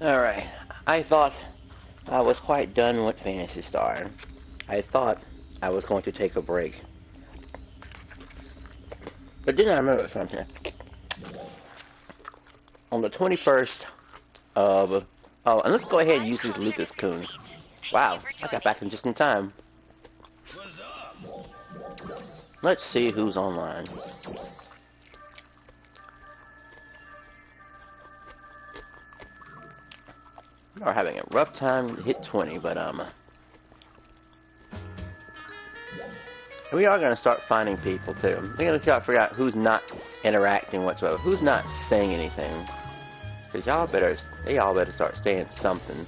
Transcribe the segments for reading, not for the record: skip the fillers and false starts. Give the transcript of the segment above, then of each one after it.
Alright, I thought I was quite done with Phantasy Star. I thought I was going to take a break. But then I remembered something. On the 21st of... Oh, and let's go ahead and use this Lucas Coon. Wow, I got back in just in time. Let's see who's online. We are having a rough time to hit 20, but we are going to start finding people too. We're going to try to figure out who's not interacting whatsoever, who's not saying anything. Cause y'all better start saying something.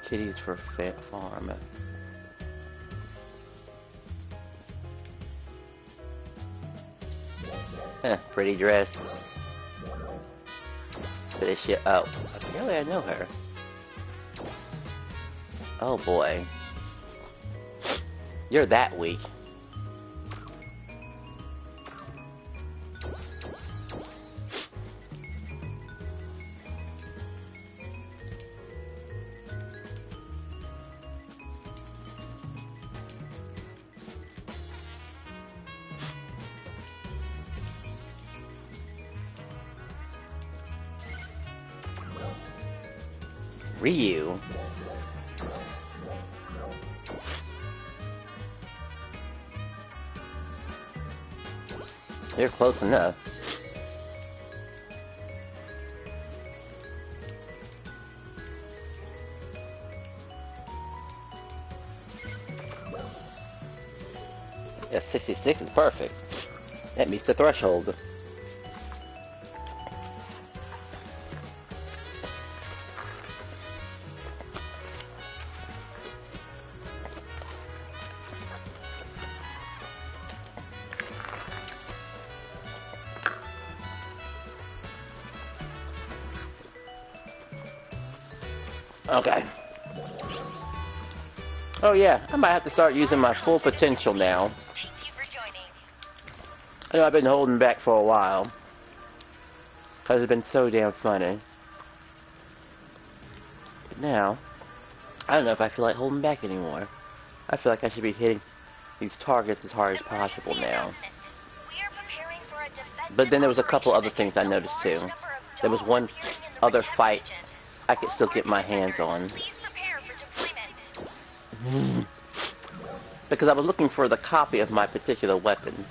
Kitties for farm. Pretty dress. For this shit. Oh, apparently I know her. Oh boy. You're that weak. Ryu. They're close enough. Yeah, 66 is perfect. That meets the threshold. Okay. Oh yeah, I might have to start using my full potential now. Thank you for joining. I know I've been holding back for a while. Because it's been so damn funny. But now, I don't know if I feel like holding back anymore. I feel like I should be hitting these targets as hard as possible now. But then there was a couple other things I noticed too. There was one other fight I could still get my hands on. Because I was looking for the copy of my particular weapon.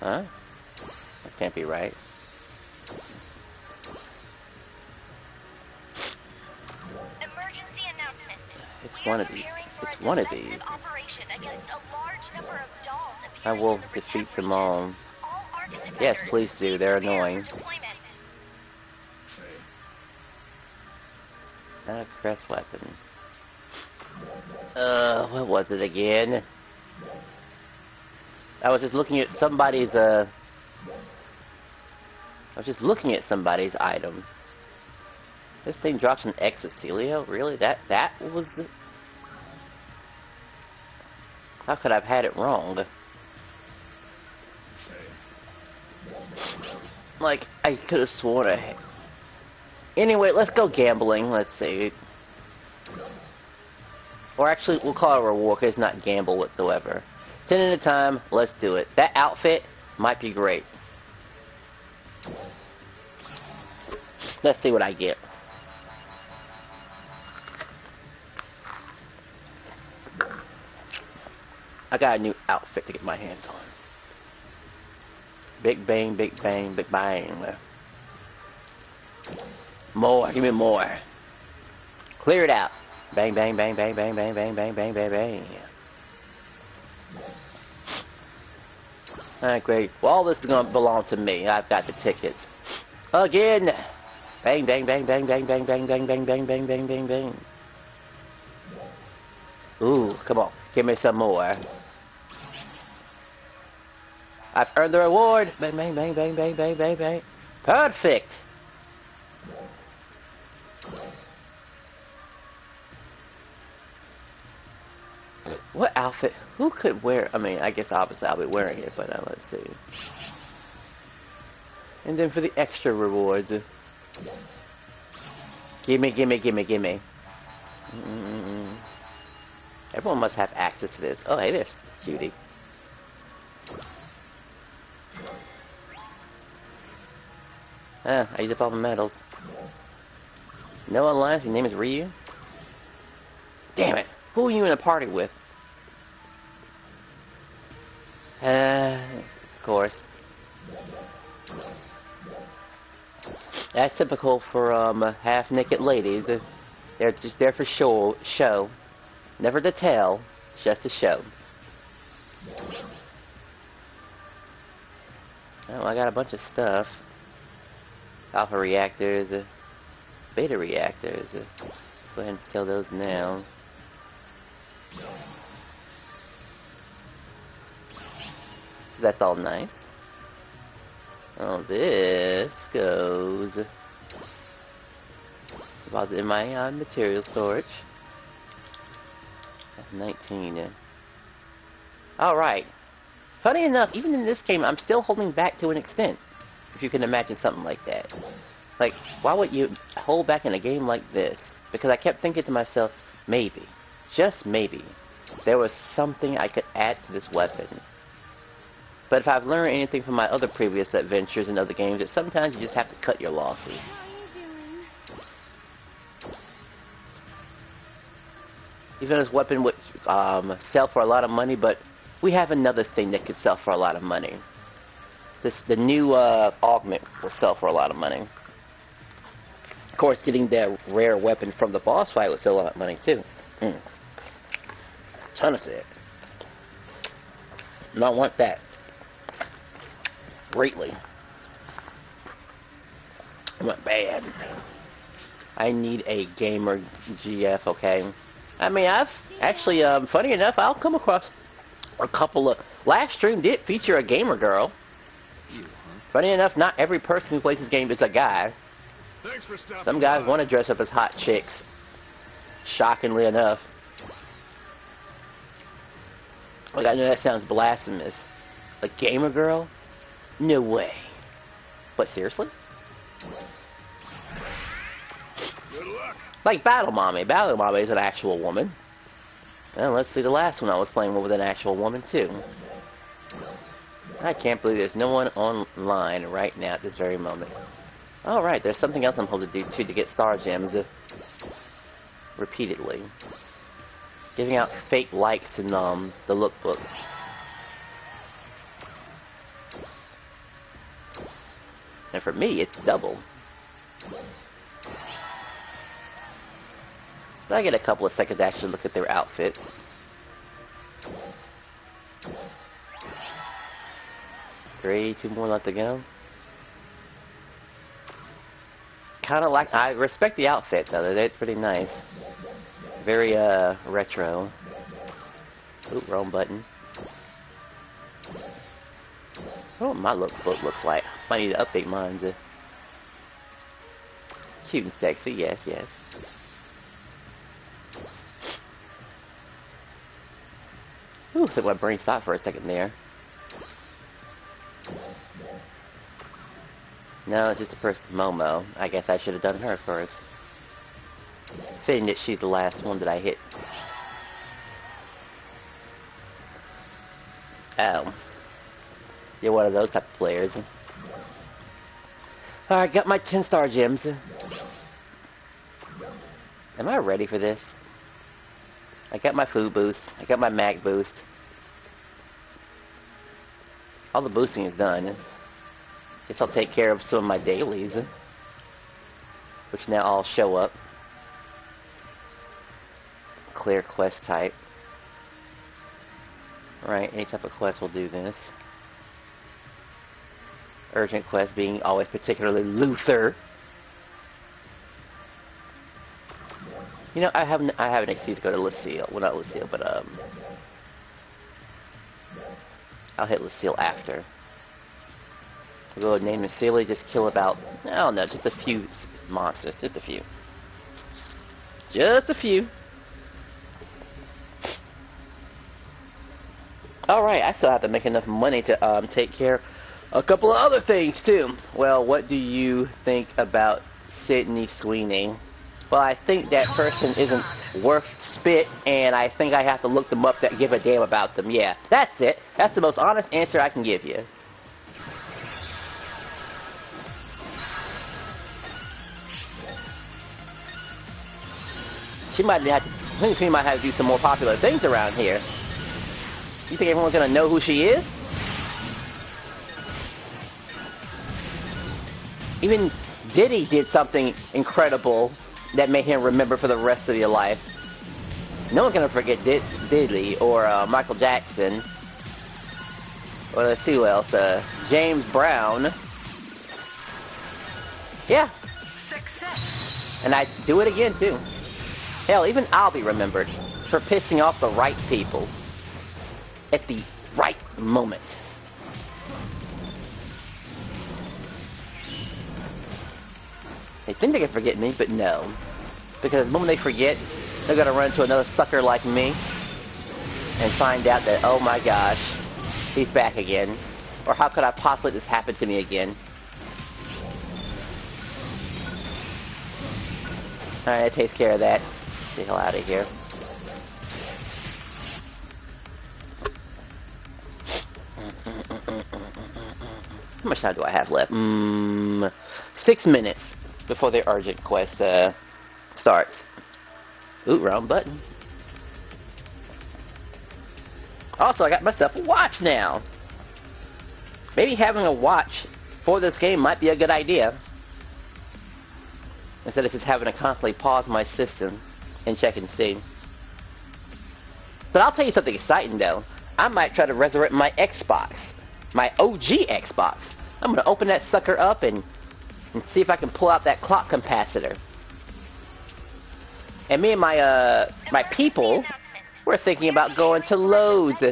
Huh? That can't be right. Emergency announcement. It's one of these. It's one of these. I will defeat them all. Yes, please do. They're annoying. Not a crest weapon. What was it again? I was just looking at somebody's, I was just looking at somebody's item. This thing drops an Exocilio? Really? That was the... How could I have had it wrong? Like, I could have sworn I... Anyway, let's go gambling. Let's see. Or actually, we'll call it a reward, because it's not gamble whatsoever. 10 at a time, let's do it. That outfit might be great. Let's see what I get. I got a new outfit to get my hands on. Big bang, big bang, big bang. More, give me more. Clear it out. Bang, bang, bang, bang, bang, bang, bang, bang, bang, bang, bang. Alright, great. Well, all this is gonna belong to me. I've got the tickets. Again! Bang, bang, bang, bang, bang, bang, bang, bang, bang, bang, bang, bang, bang, bang. Ooh, come on. Give me some more. I've earned the reward. Bang, bang, bang, bang, bang, bang, bang, bang. Perfect. What outfit? Who could wear? I mean, I guess obviously I'll be wearing it, but let's see. And then for the extra rewards, gimme, gimme, gimme, gimme. Everyone must have access to this. Oh, hey, there's Cutie. I used up all the medals. No alliance, your name is Ryu? Damn it! Who are you in a party with? Of course. That's typical for half-naked ladies. They're just there for show. Never to tell, just to show. Oh, I got a bunch of stuff. Alpha reactors, beta reactors. Go ahead and sell those now. That's all nice. Oh, this goes about in my material storage. 19. Alright. Funny enough, even in this game, I'm still holding back to an extent. If you can imagine something like that. Like, why would you hold back in a game like this? Because I kept thinking to myself, maybe, just maybe, there was something I could add to this weapon. But if I've learned anything from my other previous adventures in other games, that sometimes you just have to cut your losses. Even this weapon would sell for a lot of money, but we have another thing that could sell for a lot of money. The new augment will sell for a lot of money. Of course, getting that rare weapon from the boss fight would sell a lot of money too. Ton of it. And I want that greatly. I want bad. I need a gamer GF. Okay. I mean, I've actually, funny enough, I'll come across a couple of. Last stream did feature a gamer girl. Funny enough, not every person who plays this game is a guy. Thanks for stopping. Some guys want to dress up as hot chicks. Shockingly enough. Like, I know that sounds blasphemous. A gamer girl? No way. But seriously? Good luck. Like Battle Mommy. Battle Mommy is an actual woman. Well, let's see, the last one I was playing with an actual woman too. I can't believe there's no one online right now at this very moment. Alright, there's something else I'm supposed to do too to get star gems repeatedly. Giving out fake likes in the lookbook. And for me, it's double. But I get a couple of seconds to actually look at their outfits. Three, two more left to go. Kind of like, I respect the outfit though, they're pretty nice. Very, retro. Ooh, wrong button. I don't know what my lookbook looks like. I need to update mine to... Cute and sexy, yes, yes. Ooh, so my brain stopped for a second there. No, it's just a person, Momo. I guess I should have done her first. Fitting that she's the last one that I hit. Oh. You're one of those type of players. Alright, got my 10-star gems. Am I ready for this? I got my food boost. I got my mag boost. All the boosting is done. Guess I'll take care of some of my dailies, which now all show up. Clear quest type. Right, any type of quest will do this. Urgent quest being always particularly Luther. You know, I have an excuse to go to Lucille. Well, not Lucille, but I'll hit Lucille after. We'll go and name Lucille, just kill about, I don't know, just a few monsters. Just a few. Just a few. Alright, I still have to make enough money to take care of a couple of other things, too. Well, what do you think about Sydney Sweeney? Well, I think that person isn't worth spit, and I think I have to look them up that give a damn about them. Yeah, that's it. That's the most honest answer I can give you. She might have to, I think she might have to do some more popular things around here. You think everyone's gonna know who she is? Even Diddy did something incredible that made him remember for the rest of your life. No one's gonna forget Diddy or Michael Jackson. Or let's see who else. James Brown. Yeah. Success. And I do it again too. Hell, even I'll be remembered for pissing off the right people at the right moment. They think they can forget me, but no. Because the moment they forget, they're gonna run into another sucker like me and find out that, oh my gosh, he's back again. Or how could I possibly let this happen to me again? Alright, that takes care of that. Get the hell out of here. How much time do I have left? 6 minutes before the urgent quest starts. Ooh, wrong button. Also, I got myself a watch now. Maybe having a watch for this game might be a good idea. Instead of just having to constantly pause my system and check and see. But I'll tell you something exciting though. I might try to resurrect my Xbox. My OG Xbox. I'm gonna open that sucker up and see if I can pull out that clock capacitor. And me and my people, we're thinking about going to Lowe's.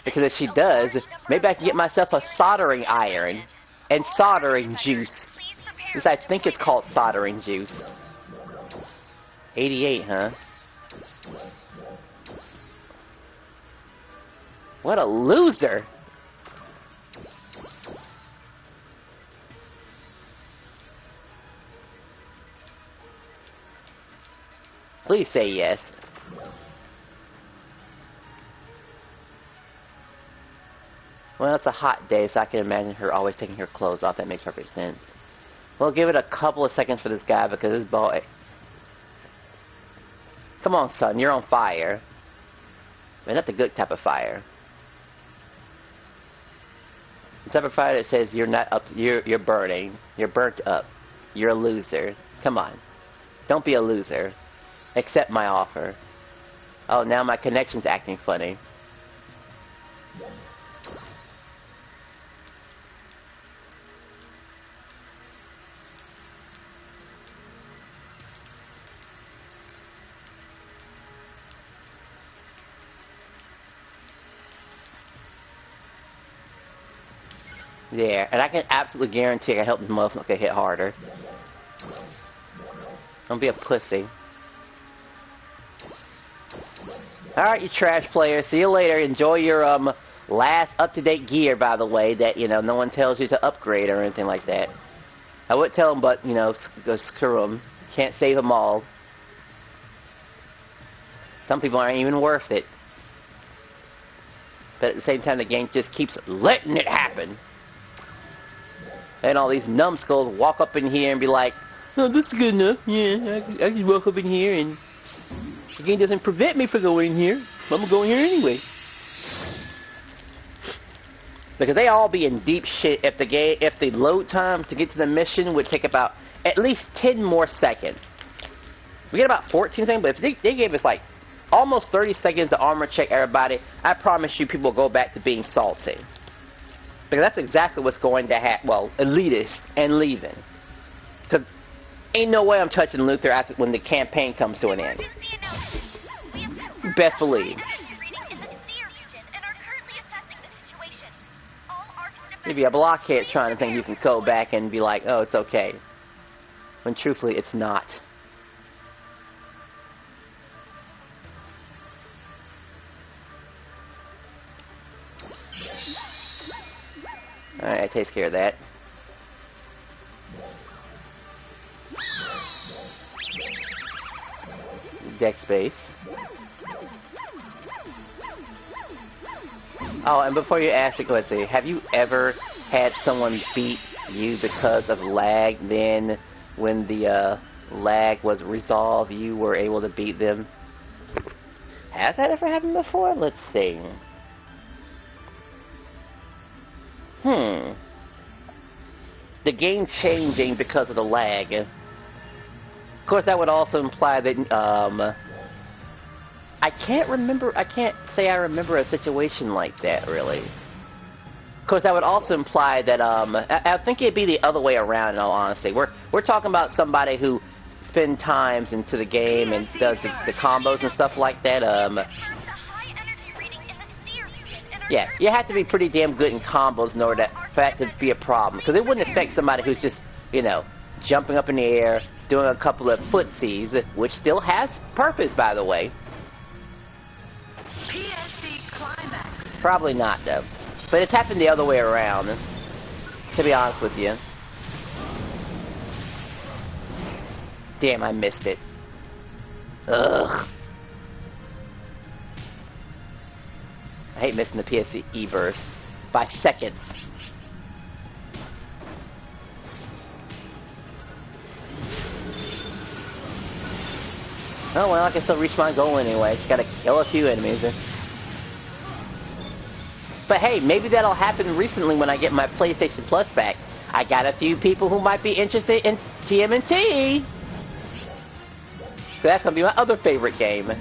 Because if she does, maybe I can get myself a soldering iron and soldering juice. At least I think it's called soldering juice. 88, huh? What a loser! Please say yes. Well, it's a hot day, so I can imagine her always taking her clothes off. That makes perfect sense. We'll give it a couple of seconds for this guy because this boy... Come on, son, you're on fire. But not the good type of fire. The type of fire that says you're not up, you're burning. You're burnt up. You're a loser. Come on. Don't be a loser. Accept my offer. Oh, now my connection's acting funny. There, and I can absolutely guarantee I can help this motherfucker hit harder. Don't be a pussy. Alright, you trash players. See you later. Enjoy your last up-to-date gear, by the way, that, you know, no one tells you to upgrade or anything like that. I would tell them, but, you know, go screw them. Can't save them all. Some people aren't even worth it. But at the same time, the game just keeps letting it happen. And all these numbskulls walk up in here and be like, oh, this is good enough. Yeah, I just walk up in here and the game doesn't prevent me from going in here. I'm gonna go in here anyway. Because they all be in deep shit if the load time to get to the mission would take about at least 10 more seconds. We get about 14 seconds, but if they gave us like almost 30 seconds to armor check everybody, I promise you people will go back to being salty. Because that's exactly what's going to happen. Well, elitist and leaving. Because ain't no way I'm touching Luther after when the campaign comes to an end. Emergency announcement. We have confirmed Best a believe. high energy reading in the steer region and are currently assessing the situation. All ARC's defenders, Maybe a blockhead please trying to think you can go back and be like, oh, it's okay. When truthfully, it's not. Alright, that takes care of that. Deck space. Oh, and before you ask the question, have you ever had someone beat you because of lag, then when the lag was resolved, you were able to beat them? Has that ever happened before? Let's see. The game changing because of the lag. Of course, that would also imply that, I can't say I remember a situation like that, really. Of course, that would also imply that, I think it'd be the other way around, in all honesty. We're talking about somebody who spends times into the game and does the combos and stuff like that, yeah, you have to be pretty damn good in combos in order for that to be a problem. Because it wouldn't affect somebody who's just, you know, jumping up in the air, doing a couple of footsies, which still has purpose, by the way. PSC climax. Probably not, though. But it's happened the other way around, to be honest with you. Damn, I missed it. Ugh. I hate missing the PSE burst by seconds. Oh well, I can still reach my goal anyway. Just gotta kill a few enemies. But hey, maybe that'll happen recently when I get my PlayStation Plus back. I got a few people who might be interested in TMNT. So that's gonna be my other favorite game.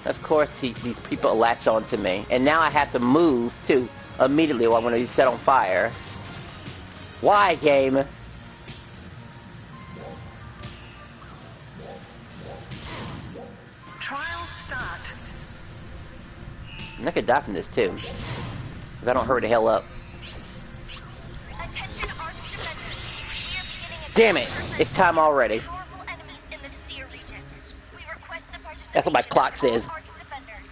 Of course, these people latch on to me. And now I have to move, too, immediately while I'm going to be set on fire. Why, game? Trial start. I could die from this, too. If I don't hurry the hell up. Attention ARC's defenders. We are beginning a Damn it! It's time already. powerful enemies in the steer region. We request the participation That's what my clock of all says. ARC's defenders.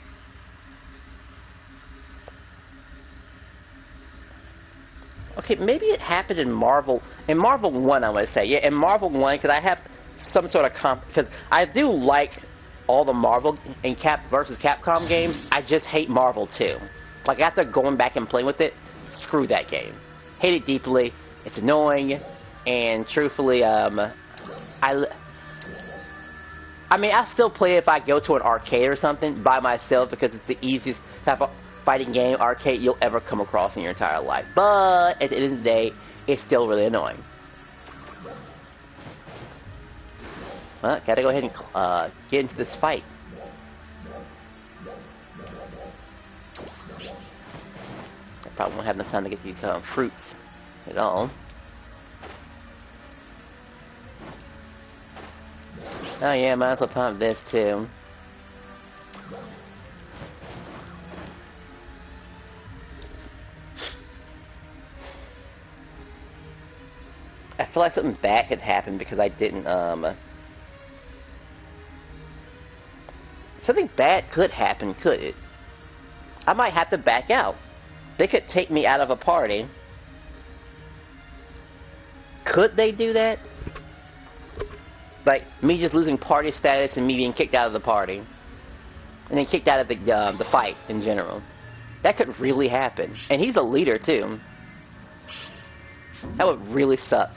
Okay, maybe it happened in Marvel. In Marvel 1, I want to say. Yeah, in Marvel 1, because I have some sort of because I do like all the Marvel and versus Capcom games. I just hate Marvel 2. Like, after going back and playing with it, screw that game. Hate it deeply. It's annoying. And truthfully, I mean, I still play it if I go to an arcade or something by myself because it's the easiest type of fighting game arcade you'll ever come across in your entire life. But at the end of the day, it's still really annoying. Well, gotta go ahead and get into this fight. I probably won't have enough time to get these fruits at all. Oh yeah, might as well pump this too. I feel like something bad could happen because I didn't, something bad could happen, could it? I might have to back out. They could take me out of a party. Could they do that? Like, me just losing party status and me being kicked out of the party. And then kicked out of the fight in general. That could really happen. And he's a leader, too. That would really suck.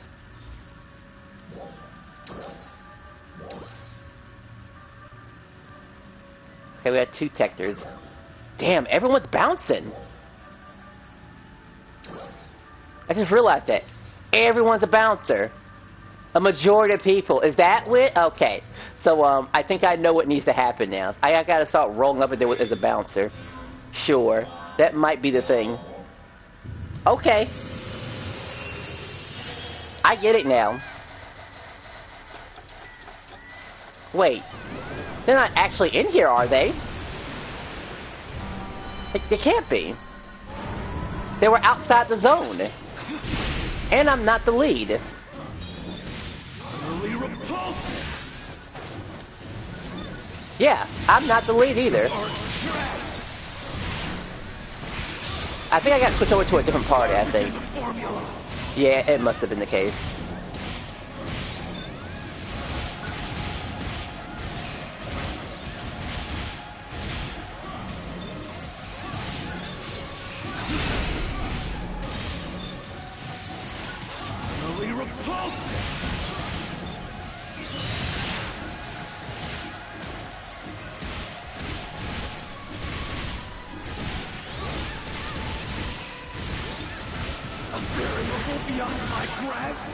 Okay, we had 2 Tectors. Damn, everyone's bouncing! I just realized that. Everyone's a bouncer. A majority of people. Is that what? Okay. So, I think I know what needs to happen now. I gotta start rolling up there as a bouncer. Sure. That might be the thing. Okay. I get it now. Wait. They're not actually in here, are they? They can't be. They were outside the zone. And I'm not the lead. Yeah, I'm not the lead either. I think I got switched over to a different party, I think. Yeah, it must have been the case. Beyond my grasp.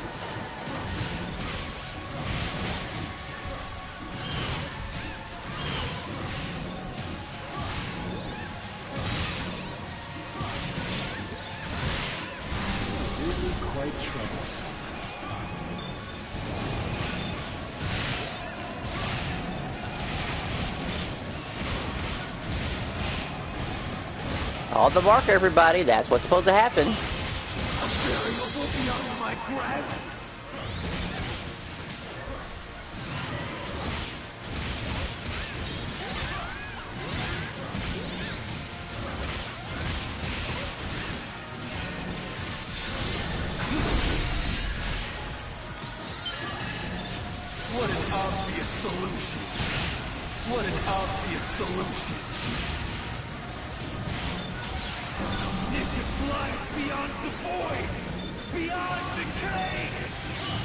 Really quite troublesome. All the mark, everybody. That's what's supposed to happen. Variable beyond my grasp. What an obvious solution. What an obvious solution. Omniscience lies beyond the void, beyond decay.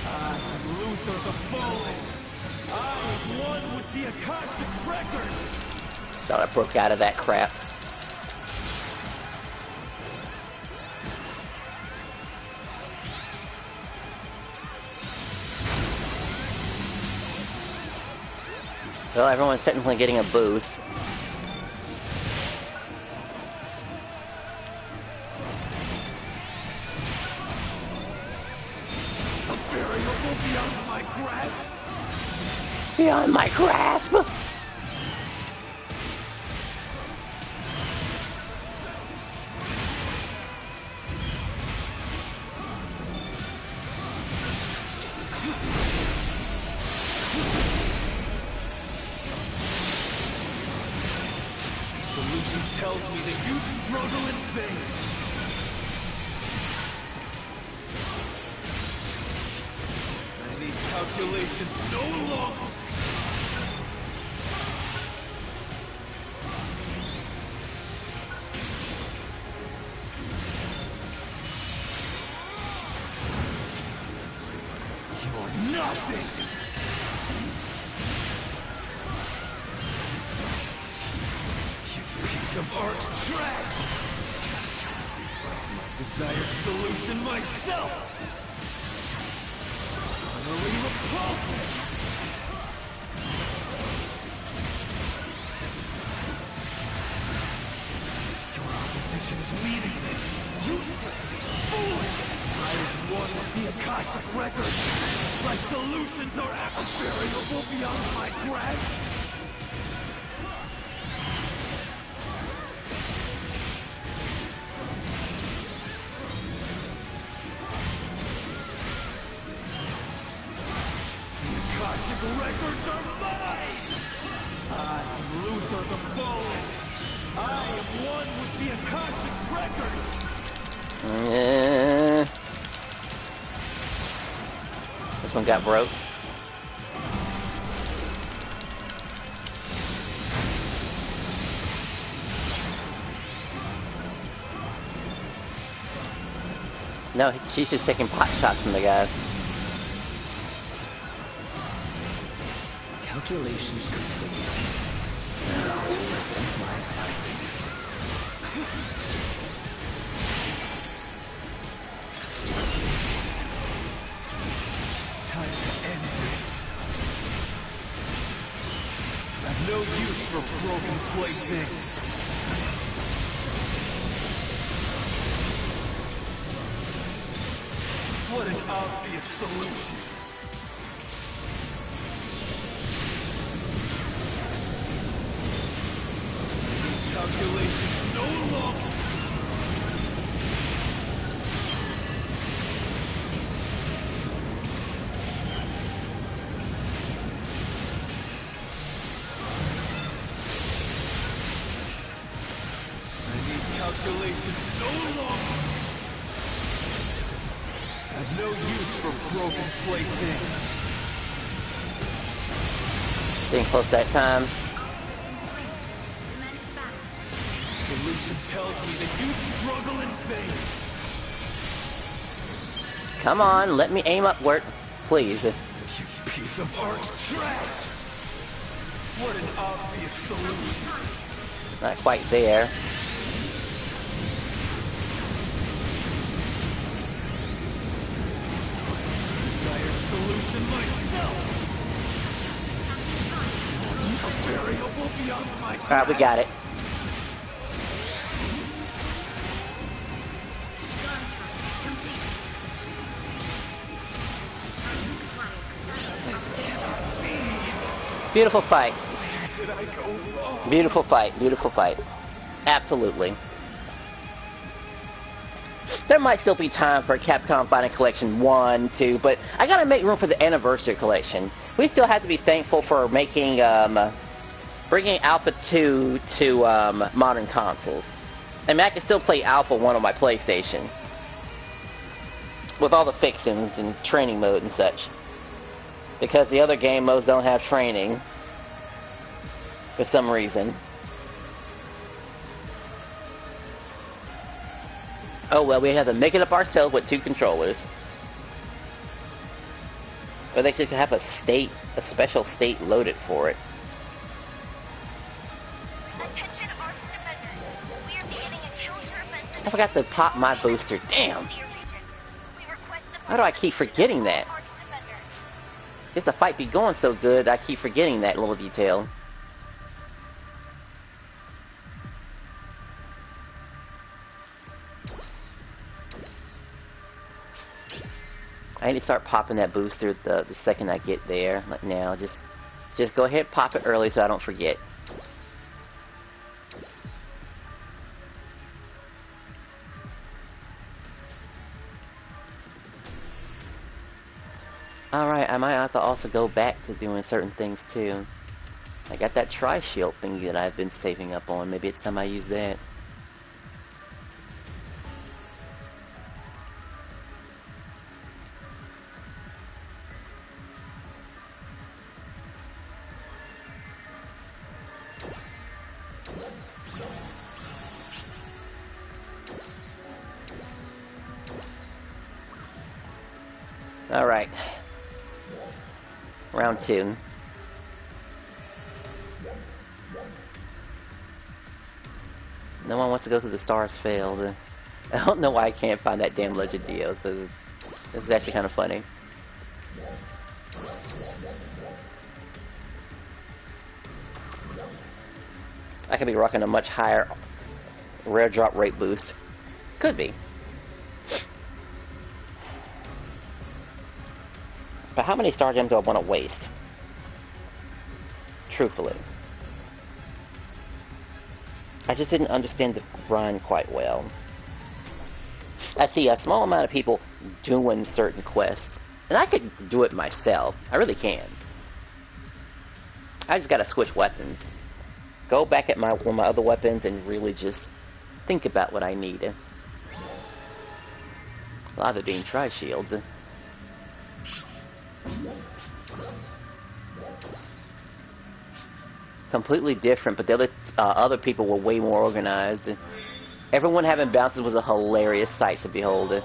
I am Luther the Fallen. I am one with the Akashic Records. Thought I broke out of that crap. Well, everyone's technically getting a boost. Variable beyond my grasp. Beyond my grasp! Solution tells me that you struggle in vain. I need calculations no longer. You're nothing. Piece of art trash! My desired solution myself! Utterly repulsive! Your opposition is meaningless, useless, foolish! I am one with the Akashic Record! My solutions are variable beyond my grasp! The records are mine! I am Luther the Fallen. I am one with the Akashic Records! This one got broke. No, she's just taking pot shots from the guy. Calculations complete. Now to present my findings. for broken playthings. What an obvious solution. Calculations no longer. Calculations no longer. I've no use for broken playthings. Getting close that time. Solution tells me that you struggle in vain. Come on, let me aim upward, please. You piece of art trash. What an obvious solution. Not quite there. Solution myself. A variable beyond my grasp. Alright, we got it. Beautiful fight. Where did I go wrong? Beautiful fight. Beautiful fight. Absolutely. There might still be time for Capcom Fighting Collection 1, 2, but I gotta make room for the Anniversary Collection. We still have to be thankful for making, bringing Alpha 2 to, modern consoles. I mean, I can still play Alpha 1 on my PlayStation. With all the fixings and training mode and such. Because the other game modes don't have training. For some reason. Oh well, we have to make it up ourselves with 2 controllers. Or they should have a special state loaded for it. Attention Arcs defenders. We are beginning a counter-offensive. I forgot to pop my booster. Damn! We request the Why do I keep forgetting that? Arcs defenders. Guess the fight be going so good, I keep forgetting that little detail. I need to start popping that booster the second I get there. Like now, just go ahead and pop it early so I don't forget. Alright, I might have to also go back to doing certain things too. I got that tri-shield thing that I've been saving up on. Maybe it's time I use that. Alright. Round 2. No one wants to go through the stars failed. I don't know why I can't find that damn Legend Dio, so this is actually kind of funny. I could be rocking a much higher rare drop rate boost. Could be. But how many star gems do I want to waste? Truthfully. I just didn't understand the grind quite well. I see a small amount of people doing certain quests, and I could do it myself. I really can. I just gotta switch weapons. Go back at one of my other weapons and really just think about what I need. A lot of it being tri-shields. Completely different, but the other people were way more organized. Everyone having bounces was a hilarious sight to behold.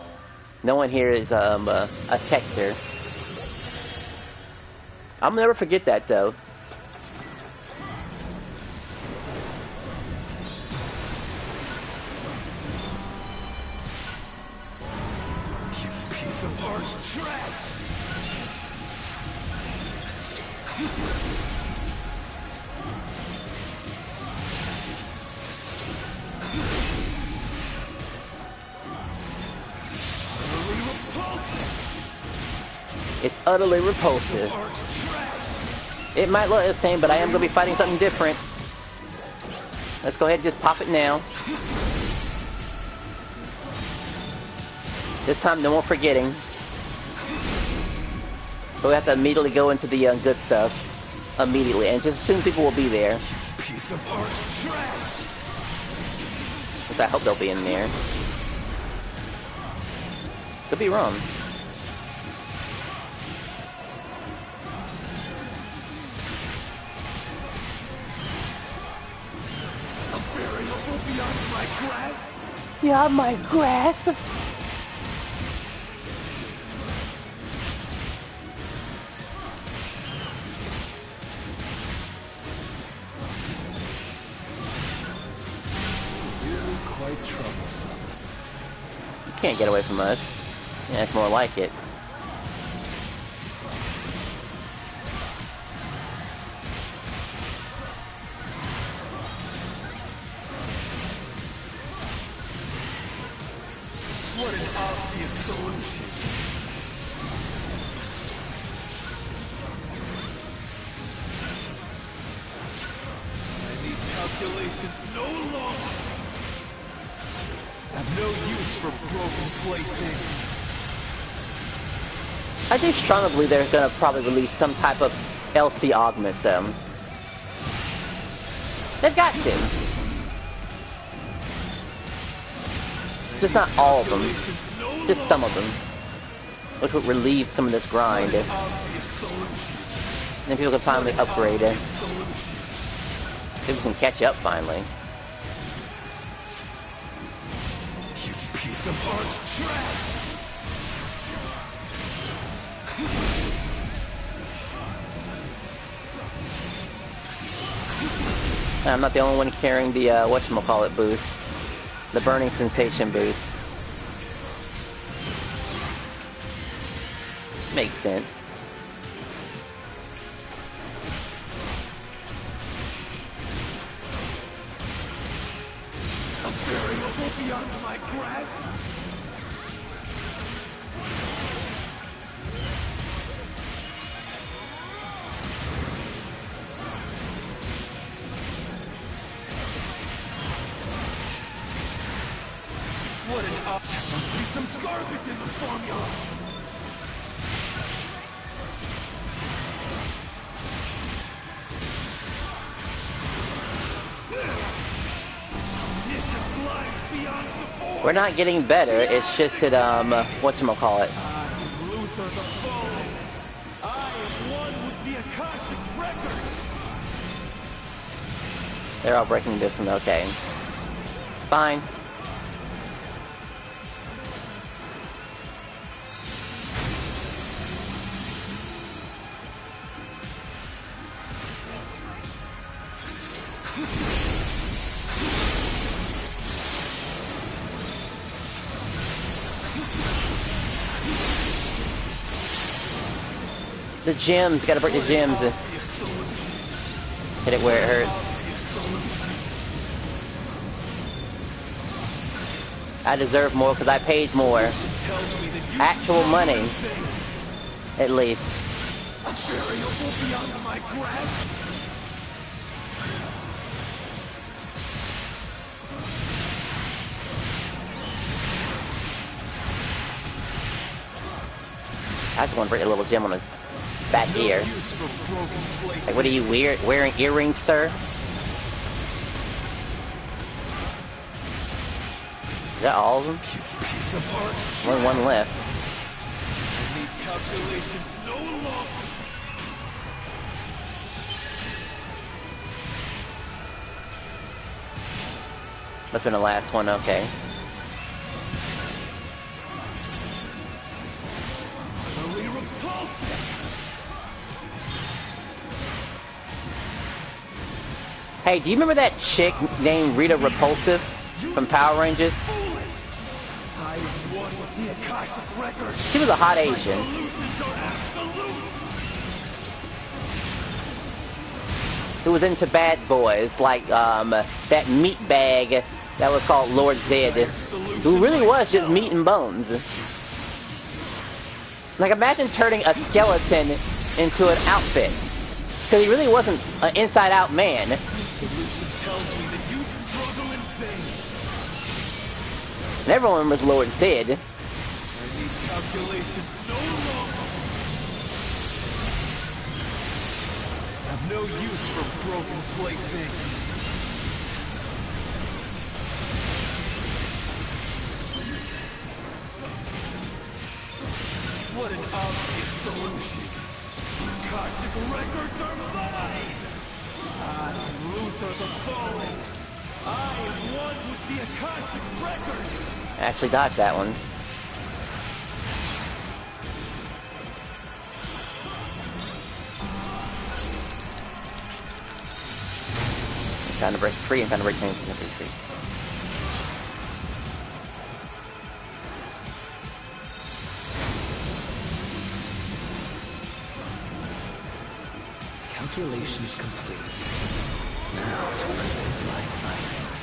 No one here is a texter. I'll never forget that though. You piece of art trash! It's utterly repulsive. It might look the same, but I am going to be fighting something different. Let's go ahead and just pop it now. This time, no more forgetting. But we have to immediately go into the good stuff. Immediately, and just assume people will be there. Piece of art trash. I hope they'll be in there. Could be wrong. A variable beyond my grasp. Yeah, my grasp. Quite troublesome. You can't get away from us. Yeah, it's more like it. What an obvious solution. I need calculations no longer. I've no use for broken playthings. I do strongly believe they're going to probably release some type of LC augments, though. They've got to. Just not all of them. Just some of them. Which would relieve some of this grind. Then people can finally upgrade it. People can catch up finally. Piece of art trash. I'm not the only one carrying the whatchamacallit boost. The burning sensation boost. Makes sense. A variable beyond my grasp. What an there must be some garbage in the formula. We're not getting better, it's just that, whatchamacallit. Luther the Fallen. I am one with the Akashic Records. They're all breaking this one, okay. Fine. The gems, gotta break the gems. Hit it where it hurts. I deserve more because I paid more. Actual money. At least. I just want to break a little gem on his back ear. Like, what are you wearing earrings, sir? Is that all of them? Only one left. Must have been the last one, okay. Hey, do you remember that chick named Rita Repulsive from Power Rangers? She was a hot Asian. Who was into bad boys, like that meat bag that was called Lord Zed, who really was just meat and bones. Like, imagine turning a skeleton into an outfit. Because he really wasn't an inside-out man. Solution tells me that you struggle in vain. And everyone remembers Lord Sid. I need calculations no longer. I've no use for broken playthings. What an obvious solution. Akashic records are mine! I am Luther the Fallen. I am one with the Akashic records! I actually dodged that one. I'm trying to break free and trying to break things free. Calculations complete. Now to present my findings.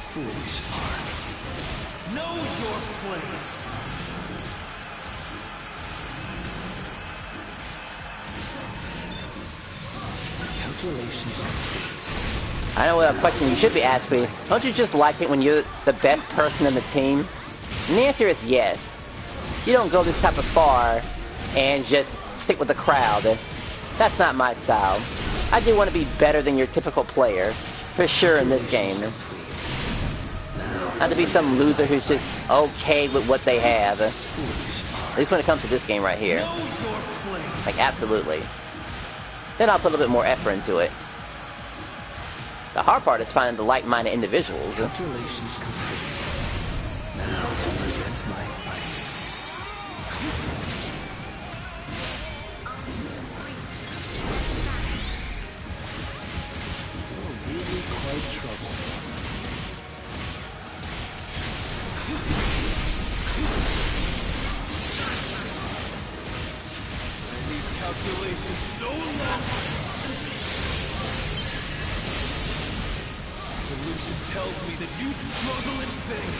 Foolish hearts. Know your place. Calculations complete. I know what a question you should be asking. Don't you just like it when you're the best person in the team? And the answer is yes. You don't go this type of far and just stick with the crowd. That's not my style. I do want to be better than your typical player, for sure in this game. Not to be some loser who's just okay with what they have. At least when it comes to this game right here. Like, absolutely. Then I'll put a little bit more effort into it. The hard part is finding the like-minded individuals. Calculations complete. Now to present my findings. You're really quite troublesome. I need calculations no longer. Solution tells me that you struggle in vain.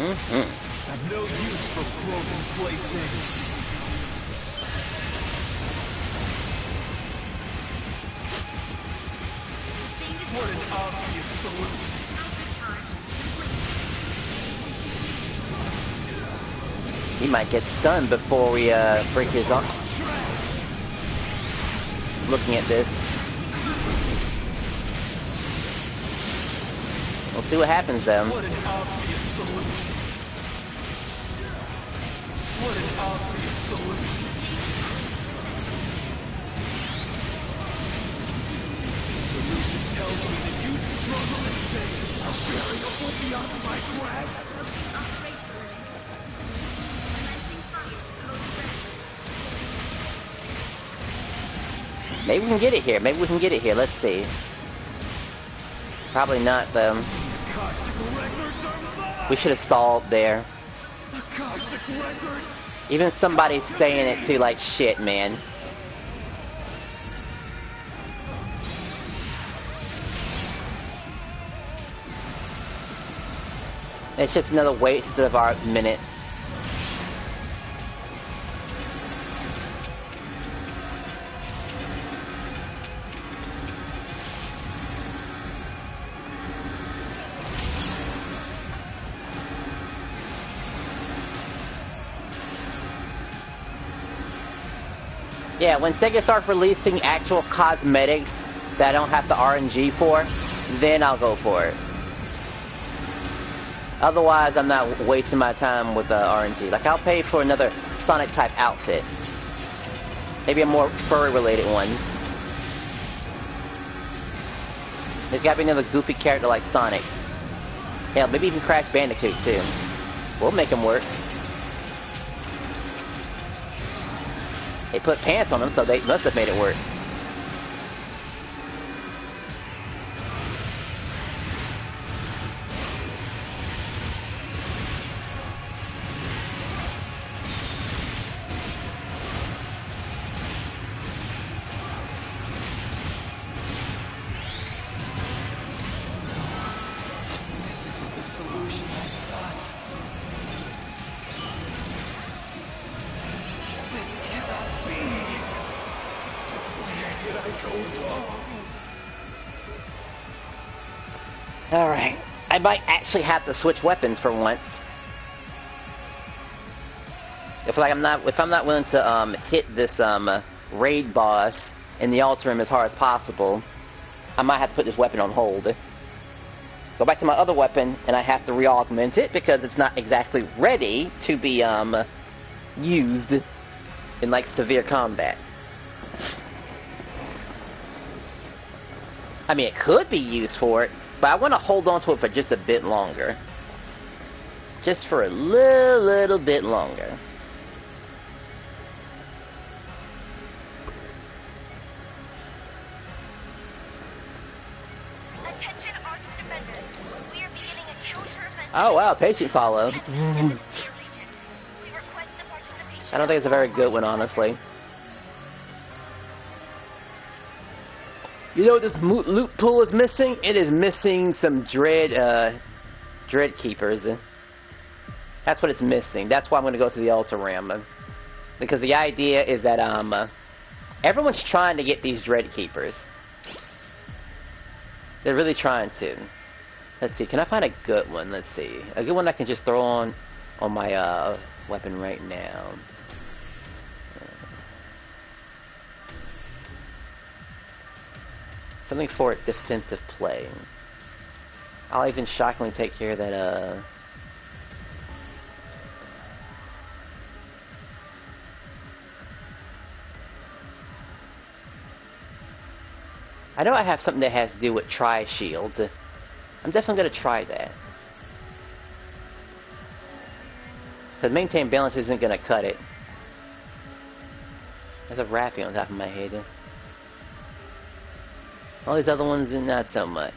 I've no use for broken playthings. What an obvious solution. He might get stunned before we break his arm. Looking at this. We'll see what happens though. What an obvious solution. What an obvious solution. Solution tells me that you struggle in vain. A variable beyond my grasp. Maybe we can get it here. Maybe we can get it here. Let's see. Probably not though. Akashic records are mine. We should have stalled there. Akashic records. Even somebody saying it too, like, shit, man. It's just another waste of our minute. Yeah, when Sega starts releasing actual cosmetics that I don't have to RNG for, then I'll go for it. Otherwise, I'm not wasting my time with RNG. Like, I'll pay for another Sonic-type outfit. Maybe a more furry-related one. There's gotta be another goofy character like Sonic. Hell, maybe even Crash Bandicoot, too. We'll make him work. They put pants on him, so they must have made it work. did I go wrong? Alright. I might actually have to switch weapons for once. If I'm not willing to hit this raid boss in the altar room as hard as possible, I might have to put this weapon on hold. Go back to my other weapon, and I have to re-augment it because it's not exactly ready to be used in like severe combat. I mean, it could be used for it, but I want to hold on to it for just a bit longer. Just for a little bit longer. Attention Arch defenders. We are beginning a counter-offensive. Oh wow, patient follow. in the Sphere region. We request the participation. I don't think it's a very good one, honestly. You know what this loot pool is missing? It is missing some dread keepers. That's what it's missing. That's why I'm going to go to the altar ram. Because the idea is that everyone's trying to get these dread keepers. They're really trying to. Let's see, can I find a good one? Let's see. A good one I can just throw on my weapon right now. Something for defensive play. I'll even shockingly take care of that, I know I have something that has to do with tri-shields. I'm definitely going to try that. Because maintain balance isn't going to cut it. There's a wrapping on top of my head. All these other ones, not so much.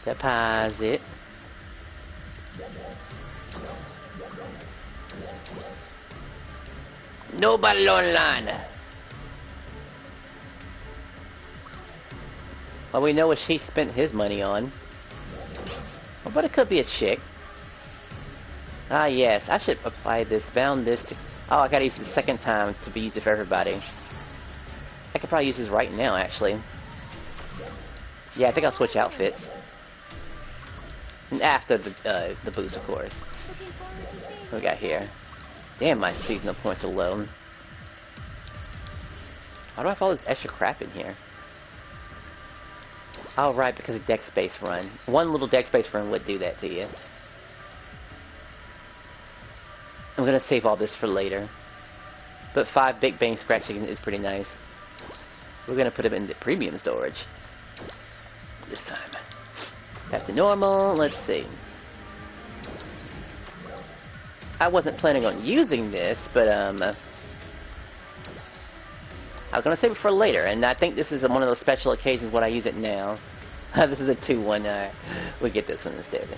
Deposit. Nobody online. Well, we know what he spent his money on. Well, but it could be a chick. Ah, yes. I should apply this. Found this. Oh, I gotta use it the second time to be easy for everybody. I could probably use this right now, actually. Yeah, I think I'll switch outfits. And after the boost, of course. What we got here? Damn, my seasonal points are low. Why do I have all this extra crap in here? Oh, right, because of deck space run. One little deck space run would do that to you. I'm gonna save all this for later. But 5 Big Bang scratching is pretty nice. We're gonna put them in the premium storage. This time. Back to normal, let's see. I wasn't planning on using this, but I was gonna save it for later, and I think this is one of those special occasions when I use it now. This is a 2-1, we'll get this one instead.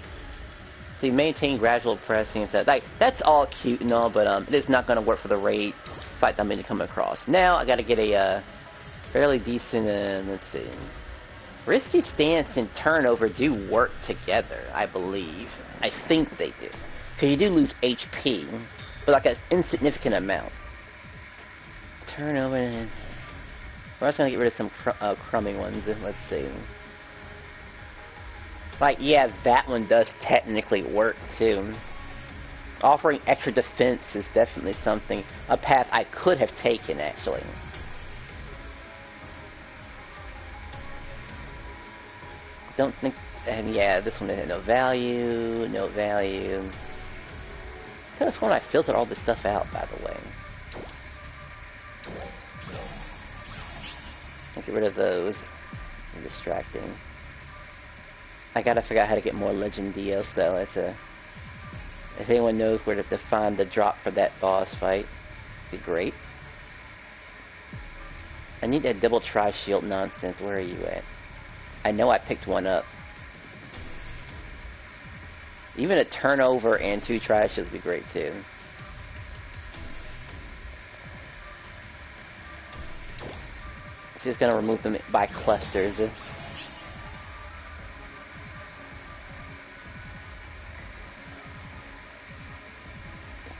So you maintain gradual pressing and stuff. Like, that's all cute and all, but it is not gonna work for the raid fight that I'm gonna come across. Now I gotta get a fairly decent, let's see. Risky stance and turnover do work together, I believe. I think they do. Because you do lose HP, but like an insignificant amount. Turnover and... We're also going to get rid of some crumbing ones. Let's see. Like, yeah, that one does technically work, too. Offering extra defense is definitely something, a path I could have taken, actually. Don't think... And yeah, this one had no value, no value. I could have sworn I filtered all this stuff out, by the way. I'll get rid of those. They're distracting. I gotta figure out how to get more Legend Dios, though. It's a... If anyone knows where to find the drop for that boss fight, it'd be great. I need that double tri-shield nonsense. Where are you at? I know I picked one up. Even a turnover and 2 tri-shields would be great, too. It's just gonna remove them by clusters.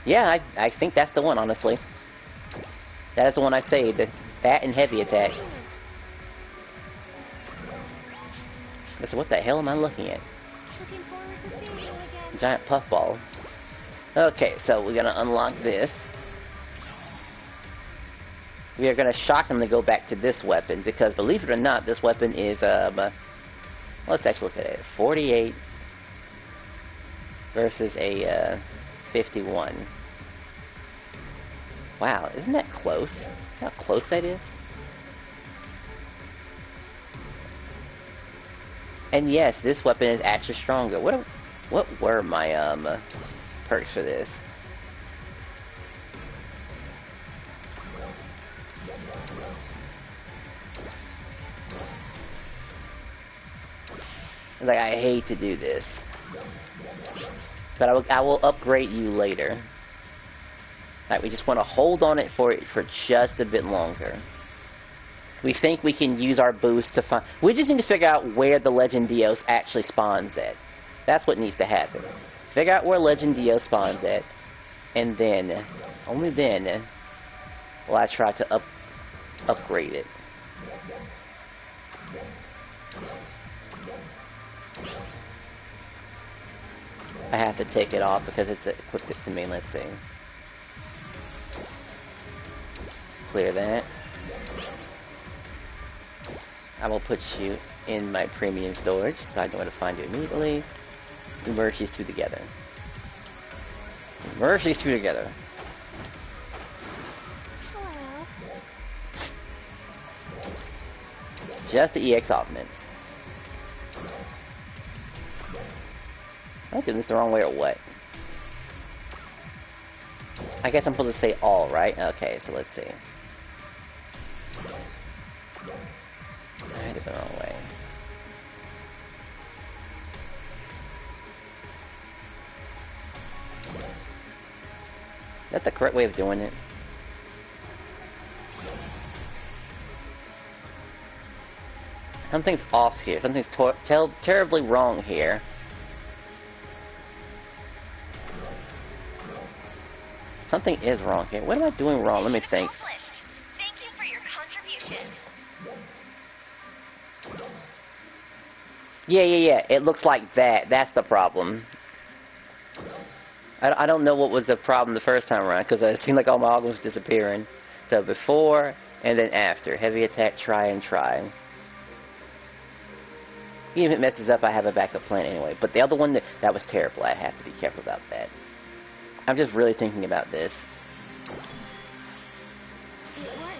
Yeah, I think that's the one, honestly. That is the one I saved. That and heavy attack. So what the hell am I looking at? Looking forward to seeing you again. Giant puffball. Okay, so we're gonna unlock this. We are gonna shockingly go back to this weapon, because believe it or not, this weapon is, let's actually look at it. 48 versus a, 51. Wow, isn't that close? How close that is? And yes, this weapon is actually stronger. What were my perks for this? Like, I hate to do this, but I will upgrade you later. Alright, we just want to hold on it for just a bit longer. We think we can use our boost to find... We just need to figure out where the Legend Dios actually spawns at. That's what needs to happen. Figure out where Legend Dios spawns at, and then, only then, will I try to upgrade it. I have to take it off because it's equipped to me. Let's see. Clear that. I will put you in my premium storage so I know where to find you immediately. We merge these two together. Merge these two together. Hello. Just the EX augments. Am I doing this the wrong way or what? I guess I'm supposed to say all, right? Okay, so let's see. I did it the wrong way. Is that the correct way of doing it? Something's off here. Something's terribly wrong here. Something is wrong here. What am I doing wrong? Let me think. Thank you for your contribution. Yeah. It looks like that. That's the problem. I don't know what was the problem the first time around, because it seemed like all my augments was disappearing. So before, and then after. Heavy attack, try and try. Even if it messes up, I have a backup plan anyway. But the other one, that was terrible. I have to be careful about that. I'm just really thinking about this. It worked.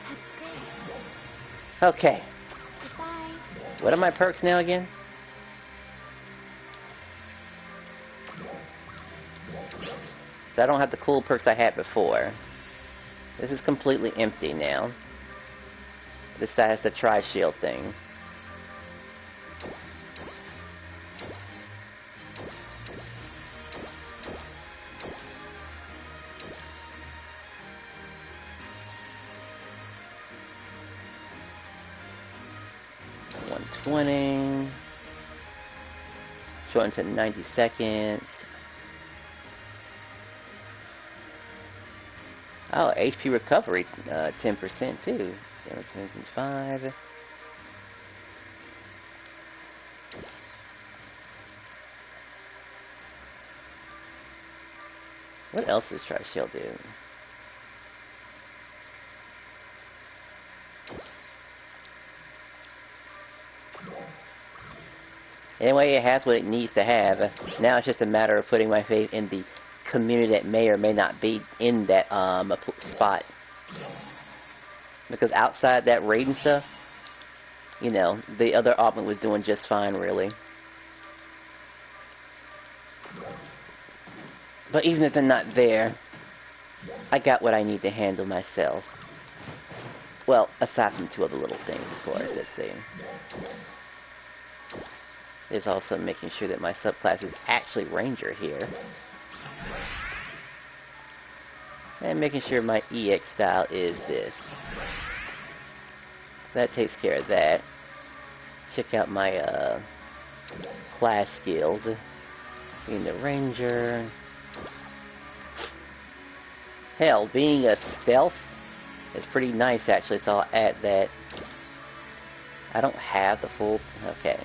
That's great. Okay. Goodbye. What are my perks now again? So I don't have the cool perks I had before. This is completely empty now. This side has the tri-shield thing. $120. Shorten to 90 seconds. Oh, HP recovery, 10% too. Damage and 5. What else does Tri-Shield do? Anyway, it has what it needs to have. Now it's just a matter of putting my faith in the community that may or may not be in that spot. Because outside that raid and stuff, you know, the other augment was doing just fine, really. But even if they're not there, I got what I need to handle myself. Well, aside from 2 other little things, of course, let's see. Is also making sure that my subclass is actually Ranger here. And making sure my EX style is this. That takes care of that. Check out my class skills. Being the Ranger. Hell, being a stealth is pretty nice actually, so I'll add that. I don't have the full... okay.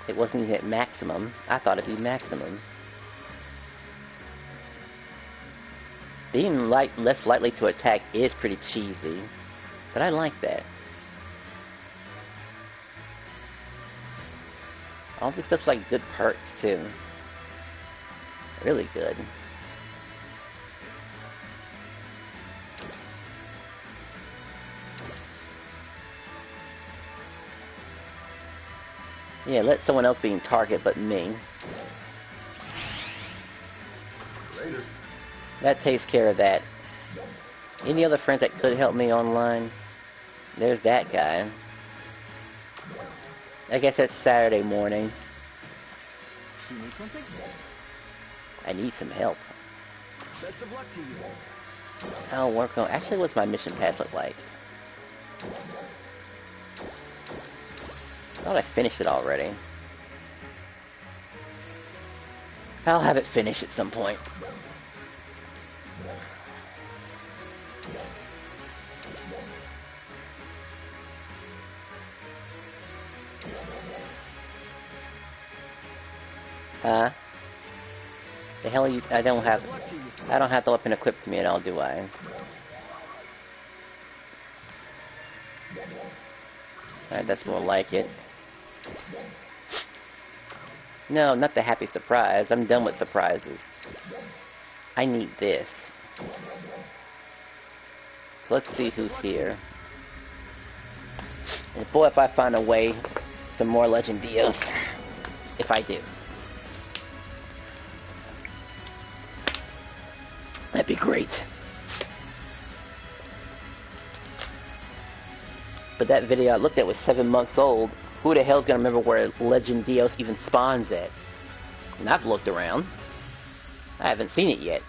It wasn't even at maximum. I thought it'd be maximum. Being less likely to attack is pretty cheesy, but I like that. All this stuff's like good perks too. Really good. Yeah, let someone else be in target but me. Later. That takes care of that. Any other friends that could help me online? There's that guy. I guess that's Saturday morning. You need something? I need some help. Best of luck to you. I'll work on... actually, what's my mission pass look like? I thought I finished it already. I'll have it finished at some point. Huh? The hell are you... I don't have the weapon equipped to me at all, do I? Alright, that's more like it. No, not the happy surprise. I'm done with surprises. I need this. So let's see who's here. And boy, if I find a way, some more Legend Dios. If I do. That'd be great. But that video I looked at was 7 months old. Who the hell's gonna remember where Legend Dios even spawns at? And I've looked around. I haven't seen it yet.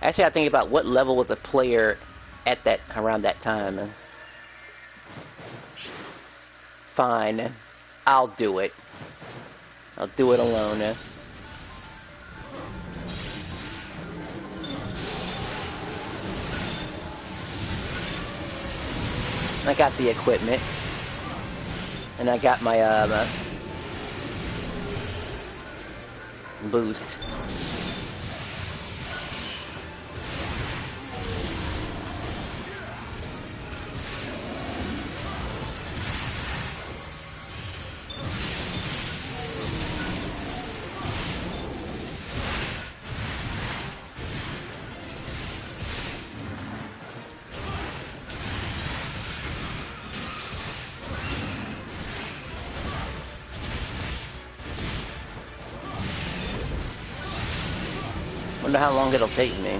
Actually, I think about what level was a player at that around that time. Fine. I'll do it. I'll do it alone. I got the equipment. And I got my boost. Wonder how long it'll take me.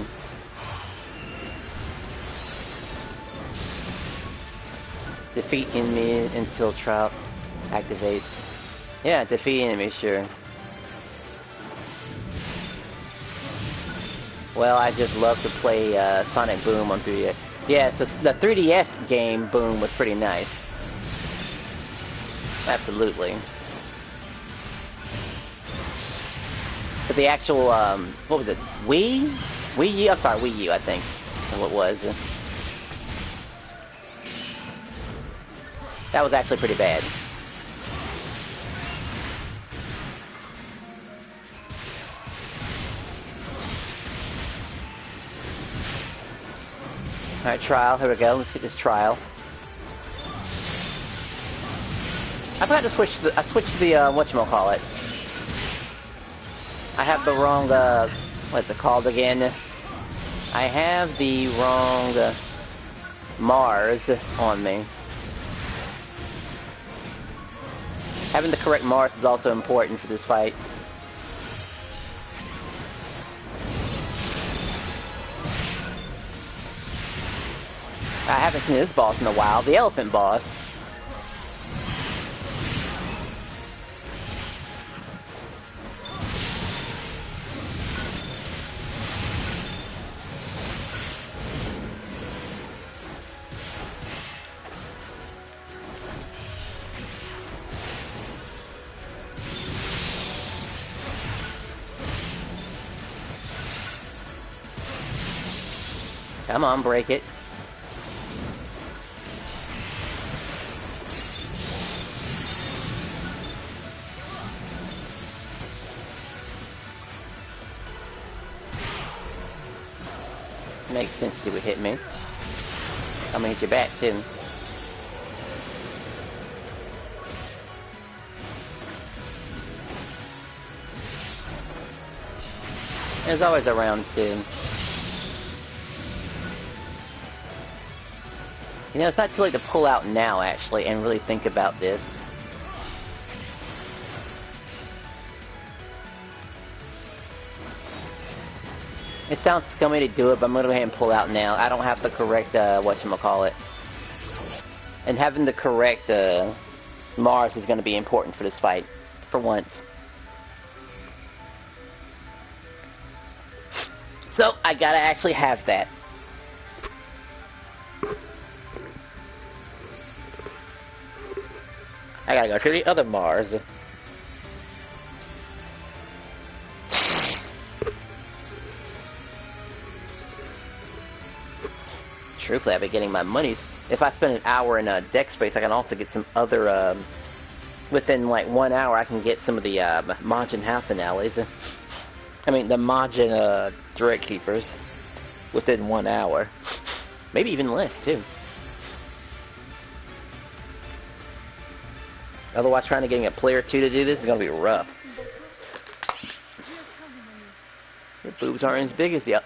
Defeat enemy until trap activates. Yeah, defeat enemy, sure. Well, I just love to play Sonic Boom on 3DS. Yeah, so the 3DS game Boom was pretty nice. Absolutely. But the actual, what was it? Wii U? I'm sorry, Wii U, I think. That's what it was. That was actually pretty bad. Alright, trial. Here we go. Let's get this trial. I forgot to switch the, whatchamacallit. I have the wrong, what's it called again? I have the wrong Mars on me. Having the correct Mars is also important for this fight. I haven't seen this boss in a while, the elephant boss. Come on, break it. Makes sense you would hit me. I'm gonna hit you back too. There's always a round two. You know, it's not too late to pull out now, actually, and really think about this. It sounds scummy to do it, but I'm gonna go ahead and pull out now. I don't have the correct, whatchamacallit. And having the correct, Mars is gonna be important for this fight. For once. So, I gotta actually have that. I gotta go to the other Mars. Truthfully, I've been getting my monies. If I spend an hour in deck space, I can also get some other, within like 1 hour, I can get some of the, Majin half finales. I mean, the Majin, direct keepers. Within 1 hour. Maybe even less, too. Otherwise, trying to get a player 2 to do this is gonna be rough. Your boobs aren't as big as the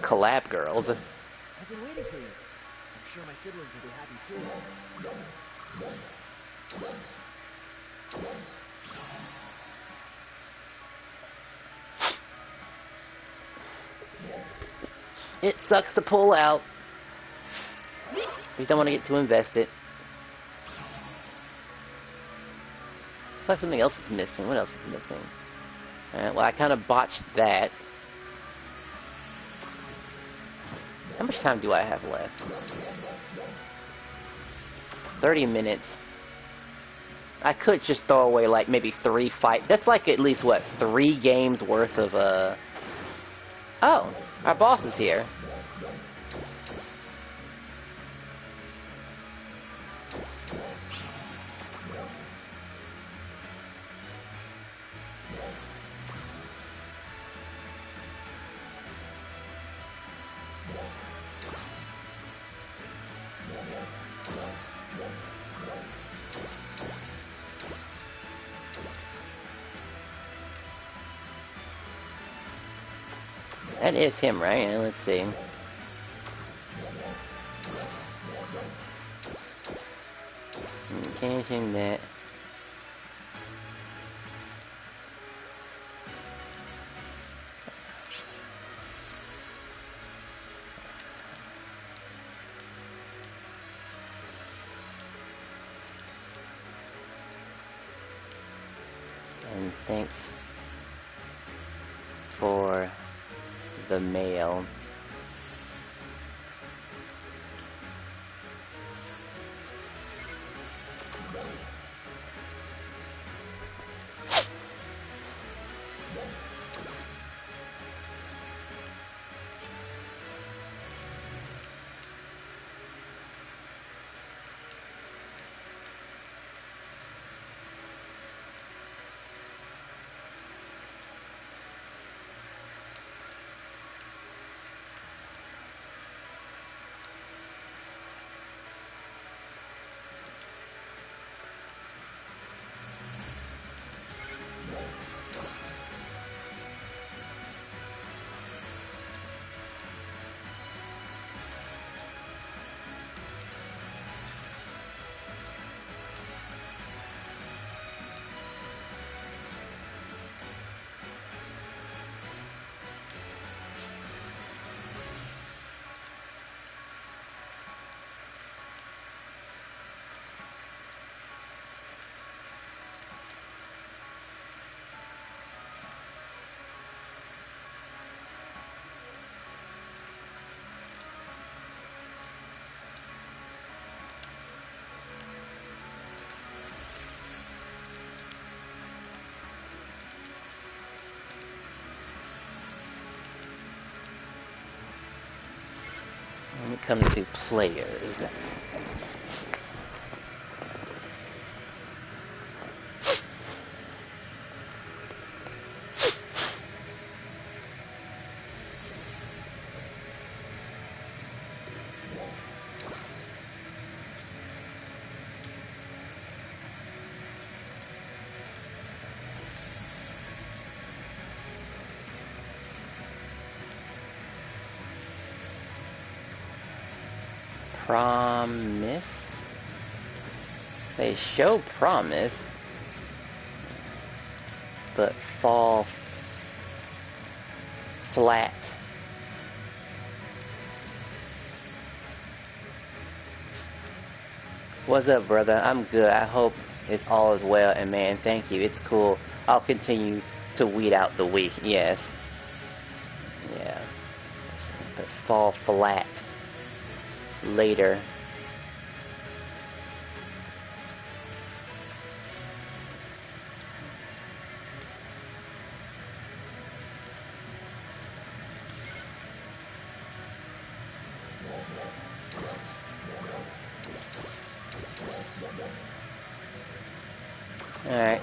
collab girls. I've been waiting for you. I'm sure my siblings will be happy too. It sucks to pull out. We don't want to get too invested. Plus something else is missing. What else is missing? Alright, well I kind of botched that. How much time do I have left? 30 minutes. I could just throw away like maybe 3 fights. That's like at least what, 3 games worth of Oh, our boss is here. That is him, right? Let's see. Changing that. And thanks for the mail. comes to players. Promise? They show promise, but fall flat. What's up, brother? I'm good. I hope all is well, and man, thank you. It's cool. I'll continue to weed out the weak. Yes. Yeah. But fall flat. Later. Alright.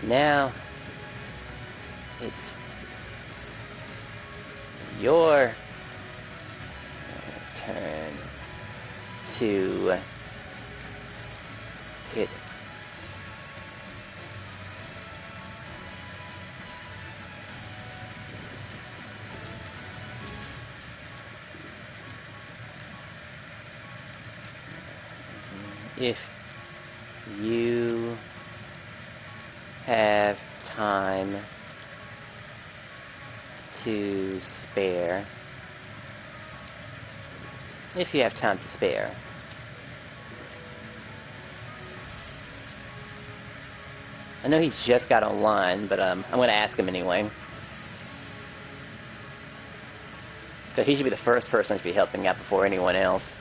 Now it's your turn to hit. If you have time to spare. If you have time to spare. I know he just got online, but I'm going to ask him anyway. Because he should be the first person to be helping out before anyone else.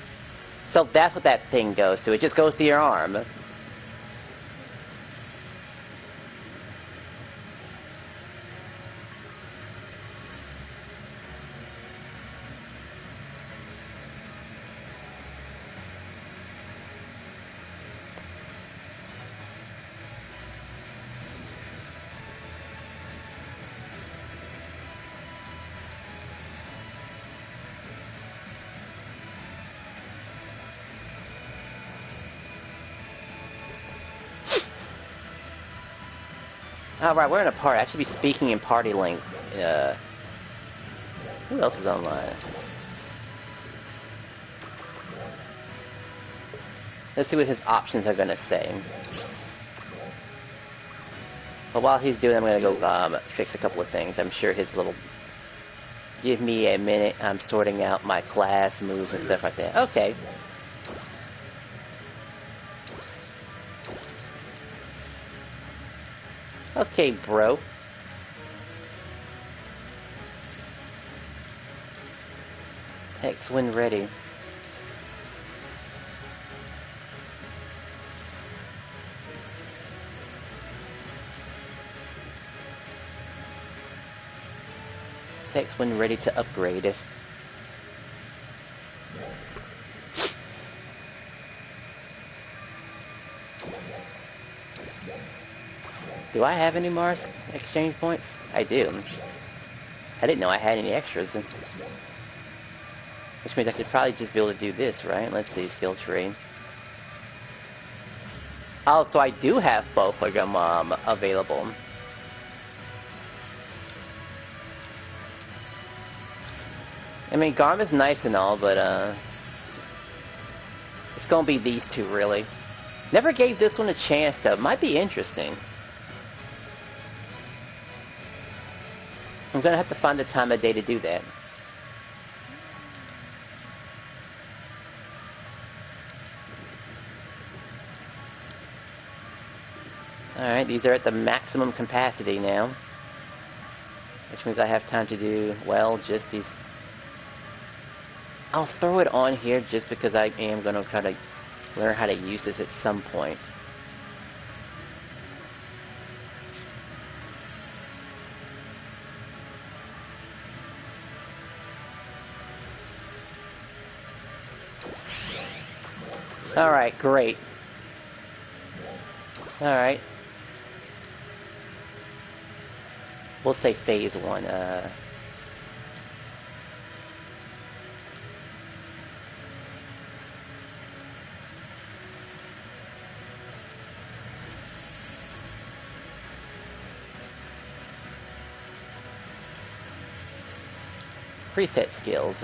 So that's what that thing goes to. It just goes to your arm. Alright, we're in a party. I should be speaking in party link. Who else is online? Let's see what his options are gonna say. But while he's doing it, I'm gonna go fix a couple of things. I'm sure his little... Give me a minute. I'm sorting out my class moves and stuff like that. Okay. Okay, bro. Hex when ready. Hex when ready to upgrade. Do I have any Mars exchange points? I do. I didn't know I had any extras. Which means I could probably just be able to do this, right? Let's see, skill tree. Oh, so I do have both of them available. I mean, Garm is nice and all, but it's gonna be these two, really. Never gave this one a chance, though. Might be interesting. I'm gonna have to find the time of day to do that. Alright, these are at the maximum capacity now. Which means I have time to do, well, just these. I'll throw it on here just because I am gonna try to learn how to use this at some point. Alright, great. Alright. We'll say phase 1, preset skills.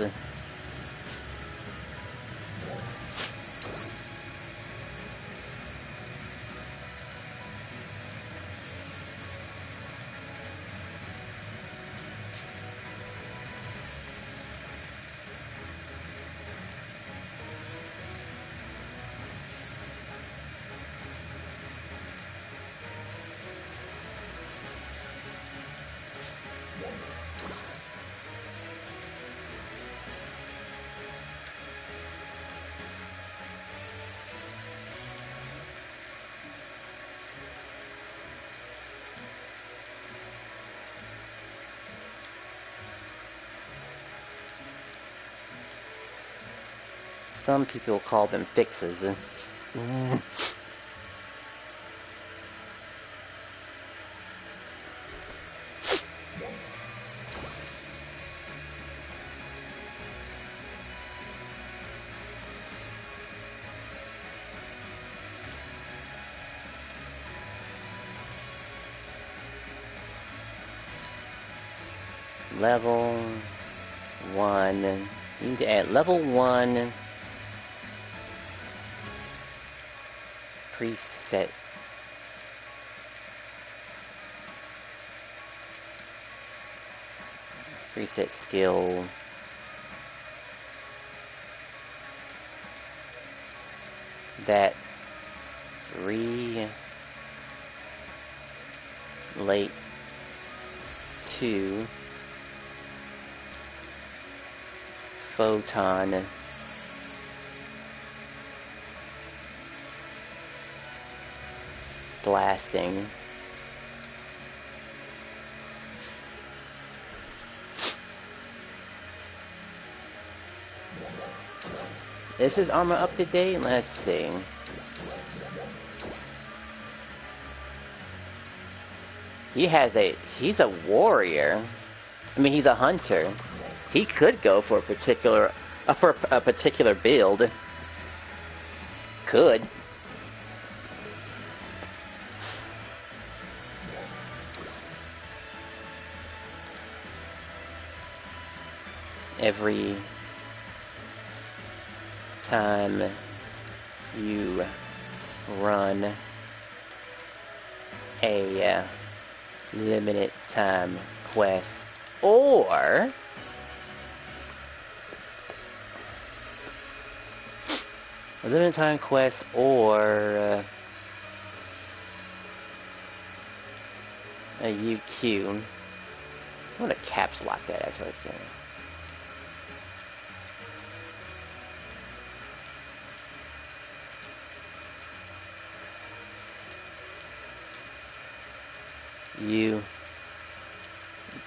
Some people call them fixes. Level 1. You need to add level 1 preset. Preset skill. That relate to photon blasting. Is his armor up to date? Let's see. He's a warrior. I mean, he's a hunter. He could go for a particular build. Could. Every time you run a limited time quest or a limited time quest or a UQ. I'm gonna caps lock that actually. Let's see. You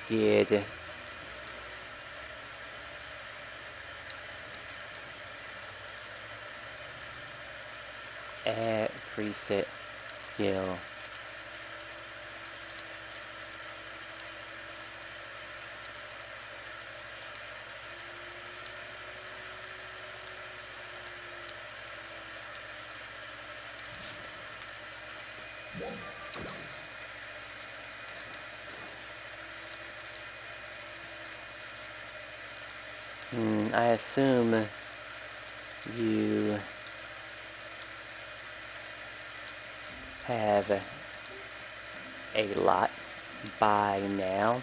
get add preset skill. I assume you have a lot by now.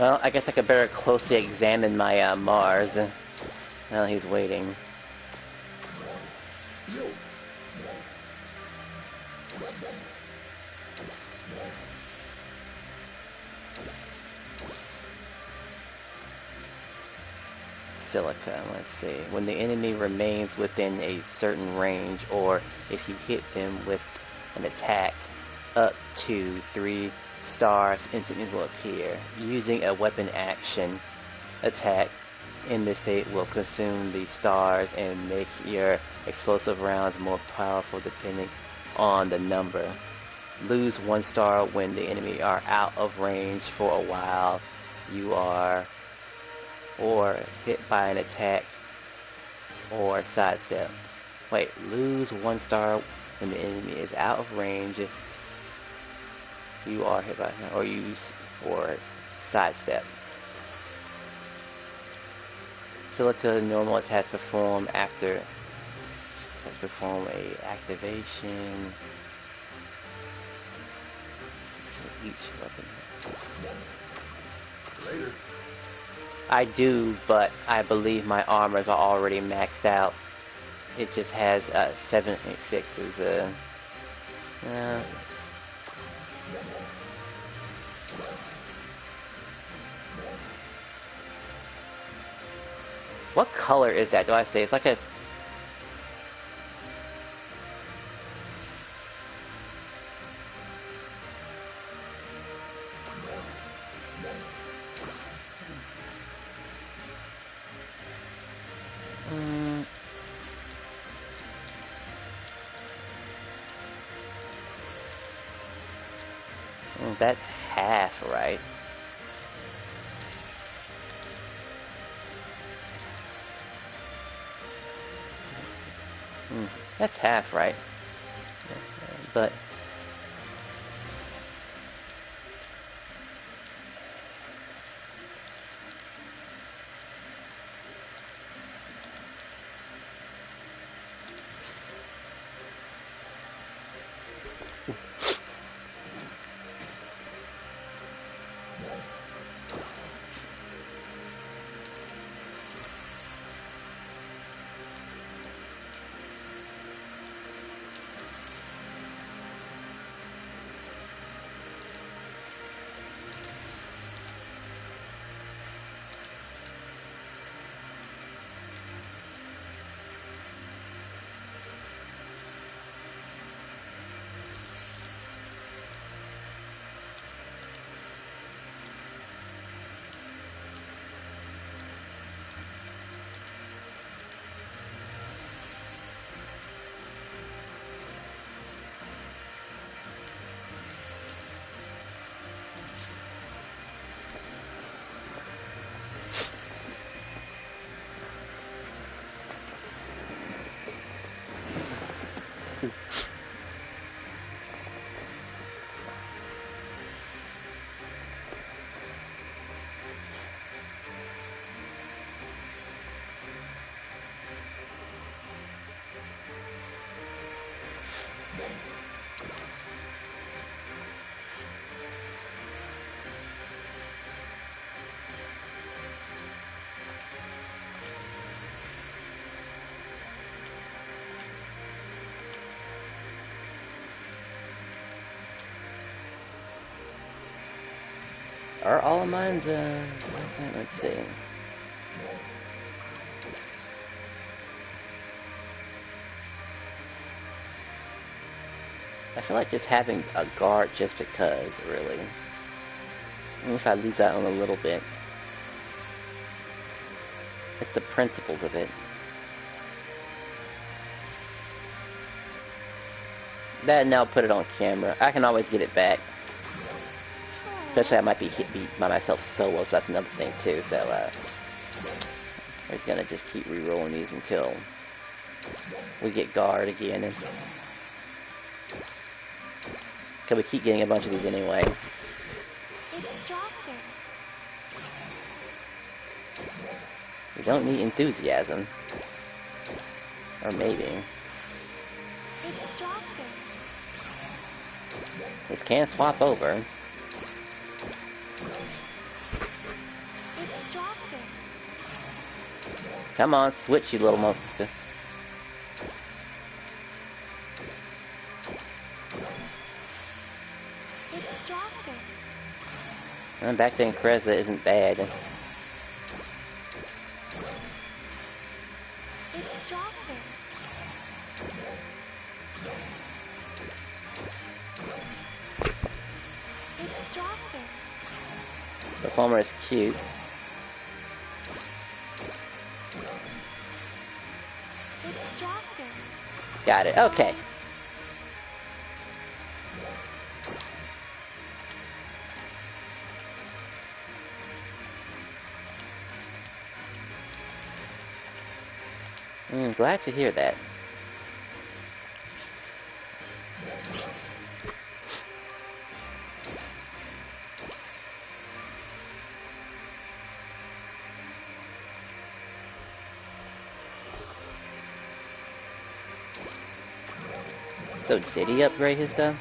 Well, I guess I could better closely examine my Mars. Well, he's waiting. silica. Let's see. When the enemy remains within a certain range, or if you hit them with an attack, up to 3 stars instantly will appear. Using a weapon action attack in this state will consume the stars and make your explosive rounds more powerful depending on the number. Lose 1 star when the enemy are out of range for a while you are or hit by an attack or sidestep. Wait, lose 1 star when the enemy is out of range you are hit by or use or sidestep. Silica normal attacks perform after perform a activation. Each weapon. Later. I do, but I believe my armors are already maxed out. It just has 7.6 what color is that? Do I say it's like a that's half, right? That's half, right? But are all of mine's, let's see. I feel like just having a guard just because, really. Even if I lose out on a little bit. It's the principles of it. That and I'll put it on camera. I can always get it back. Especially I might be beat by myself solo, so that's another thing too. So we're just gonna just keep re-rolling these until we get guard again. And cause we keep getting a bunch of these anyway. It's stronger. We don't need enthusiasm. Or maybe. It's stronger. This can swap over. It's stronger. Come on, switch, you little monster. It's stronger. And back then, Kreza isn't bad. The Palmer is cute. It's stronger. Got it. Okay. Glad to hear that. So did he upgrade his stuff?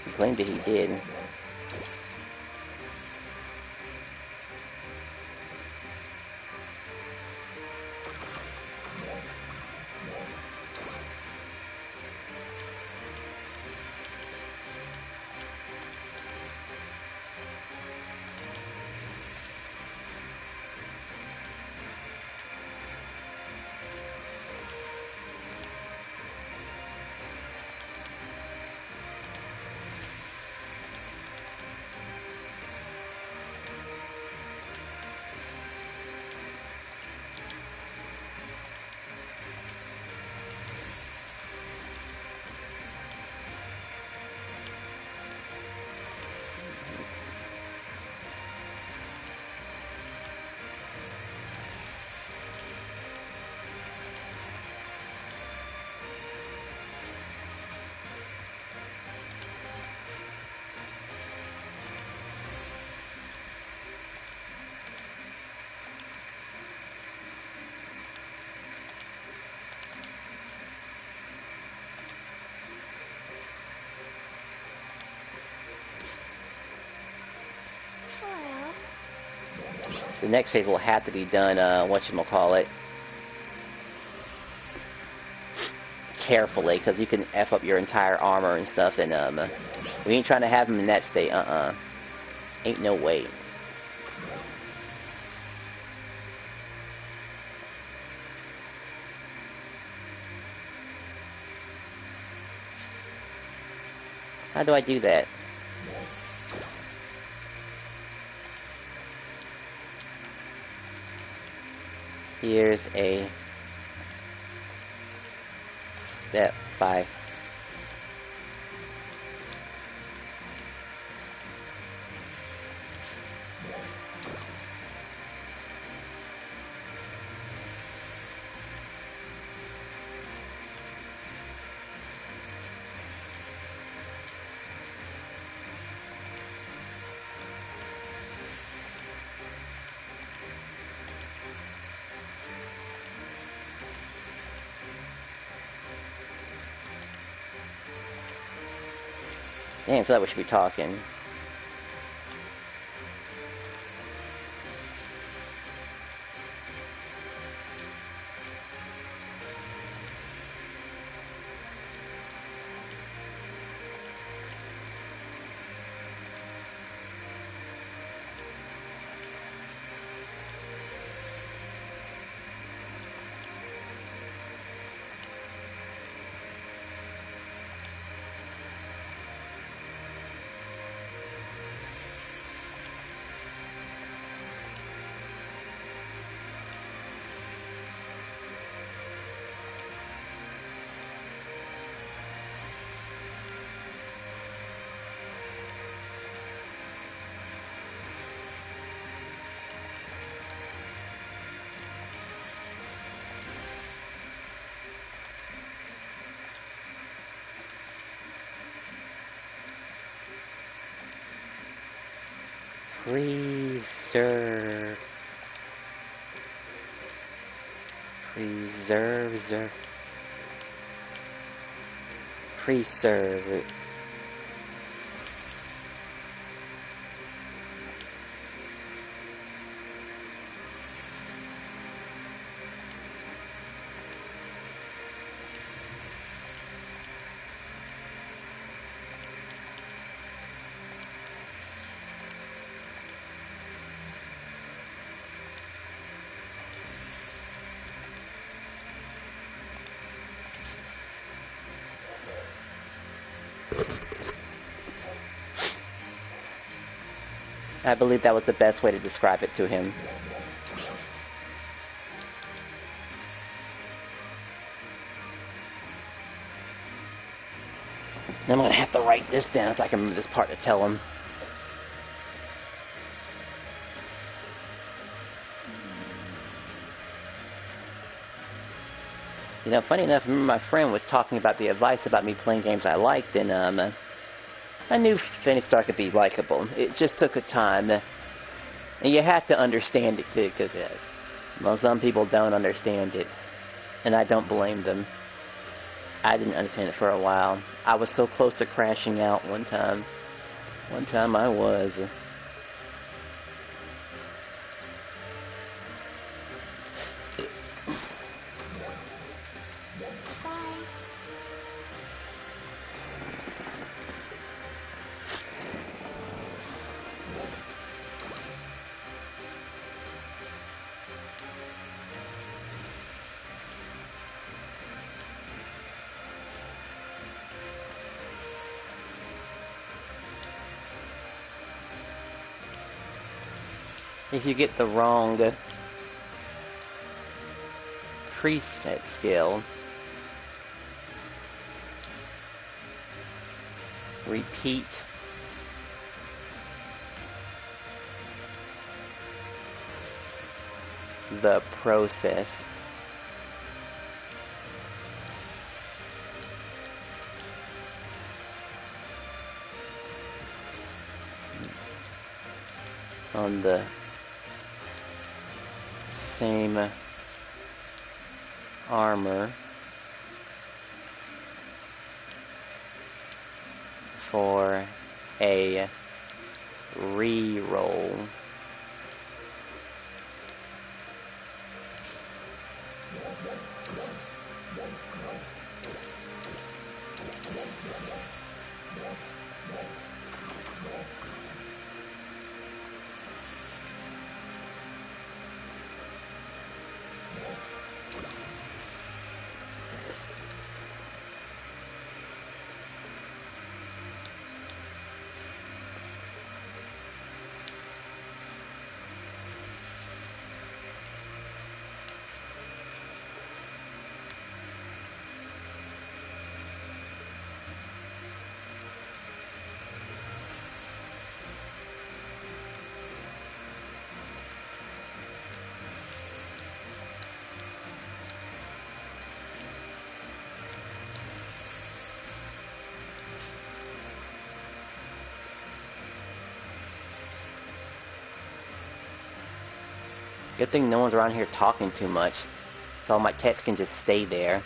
He claimed that he did. Hello. The next phase will have to be done, whatchamacallit, carefully, because you can F up your entire armor and stuff, and, we ain't trying to have him in that state, Ain't no way. How do I do that? Here's a step 5. Damn, I feel like we should be talking. Preserve. Preserve. I believe that was the best way to describe it to him. I'm gonna have to write this down so I can remember this part to tell him. You know, funny enough, I remember my friend was talking about the advice about me playing games I liked, and I knew Phantasy Star could be likable. It just took a time, and you have to understand it too, because well, some people don't understand it, and I don't blame them. I didn't understand it for a while. I was so close to crashing out one time. One time I was. If you get the wrong preset skill, repeat the process. On the same armor for a re-roll. Good thing no one's around here talking too much, so all my text can just stay there.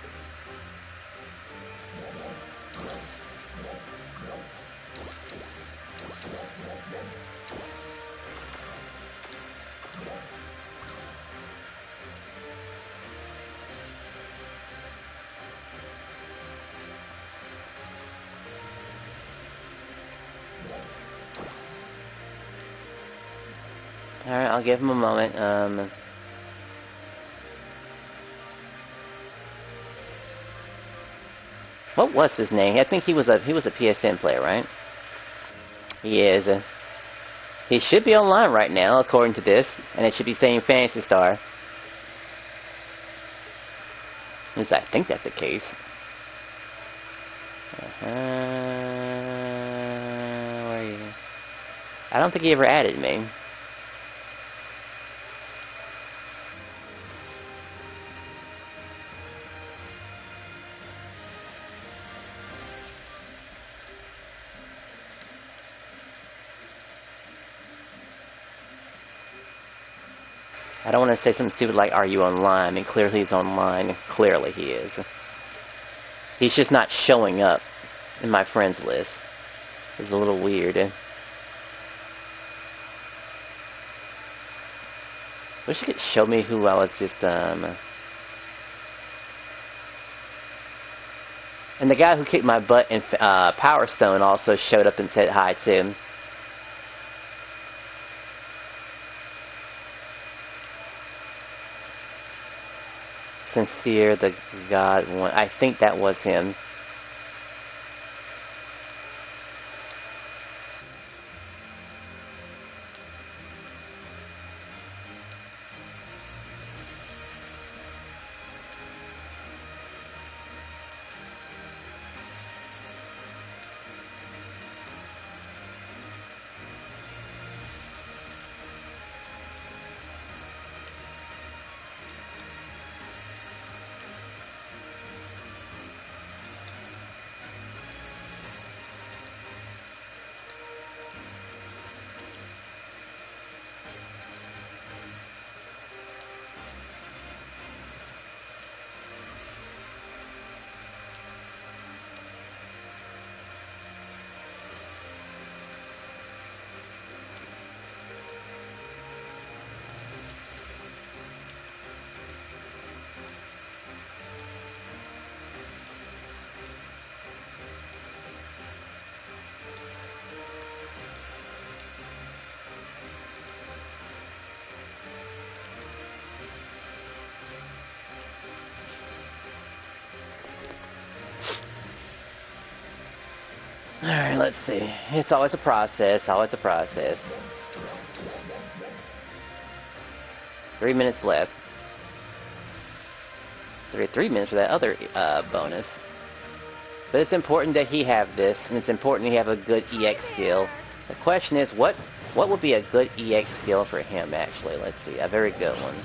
Alright, I'll give him a moment. What was his name? I think he was a PSN player, right? He is. He should be online right now, according to this, and it should be saying Phantasy Star. At least I think that's the case. Where are you? I don't think he ever added me. I don't want to say something stupid like, are you online? And clearly he's online. Clearly he is. He's just not showing up in my friends list. It's a little weird. Wish you could show me who I was just, And the guy who kicked my butt in Power Stone also showed up and said hi too. Sincere the God one. I think that was him. Alright, let's see. It's always a process, always a process. 3 minutes left. 3 minutes for that other bonus. But it's important that he have this, and it's important he have a good EX skill. The question is, what would be a good EX skill for him, actually? Let's see, a very good one.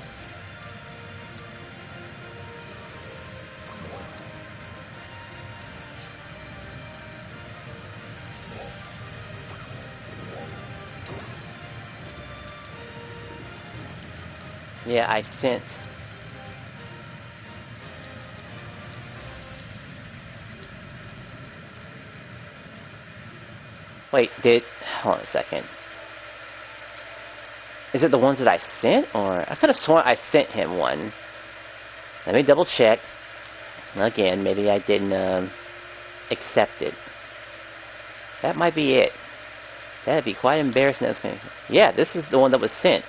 Yeah, I sent... Wait, hold on a second. Is it the ones that I sent, or... I could have sworn I sent him one. Let me double check. Again, maybe I didn't, accept it. That might be it. That'd be quite embarrassing. Yeah, this is the one that was sent.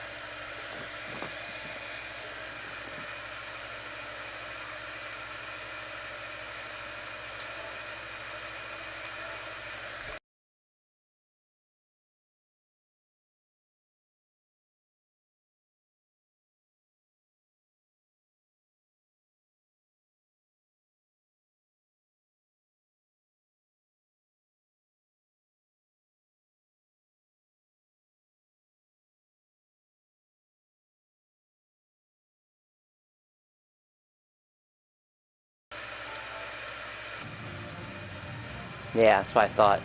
Yeah, that's what I thought.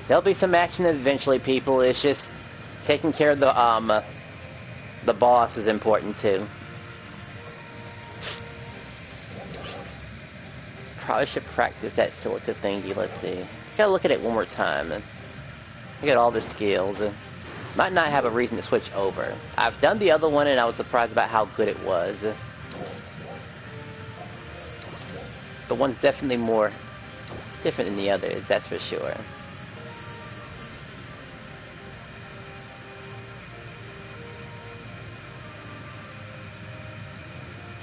There'll be some action eventually, people. It's just taking care of the boss is important too. Probably should practice that silica thingy. Let's see. Gotta look at it one more time. Look at all the skills. Might not have a reason to switch over. I've done the other one and I was surprised about how good it was. The one's definitely more different than the others, that's for sure.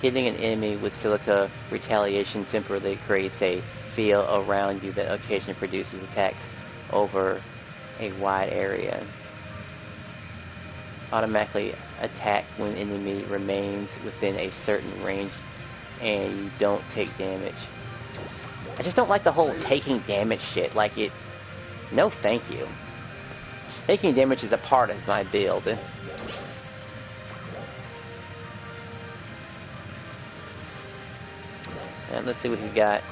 Hitting an enemy with silica retaliation temporarily creates a field around you that occasionally produces attacks over a wide area. Automatically attack when enemy remains within a certain range and you don't take damage. I just don't like the whole taking damage shit. Like it... No thank you. Taking damage is a part of my build. And let's see what he's got.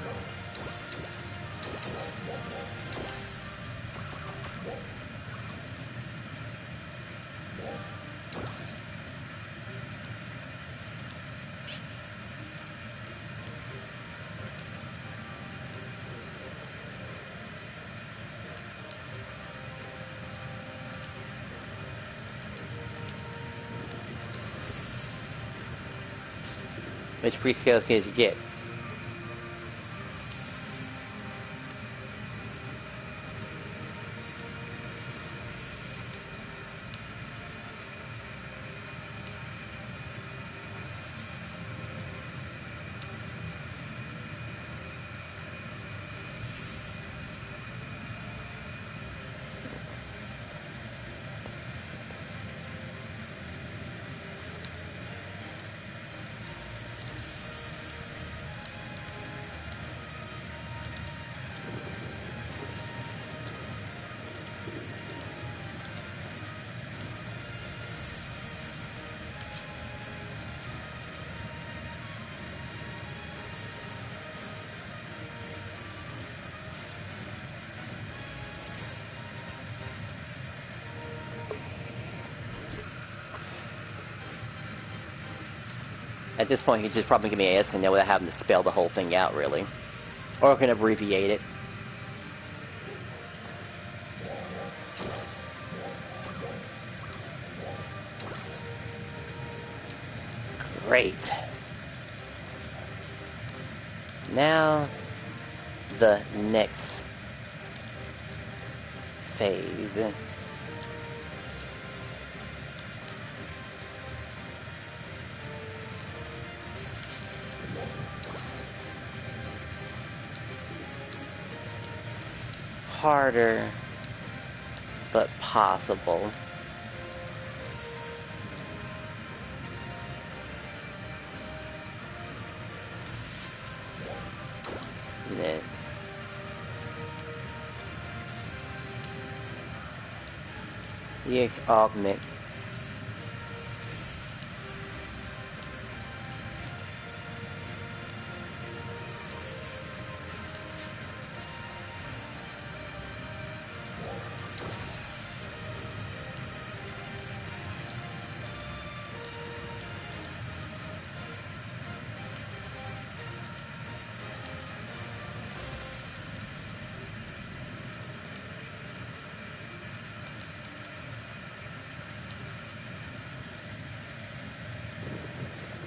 Which pre-scale can you get? At this point, you could just probably give me an yes and no without having to spell the whole thing out, really. Or I can abbreviate it. Great. Now, the next phase. harder, but possible. And then EX augment.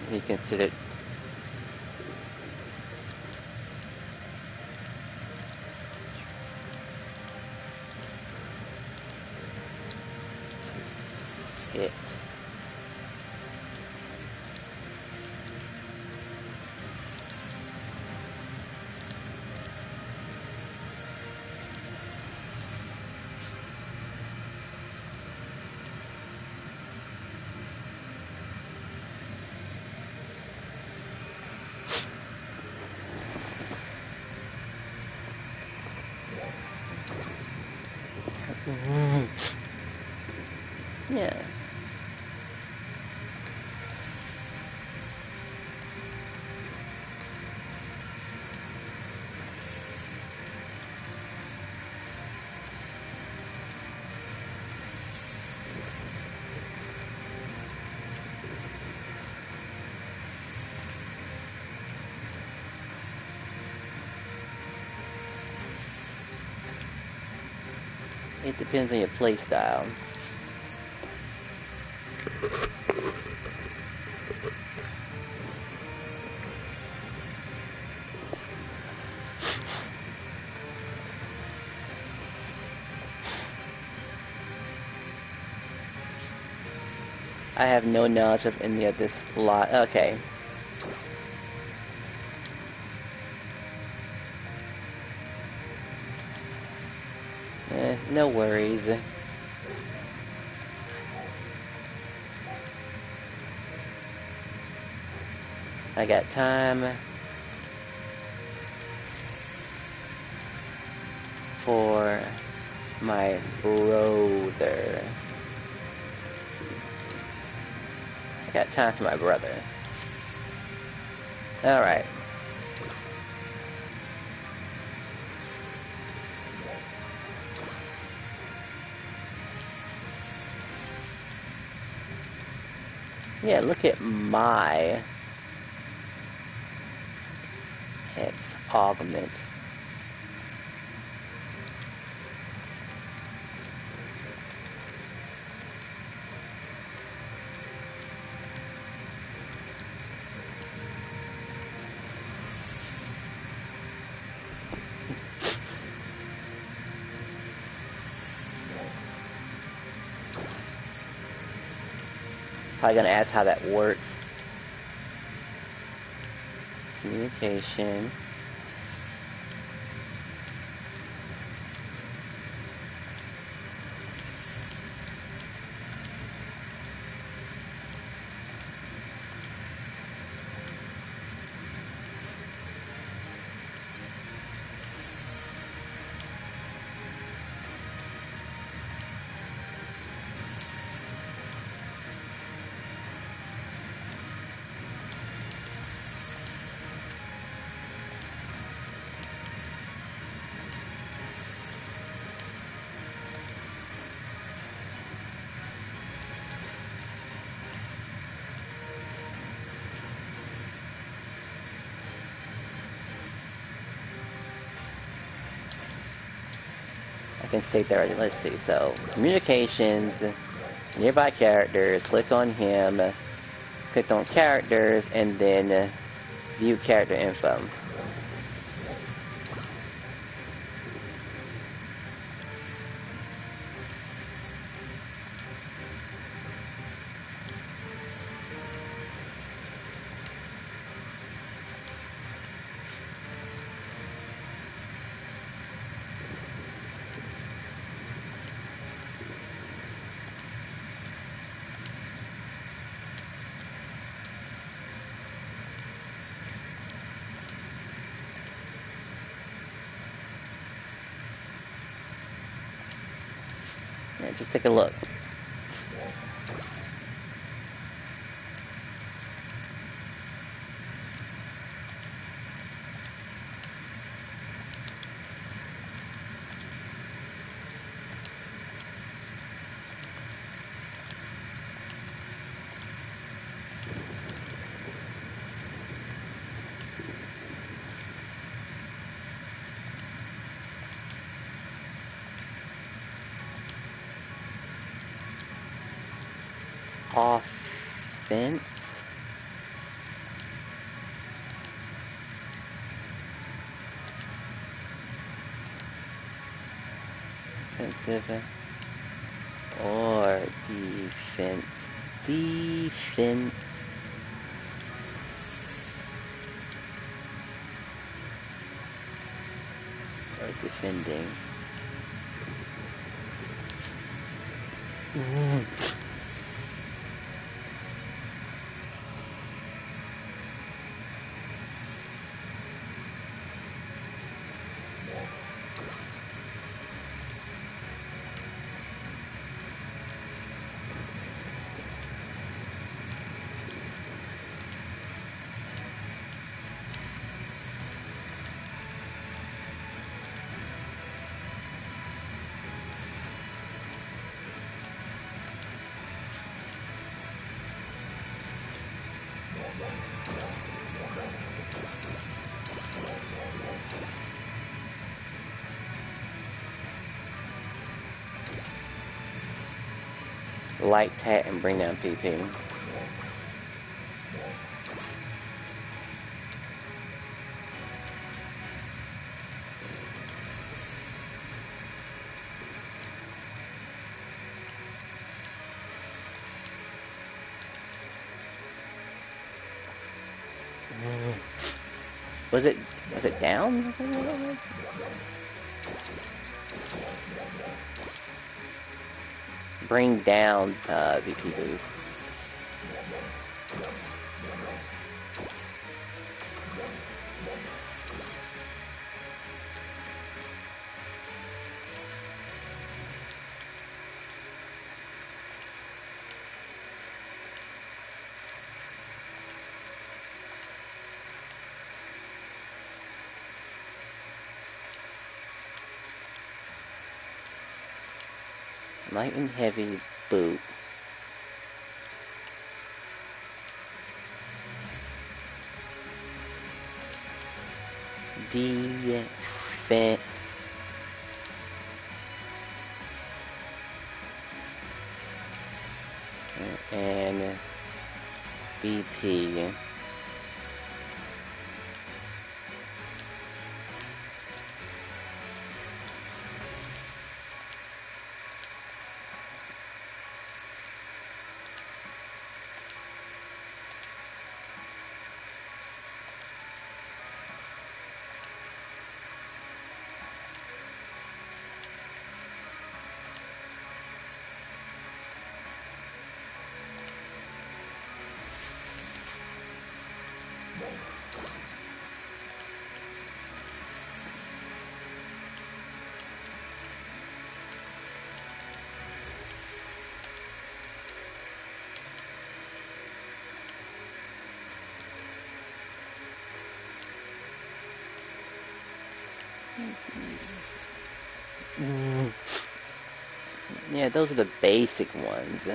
He considered it. Yeah. It depends on your play style. I have no knowledge of any of this lot. Okay. No worries. I got time for my brother. I got time for my brother. Alright. Yeah, look at my X augment. Probably gonna ask how that works. Communication. I can state there. Let's see. So communications, nearby characters. Click on him. Click on characters, and then view character info. Yeah, just take a look. Offense. Offensive or defense. Defense. Or defending. Light tat and bring down PP. Was it down? Bring down VP boost. Light and heavy boot. Defense. And BP. Yeah, those are the basic ones.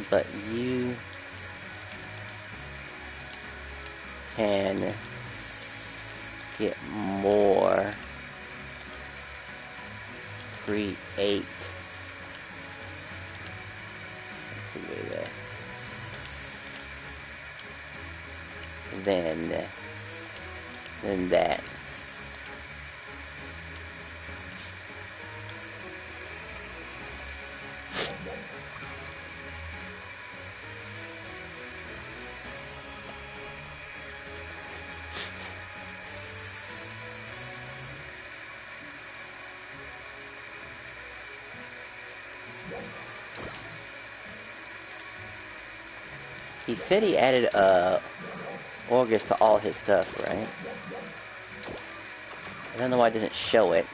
But you can get more, create than that. He said he added August to all his stuff, right? I don't know why it didn't show it.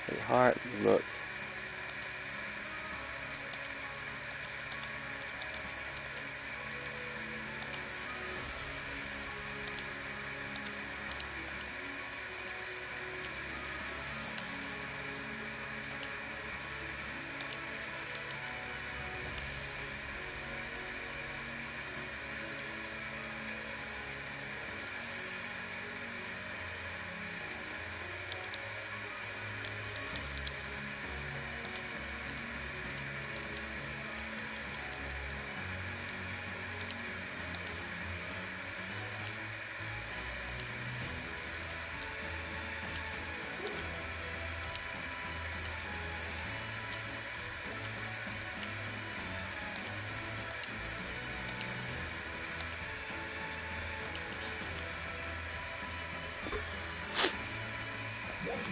A hard look.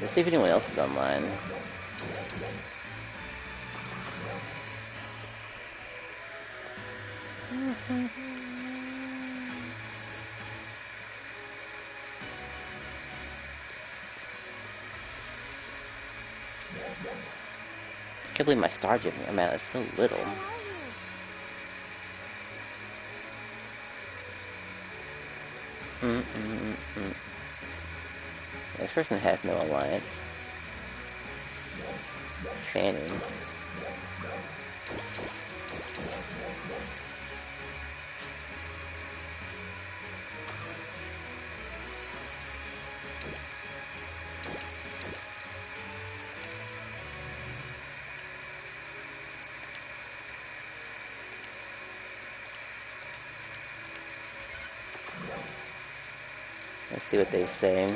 Let's see if anyone else is online. I can't believe my star giving amount is so little. This person has no alliance. Fanning. Let's see what they say.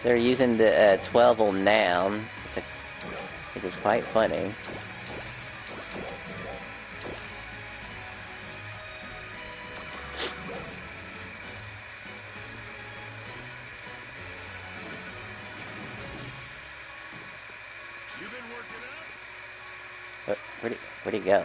They're using the 12 noun, which is quite funny. Where'd he go?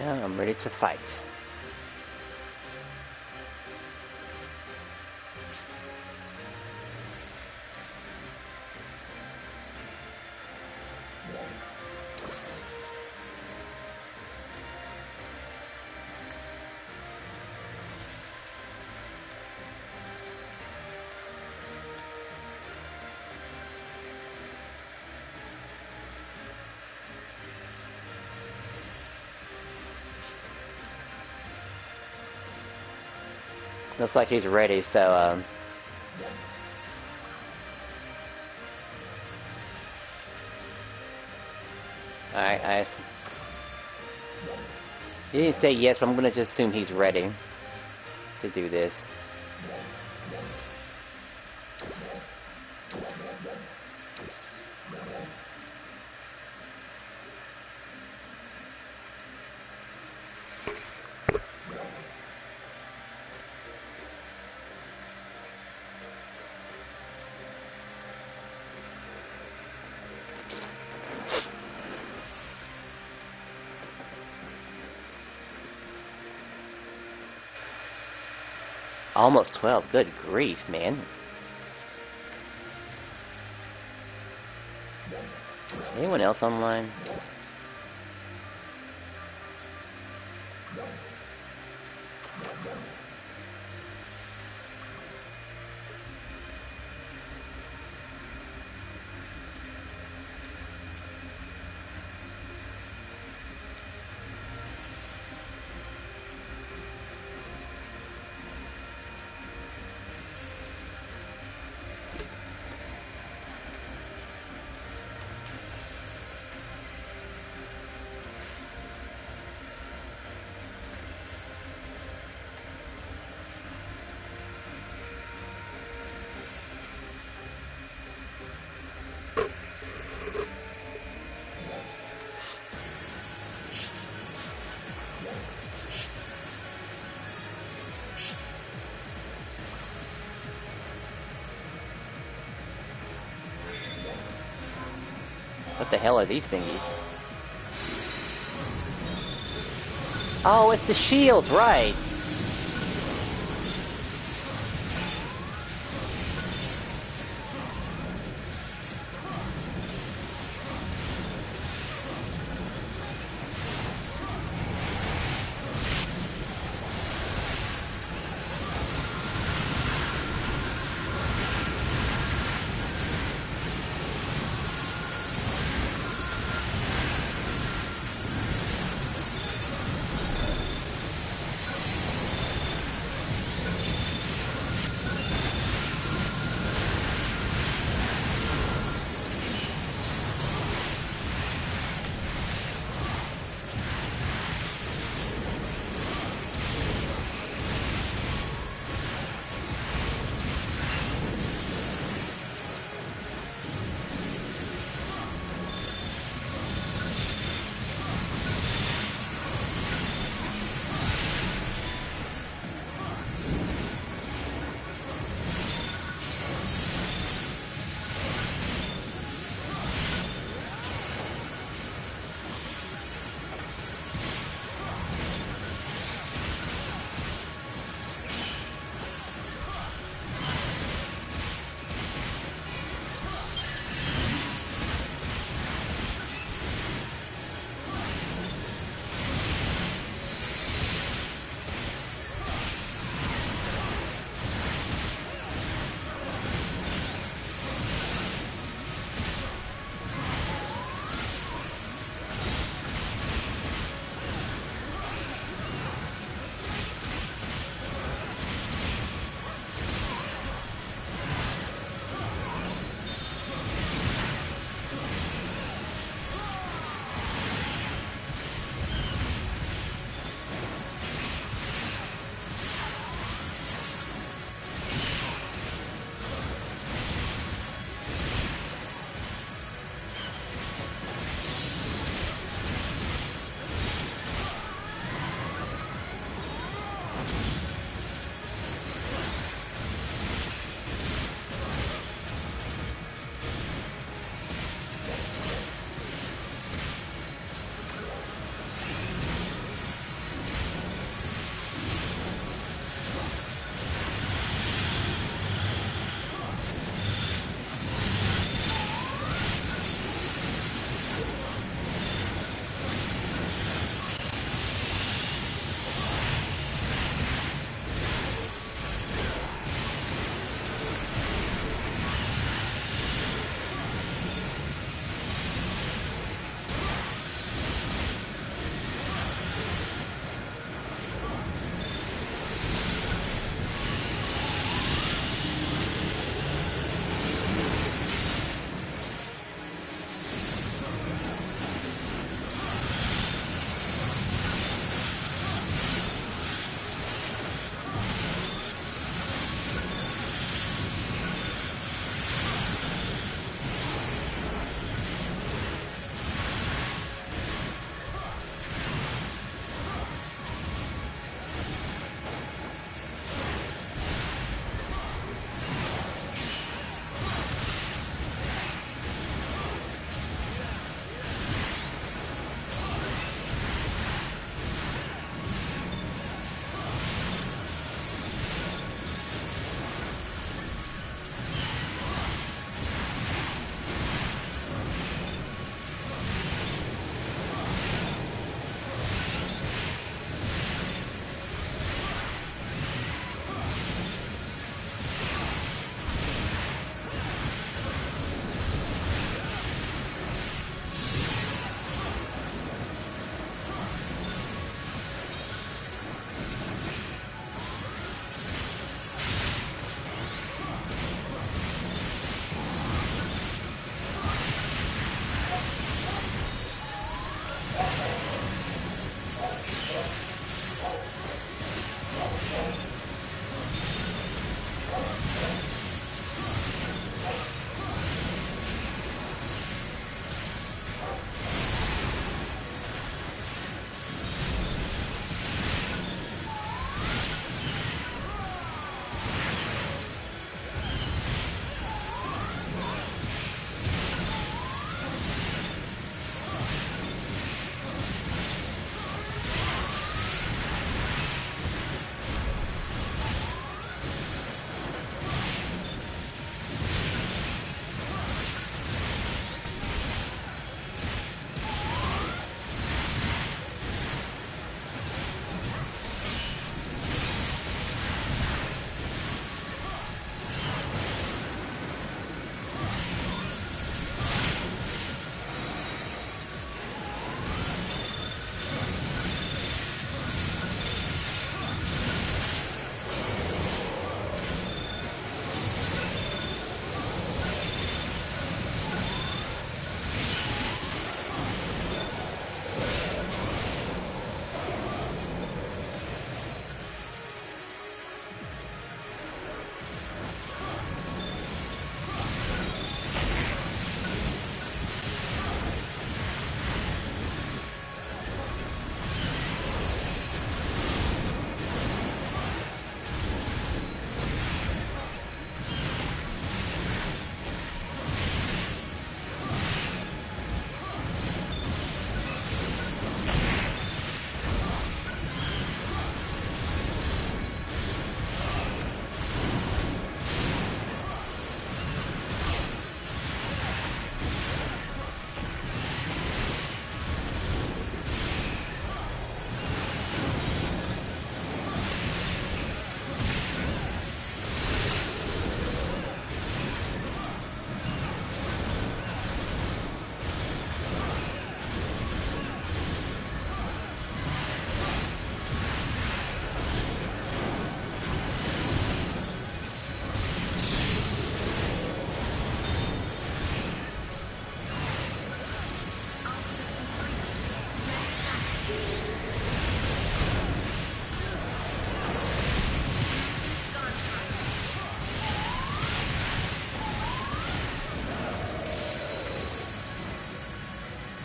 Now I'm ready to fight. Looks like he's ready, so, Alright, he didn't say yes, but I'm gonna just assume he's ready to do this. Almost 12. Good grief, man. Anyone else online? What the hell are these thingies? Oh, it's the shields, right.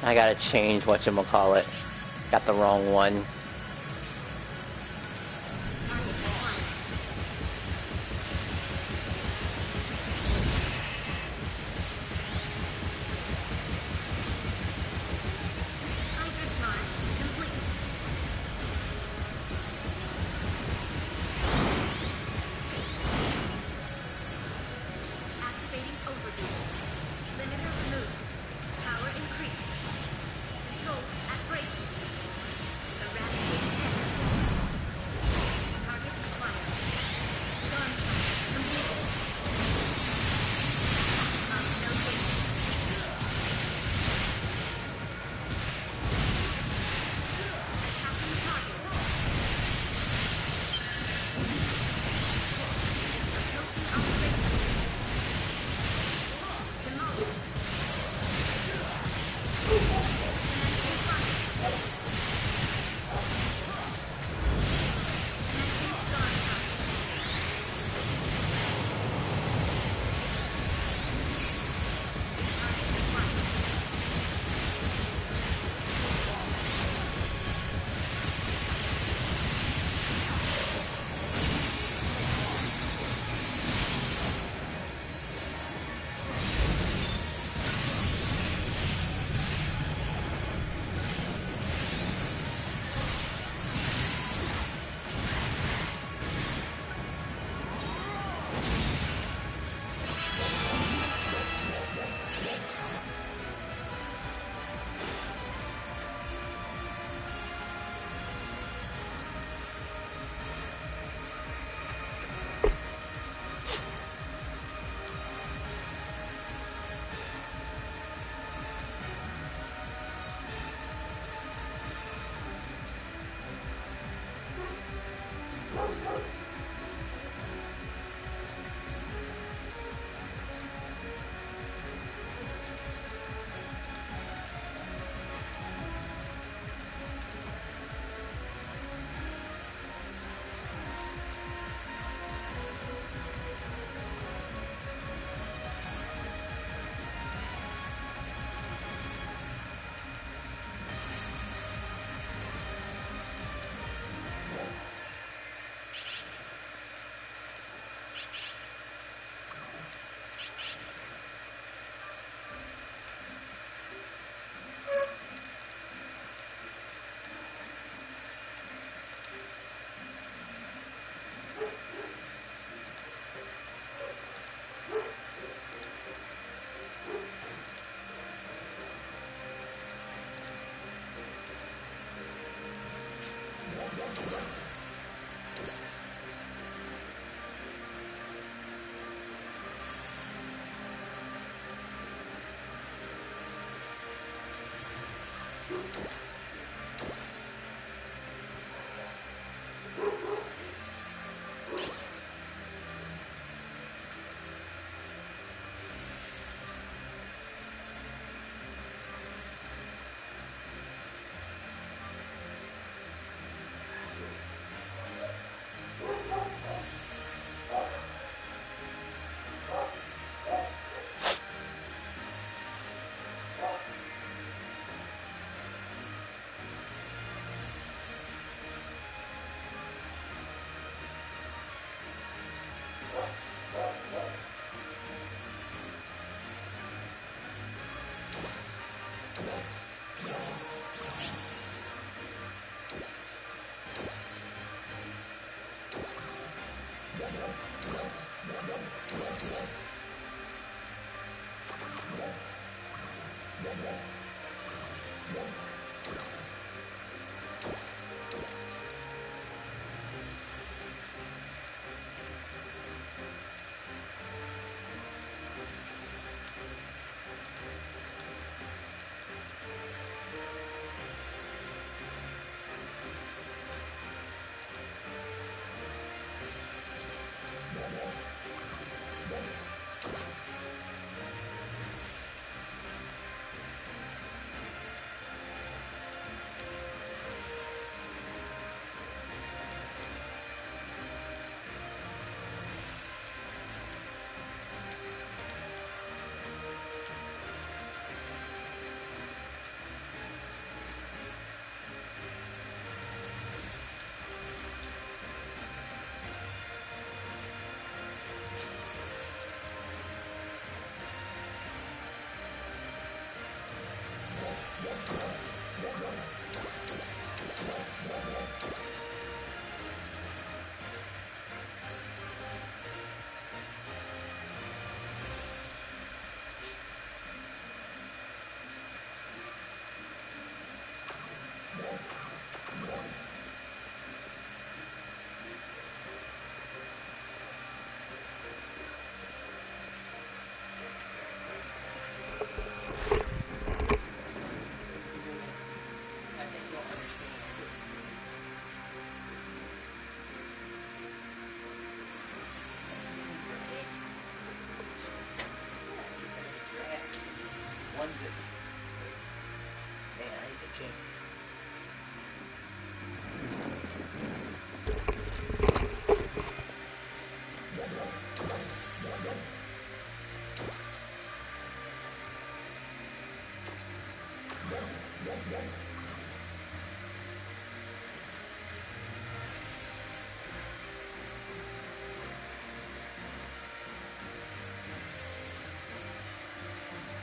I gotta change whatchamacallit. Got the wrong one.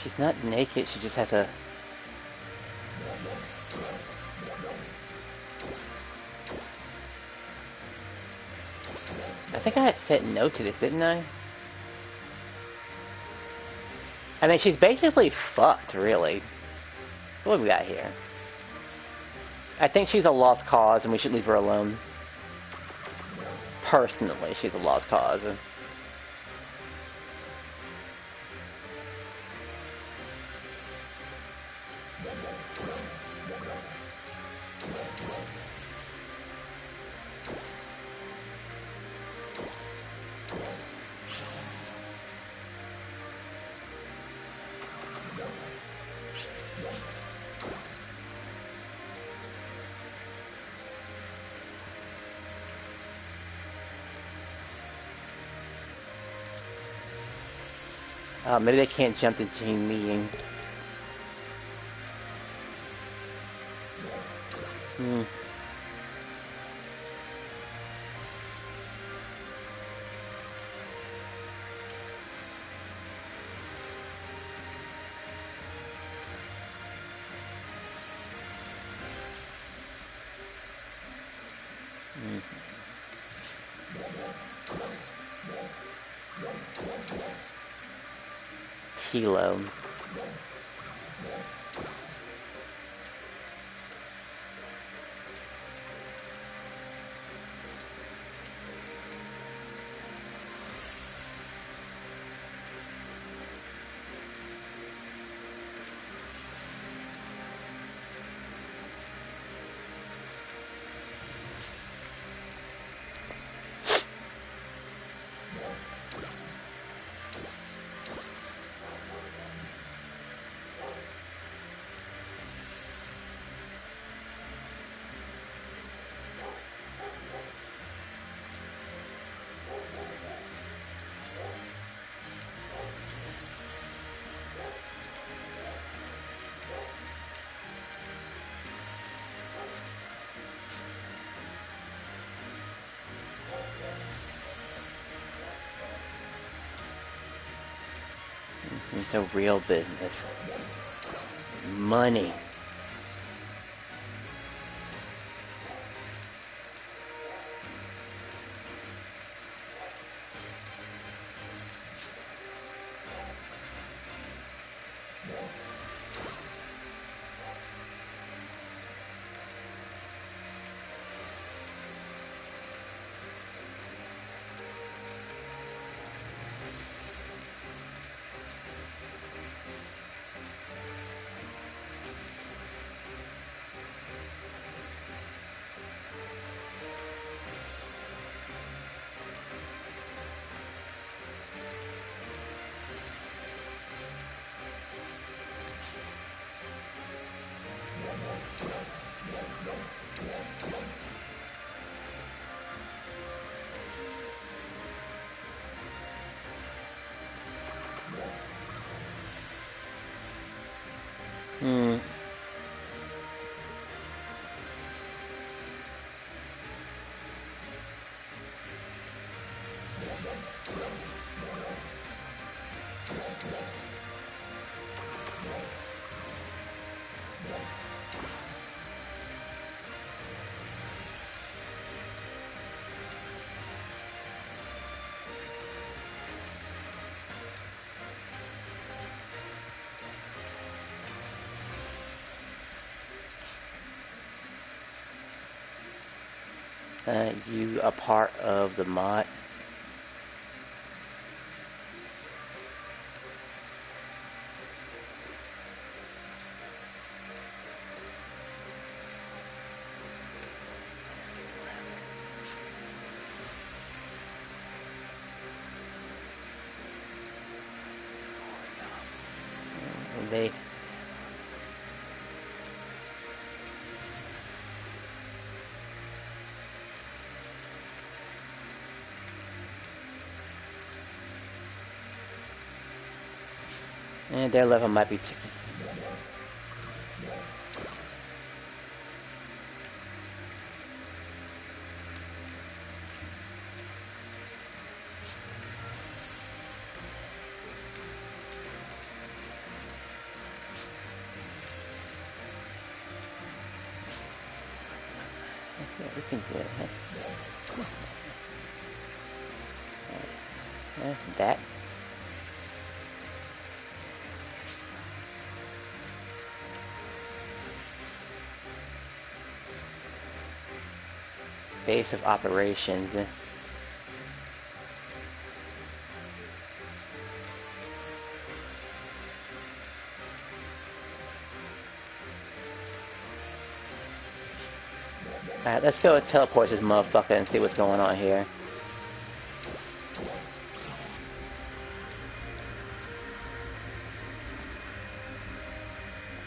She's not naked, she just has a... I think I had said no to this, didn't I? I mean, she's basically fucked, really. What have we got here? I think she's a lost cause and we should leave her alone. Personally, she's a lost cause. Maybe they can't jump to team meeting. Kilo. It's a real business. Money. You a part of the mod? They and their level might be too. We can do it. That. Base of operations. Alright, let's go teleport this motherfucker and see what's going on here.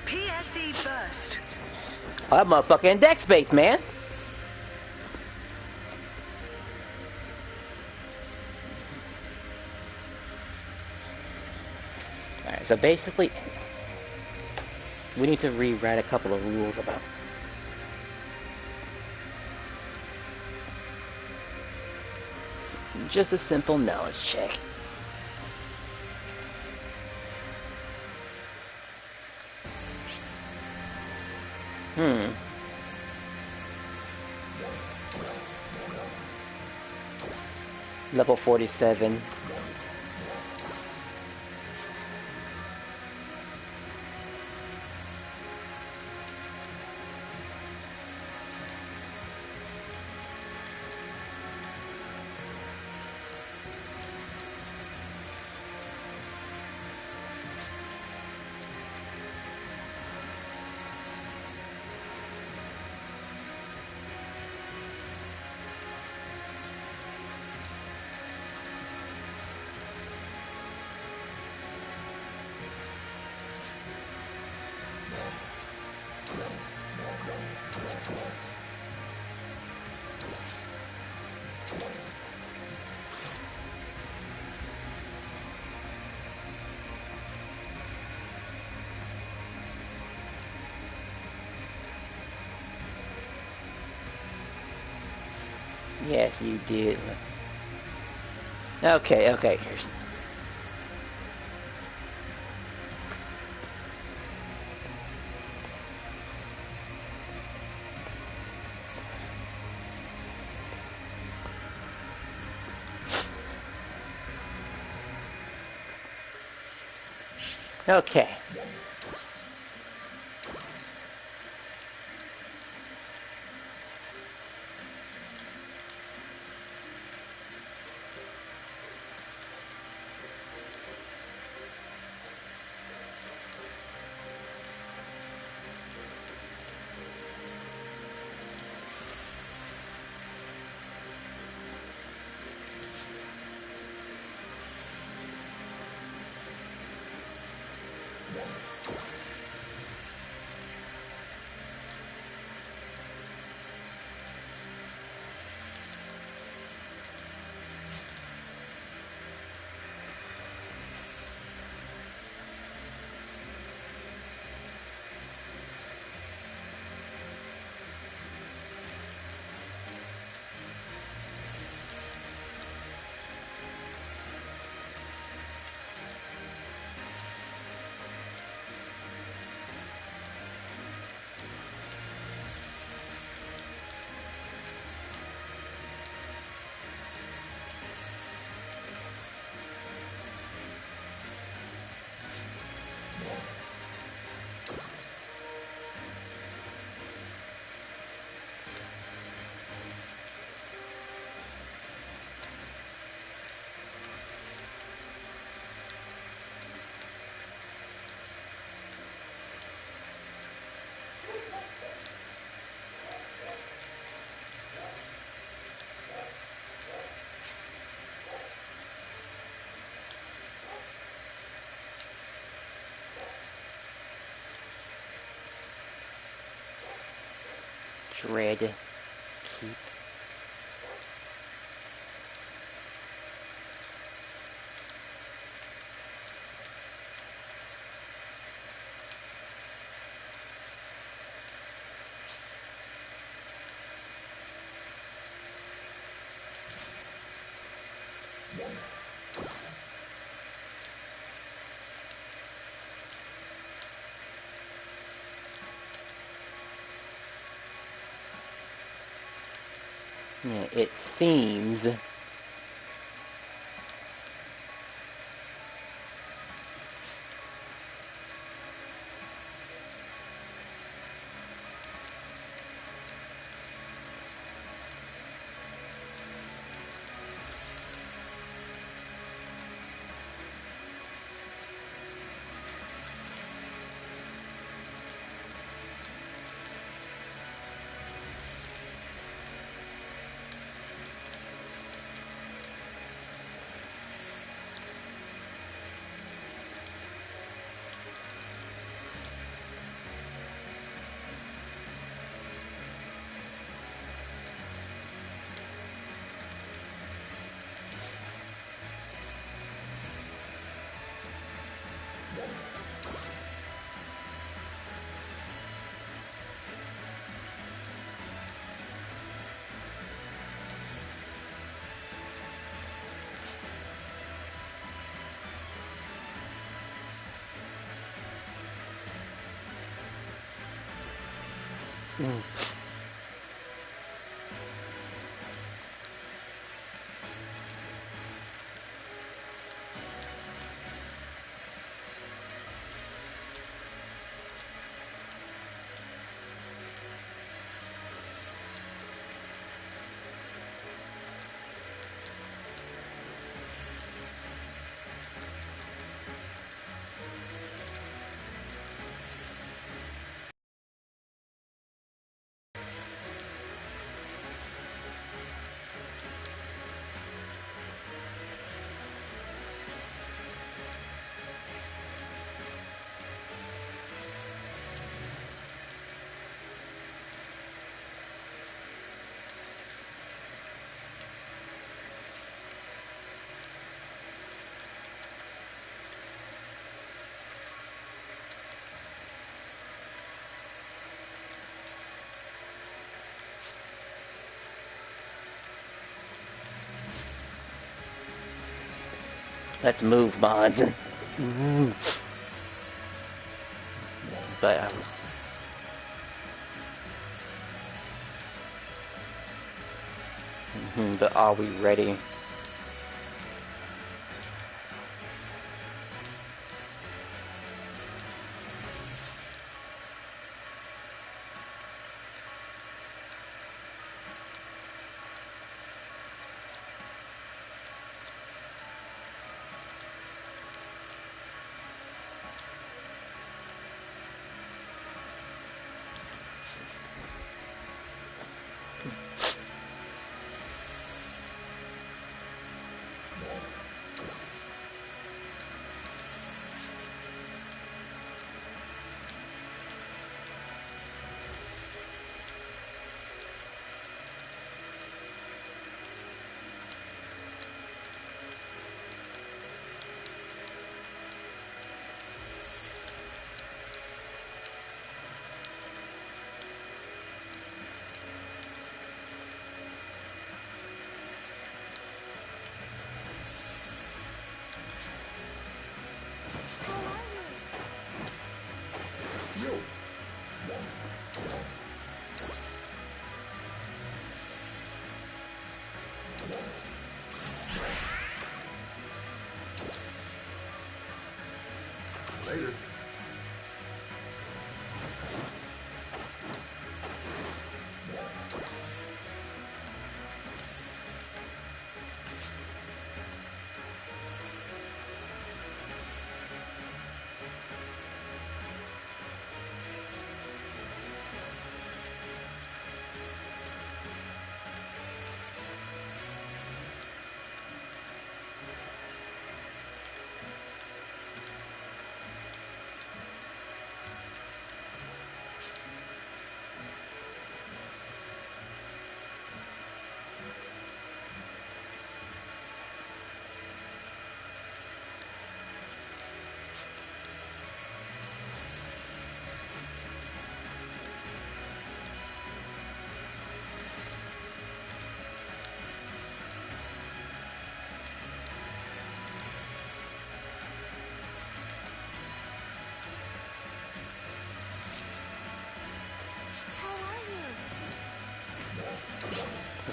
PSE burst. Oh, that motherfucker in deck space, man! Alright, so basically, we need to rewrite a couple of rules about just a simple knowledge check. Level 47. Yes, you did. Okay, okay. Okay. Dread. Keep. Yeah, it seems. Mm. Let's move, mods. But but are we ready? Later.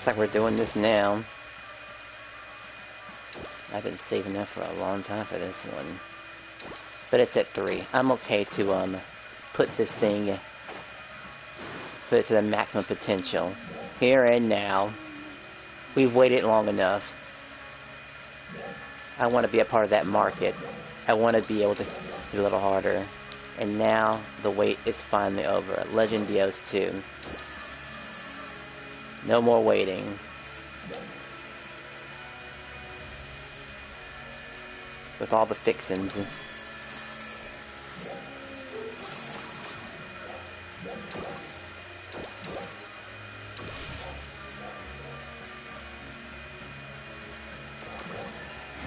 Looks like we're doing this now. I've been saving up for a long time for this one. But it's at 3. I'm okay to put this thing, put it to the maximum potential. Here and now. We've waited long enough. I want to be a part of that market. I want to be able to do a little harder. And now the wait is finally over. Legend Dios 2. No more waiting. With all the fixins.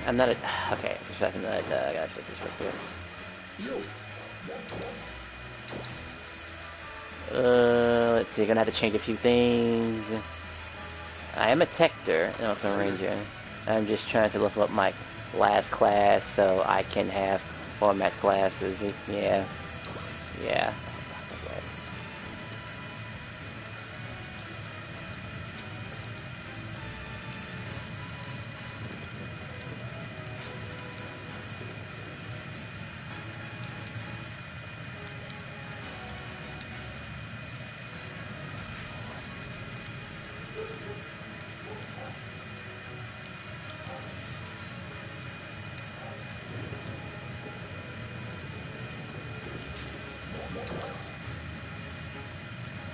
I'm not a... Okay, just a second. I gotta fix this real quick. Let's see, gonna have to change a few things. I am a Tector, and also a Ranger. I'm just trying to level up my last class so I can have 4 max classes. Yeah. Yeah.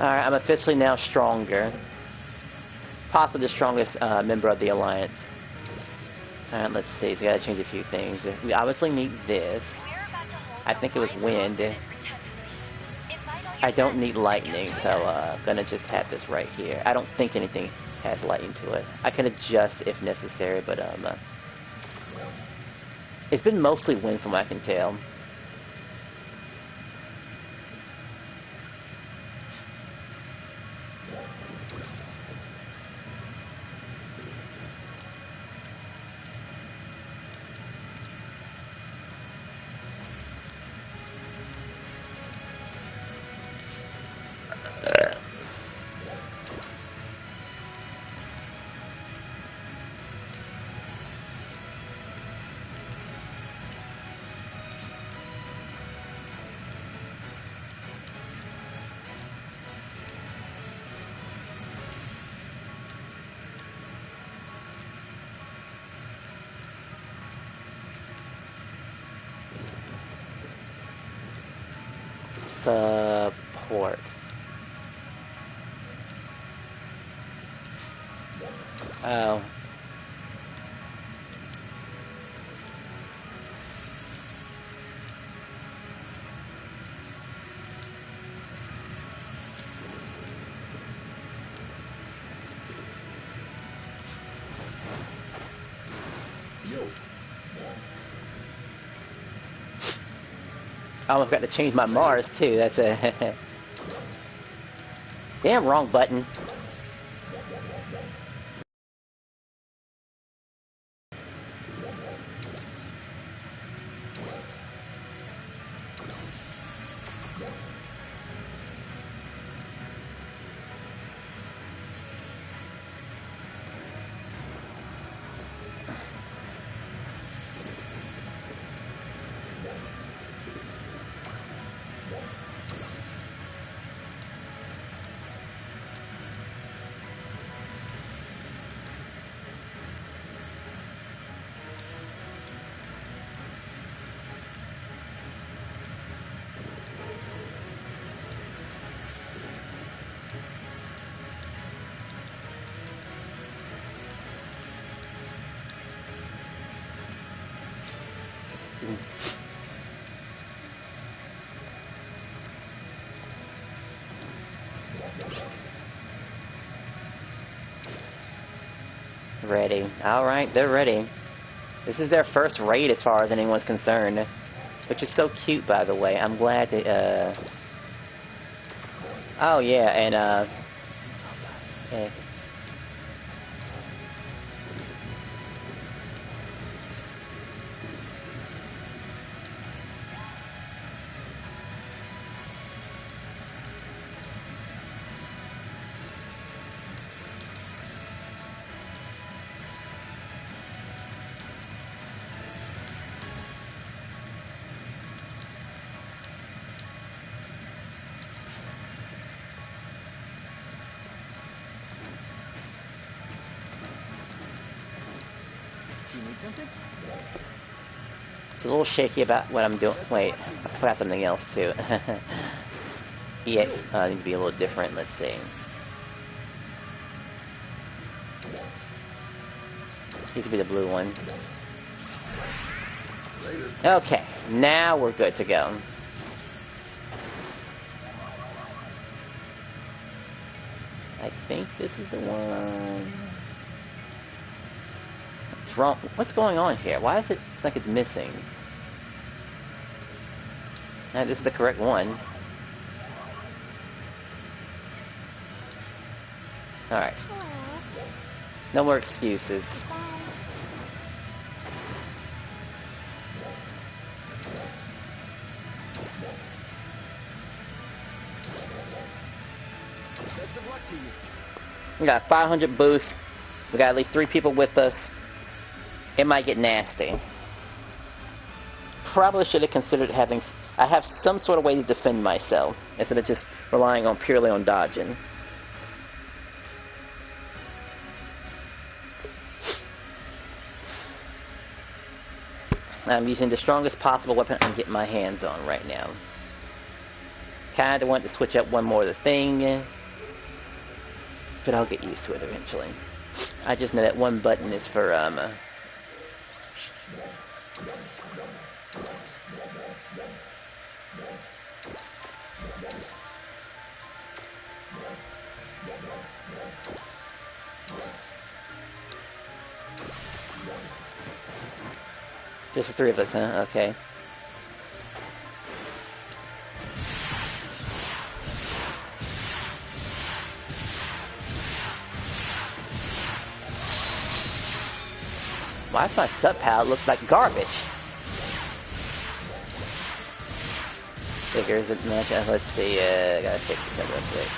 Alright, I'm officially now stronger. Possibly the strongest member of the Alliance. Alright, let's see. So we gotta change a few things. We obviously need this. I think it was wind. I don't need lightning, so I'm gonna just have this right here. I don't think anything has lightning to it. I can adjust if necessary, but it's been mostly wind from what I can tell. Support. Oh. I almost got to change my Mars too. That's a damn wrong button. Ready. Alright, they're ready. This is their first raid as far as anyone's concerned. Which is so cute, by the way. I'm glad to, Oh, yeah, and, eh. Need something? It's a little shaky about what I'm doing. Wait, I forgot something else too. EX needs to be a little different. Let's see. Needs to be the blue one. Okay, now we're good to go. I think this is the one. What's wrong? What's going on here? Why is it like it's missing? Now, this is the correct one. Alright. No more excuses. Best of luck to you. We got 500 boosts. We got at least 3 people with us. It might get nasty. Probably should have considered having... I have some sort of way to defend myself instead of just relying on purely on dodging. I'm using the strongest possible weapon I can get my hands on right now. Kinda want to switch up one more of the thing, but I'll get used to it eventually. I just know that one button is for just the 3 of us, huh? Okay. Why does my sub palette look like garbage? Figures it much. Let's see. I gotta fix this real quick.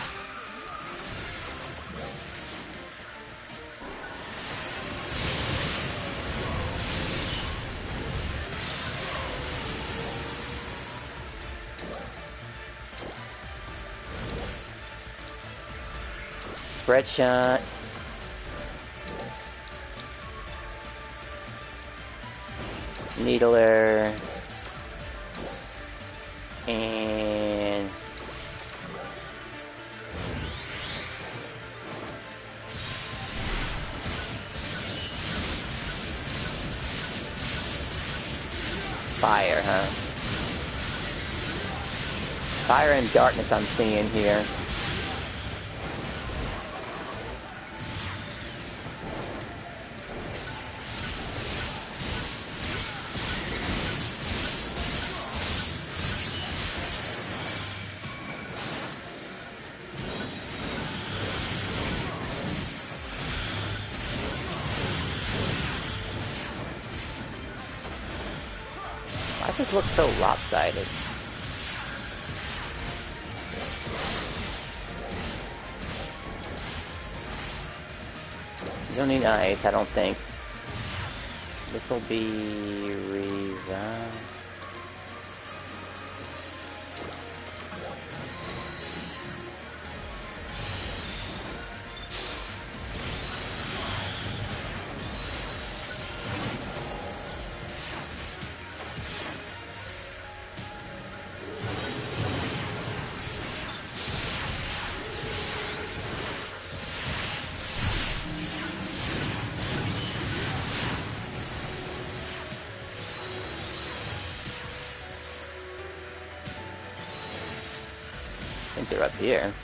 Spread shot. Needler. And fire, huh? Fire and darkness I'm seeing here. Why does this look so lopsided? You don't need ice, I don't think. This will be resigned. I think they're up here.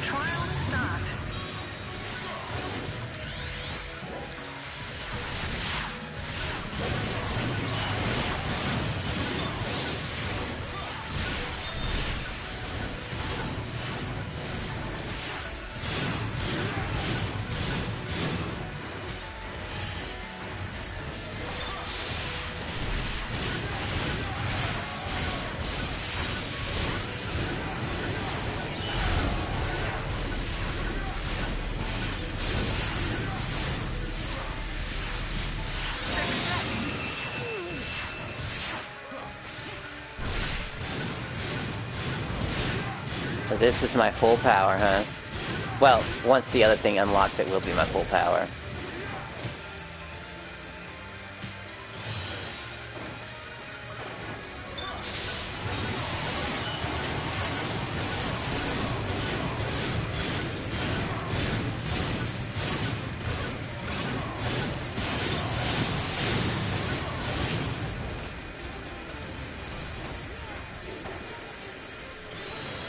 Trial start. So this is my full power, huh? Well, once the other thing unlocks, it will be my full power.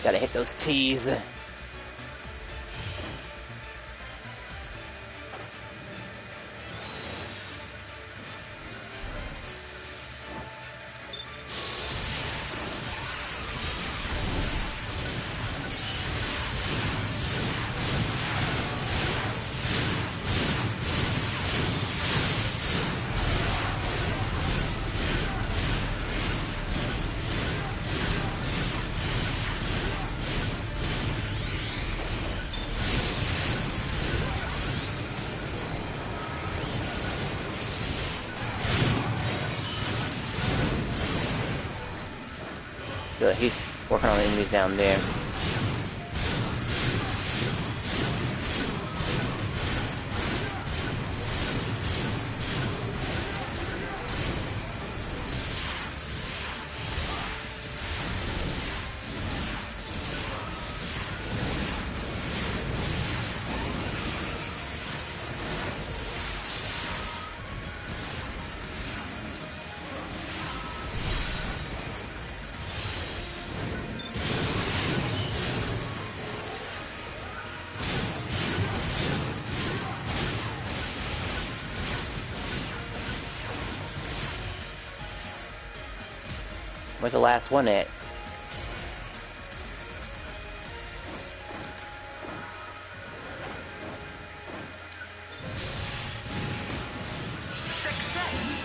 Gotta hit those T's. Good, he's working on the enemies down there. Where's the last one at? Success.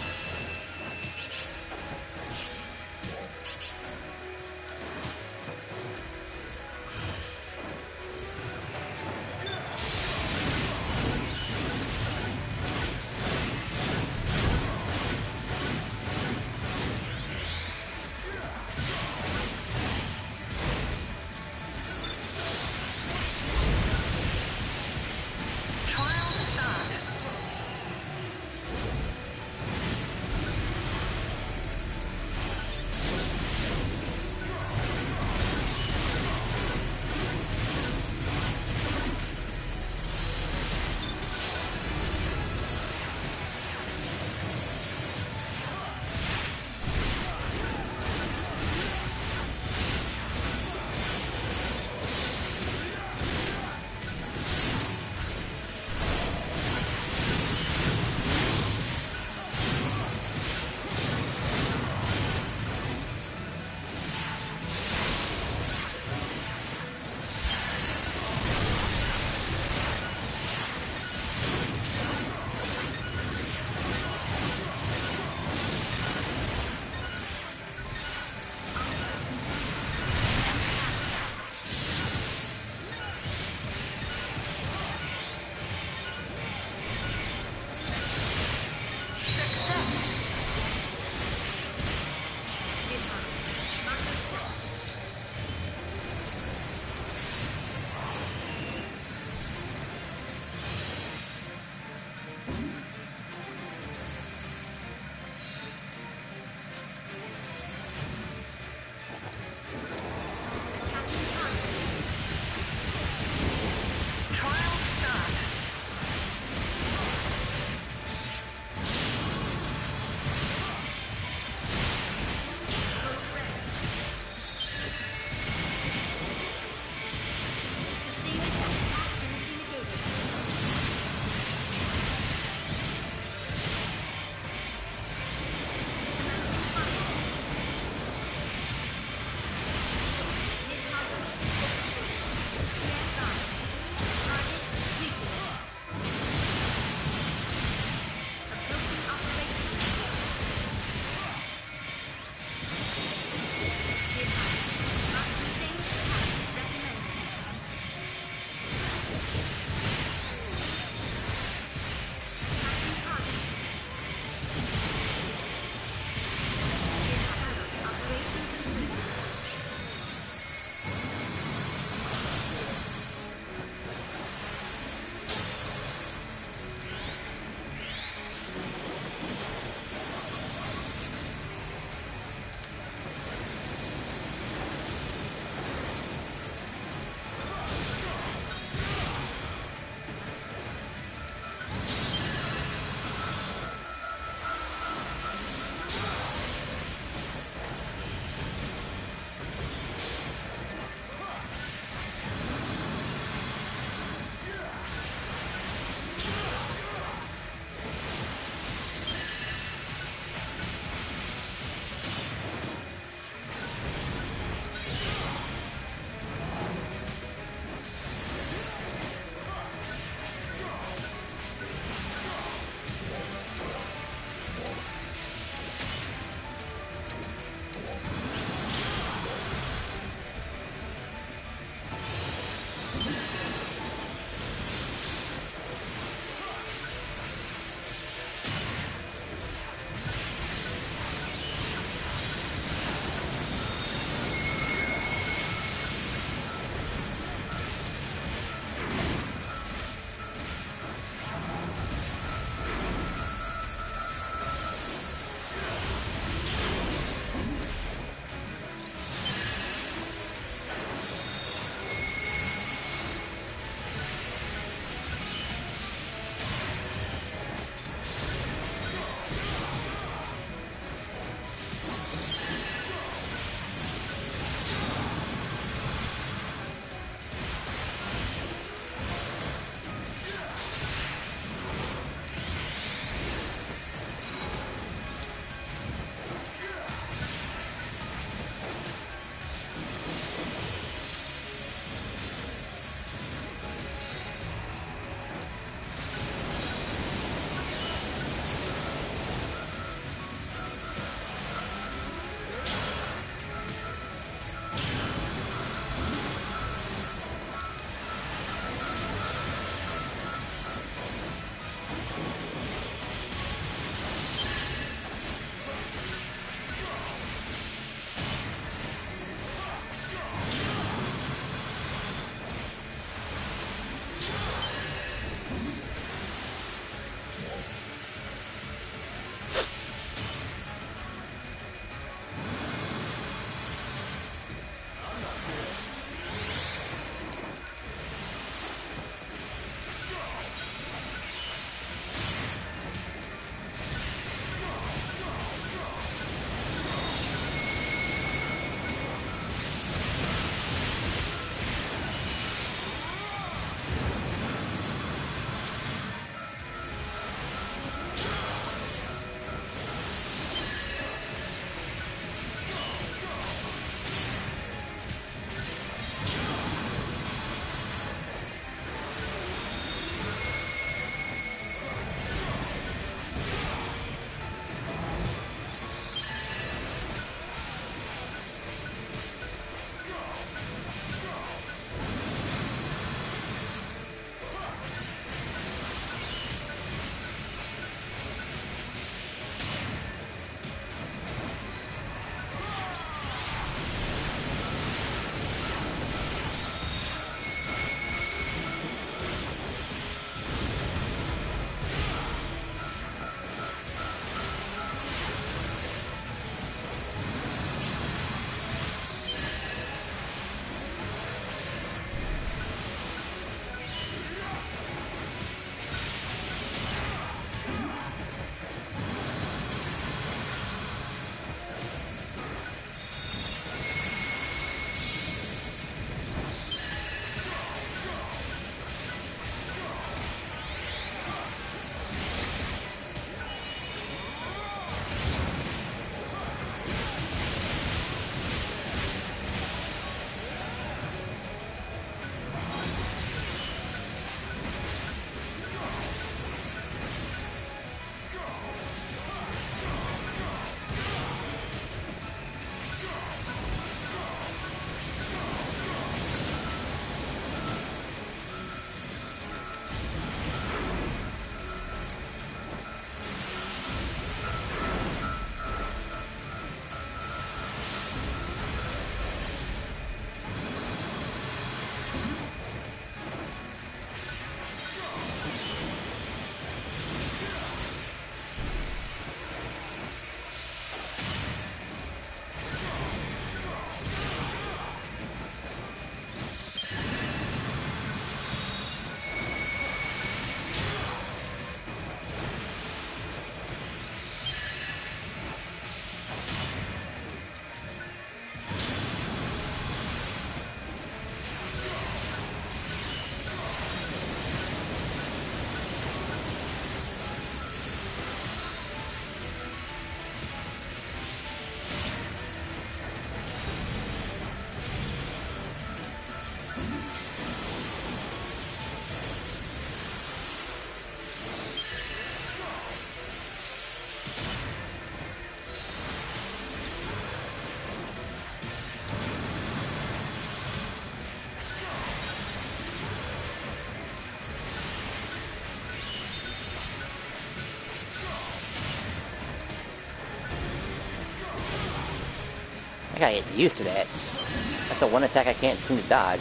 gotta get used to that. That's the one attack I can't seem to dodge.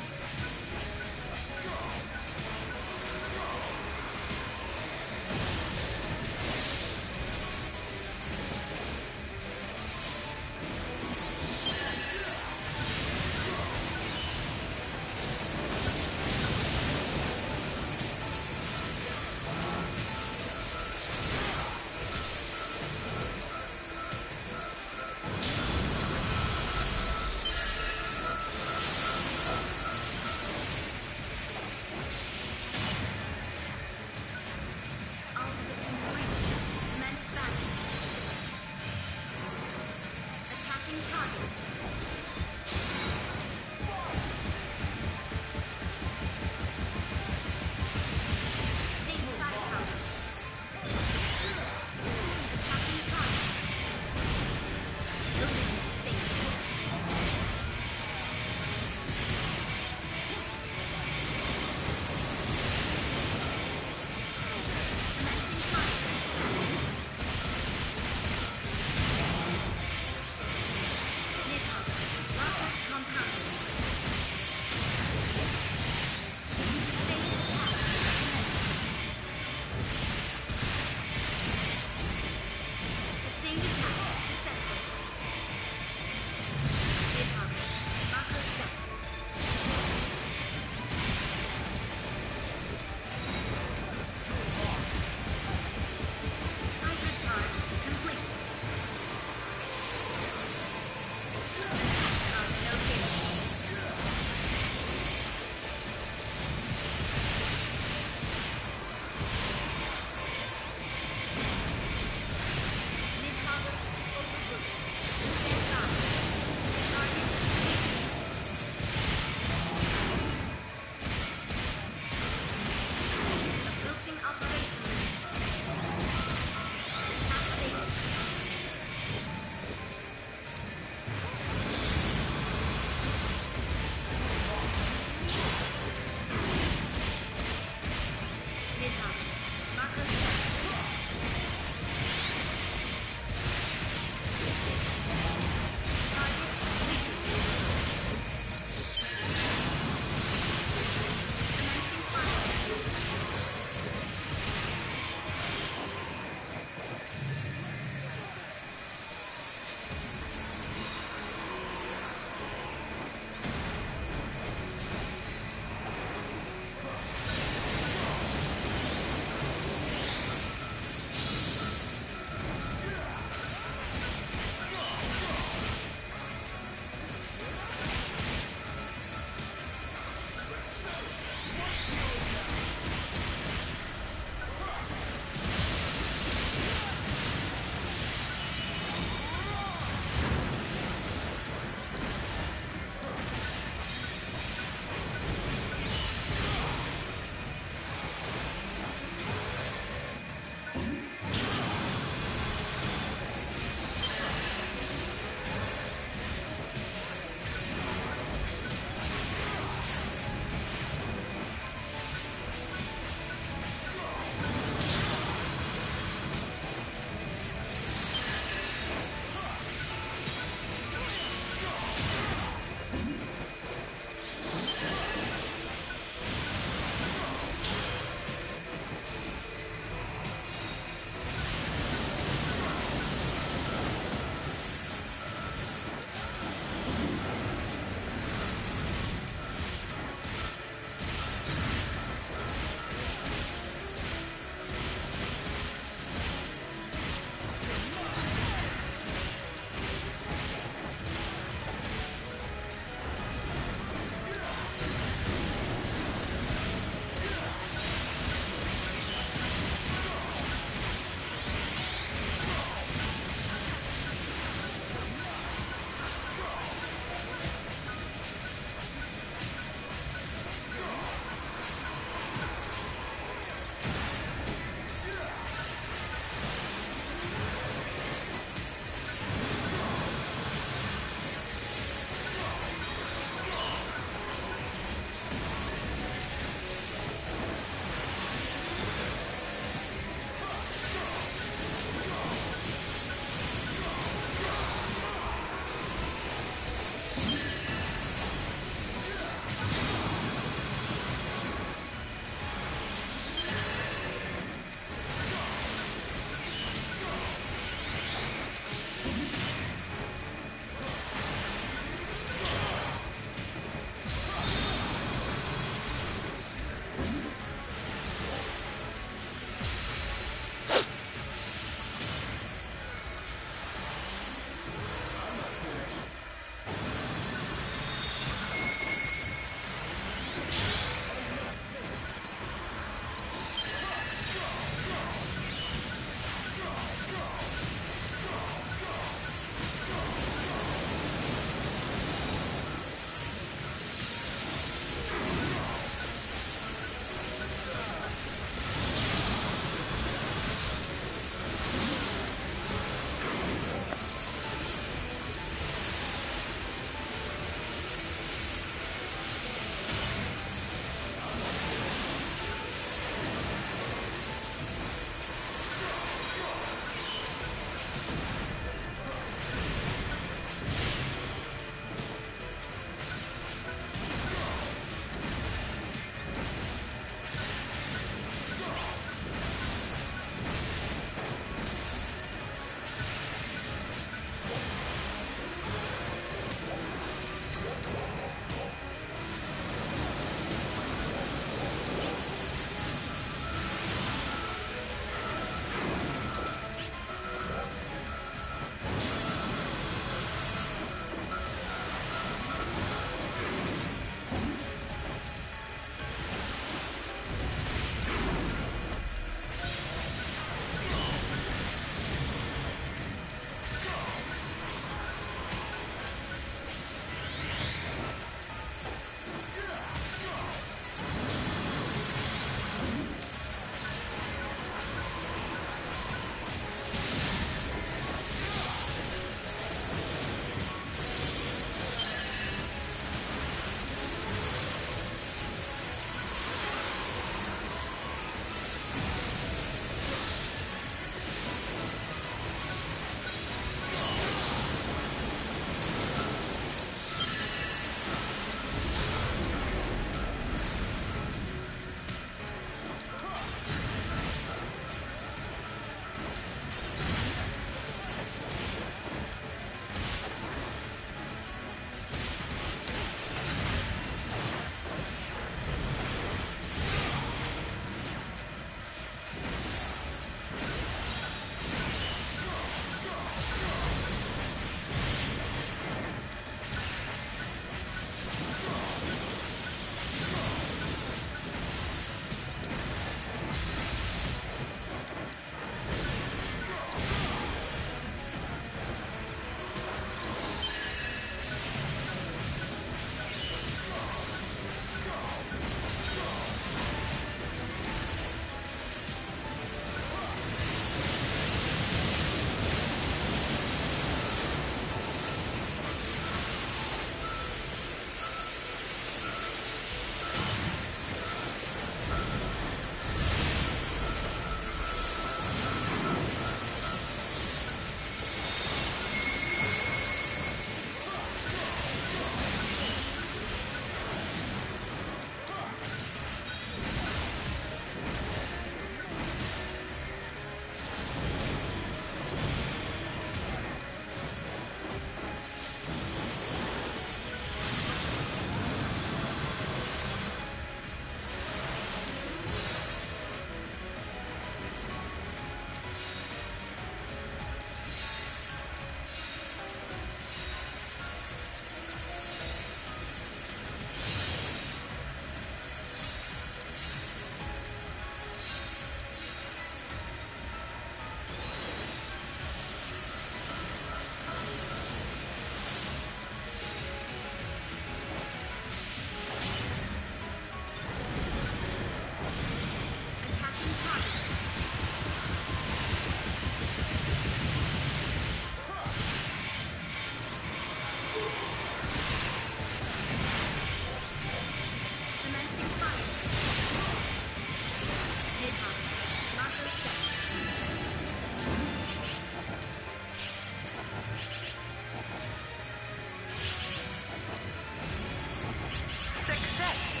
Success.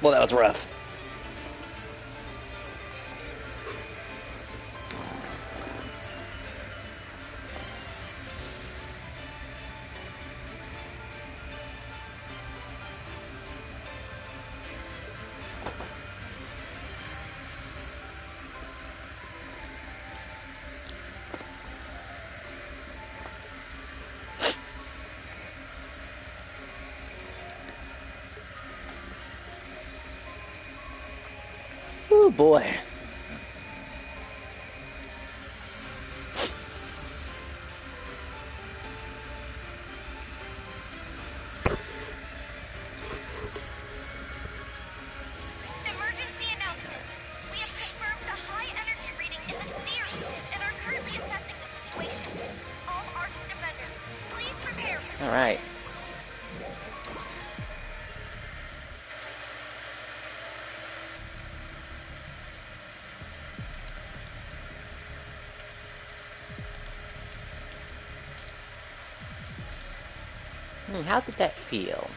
Well, that was rough. Oh boy. Emergency announcement. We have confirmed a high energy reading in the steer region and are currently assessing the situation. All ARC's defenders, please prepare for All right. How did that feel?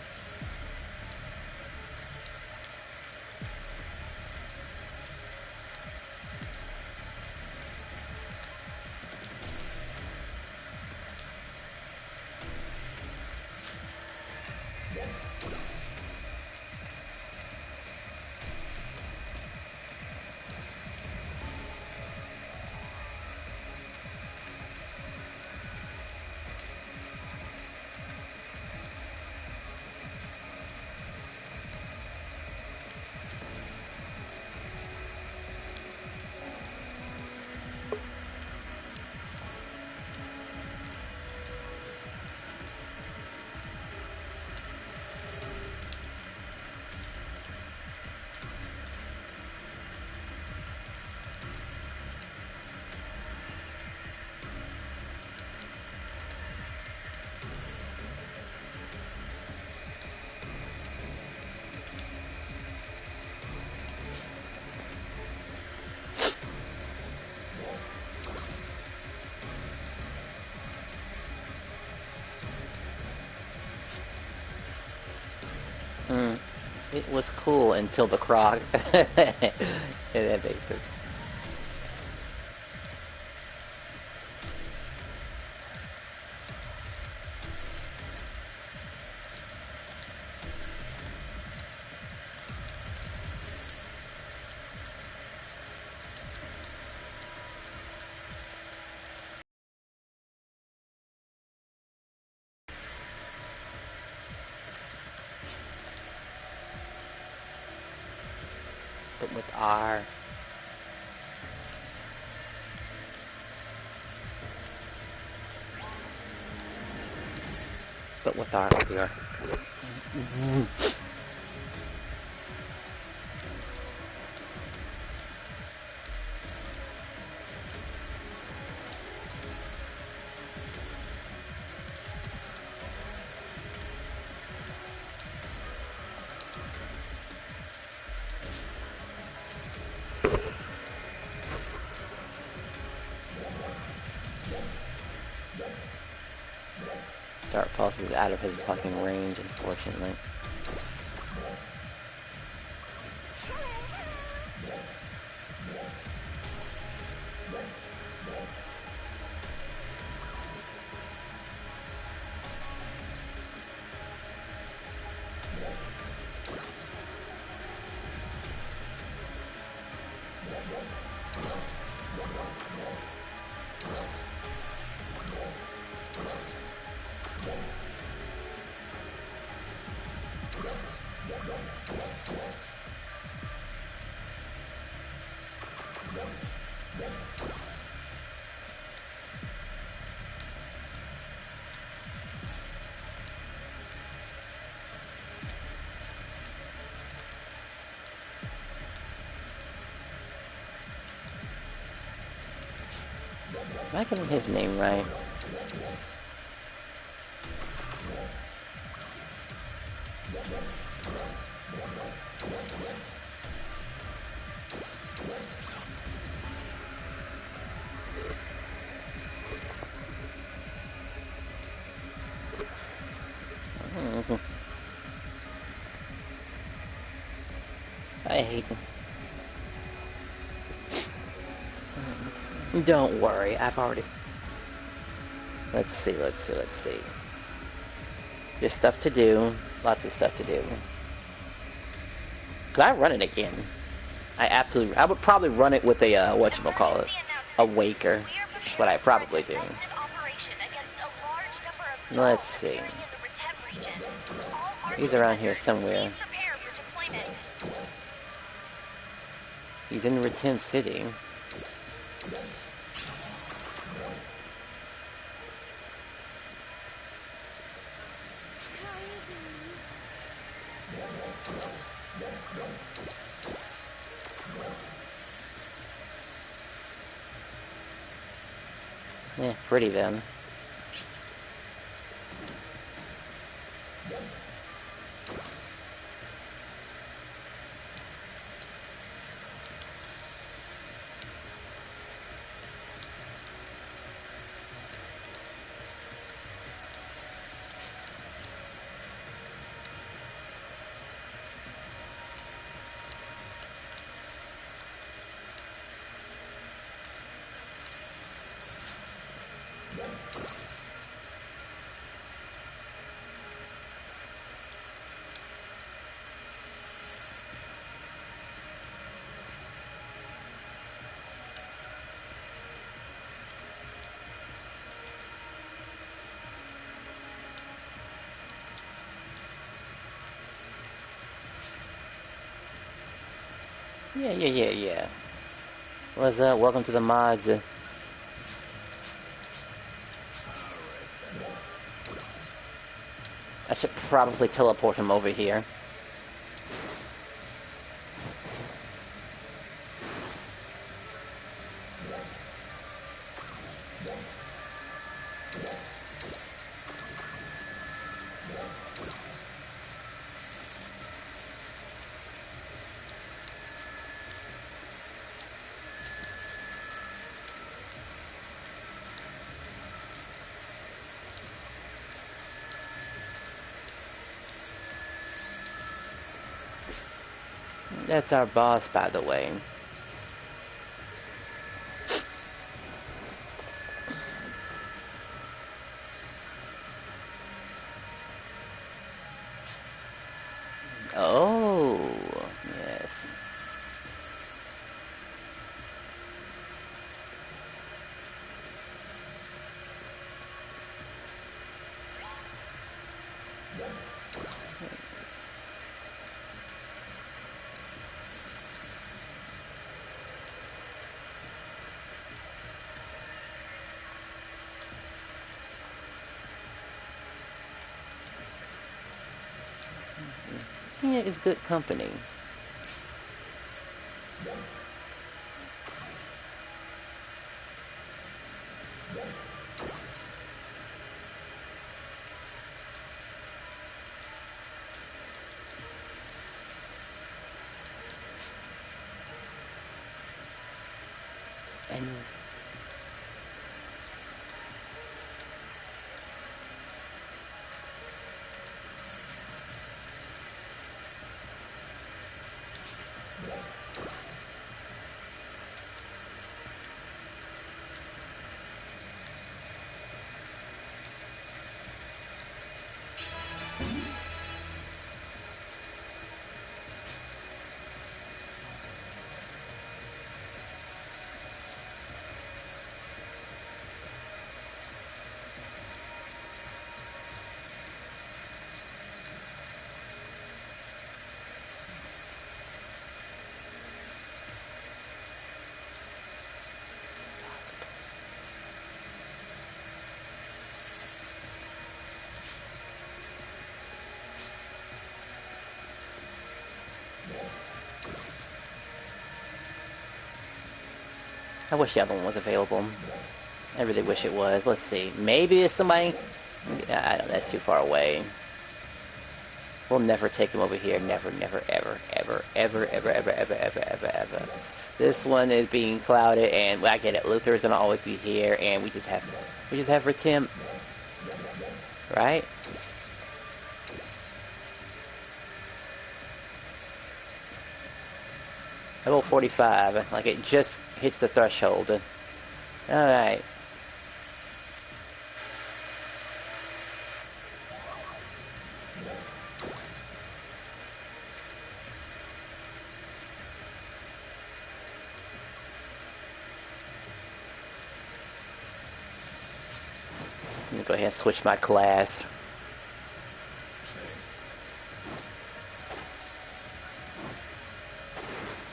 It was cool until the croc. And that makes sense. But with R. But with R here. Dark Pulse is out of his fucking range, unfortunately. Am I getting his name right? I hate him. Don't worry, I've already... Let's see. There's stuff to do. Lots of stuff to do. Could I run it again? I would probably run it with a, whatchamacallit, a waker. That's what I probably do. Let's see. He's around here somewhere. He's in Retem City. Yeah, pretty then. Yeah. What's up? Welcome to the mods. I should probably teleport him over here. That's our boss, by the way. Oh, yes. Yeah, it's good company. And I wish the other one was available. I really wish it was. Let's see. Maybe it's somebody... I don't know, that's too far away. We'll never take him over here. Never, never, ever, ever, ever, ever, ever, ever, ever, ever, ever. This one is being clouded, and well, I get it. Luther's gonna always be here, and we just have for Tim, right? Level 45, like it just hits the threshold. All right. I'm gonna go ahead and switch my class.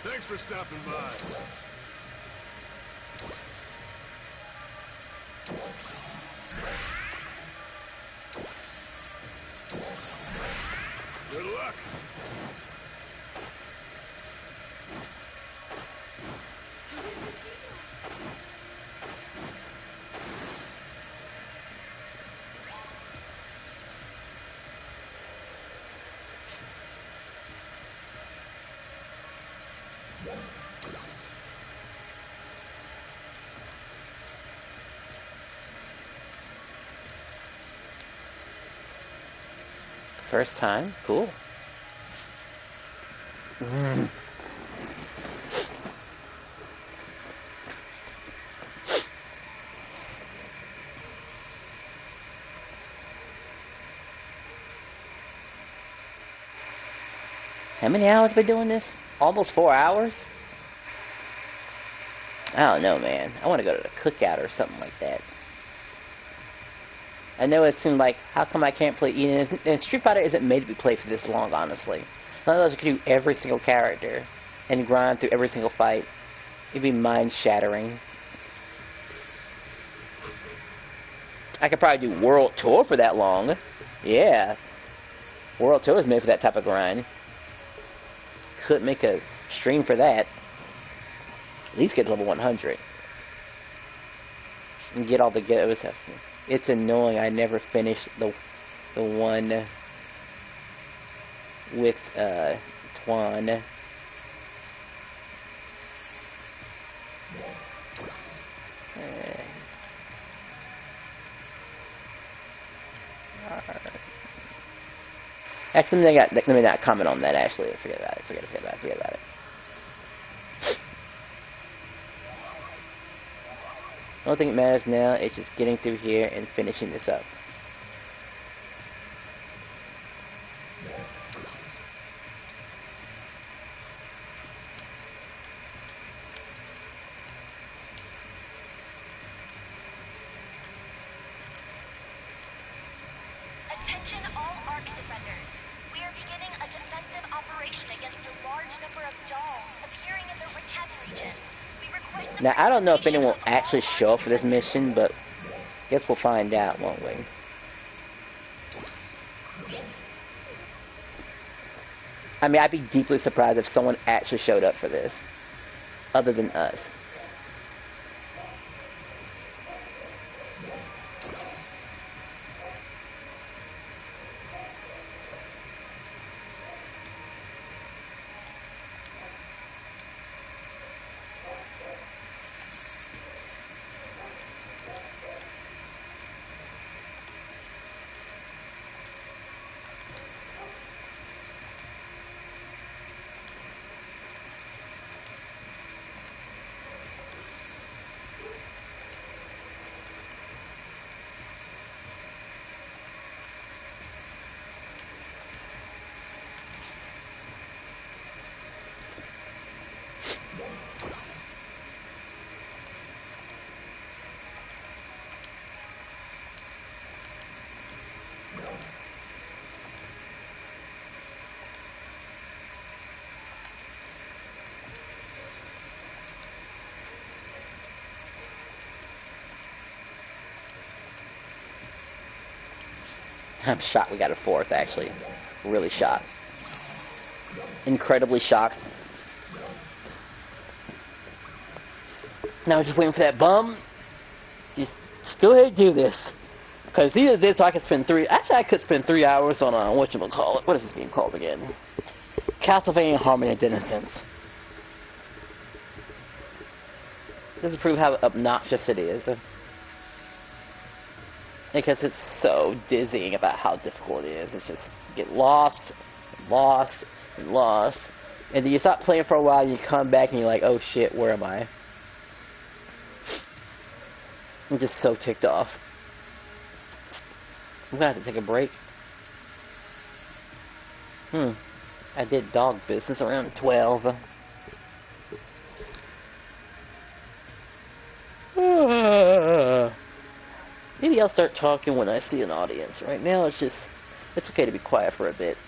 Thanks for stopping by. Good luck. First time, cool. How many hours been doing this? Almost 4 hours? I don't know, man. I want to go to the cookout or something like that. I know it seemed like, how come I can't play Eden? And Street Fighter isn't made to be played for this long, honestly. Unless you could do every single character and grind through every single fight. It'd be mind-shattering. I could probably do World Tour for that long. Yeah. World Tour is made for that type of grind. Could make a stream for that. At least get to level 100. And get all the good stuff. It's annoying. I never finished the one with Twan. Actually, let me not comment on that. Actually, forget about it. Forget about it. I don't think it matters now. It's just getting through here and finishing this up. Attention all ARC defenders. We are beginning a defensive operation against a large number of dolls appearing in the Rattan region. Now, I don't know if anyone will actually show up for this mission, but I guess we'll find out, won't we? I mean, I'd be deeply surprised if someone actually showed up for this, other than us. I'm shocked we got a fourth, actually. Really shocked. Incredibly shocked. Now I'm just waiting for that bum. Just Go ahead and do this. Because either this or I could spend 3... Actually, I could spend 3 hours on, whatchamacallit. What is this game called again? Castlevania Harmony of Denizens. This is prove how obnoxious it is. Because it's so dizzying about how difficult it is. It's just, you get lost, lost, and lost. And then you stop playing for a while, and you come back, and you're like, oh shit, where am I? I'm just so ticked off. I'm gonna have to take a break. I did dog business around 12. Maybe I'll start talking when I see an audience. Right now, it's okay to be quiet for a bit.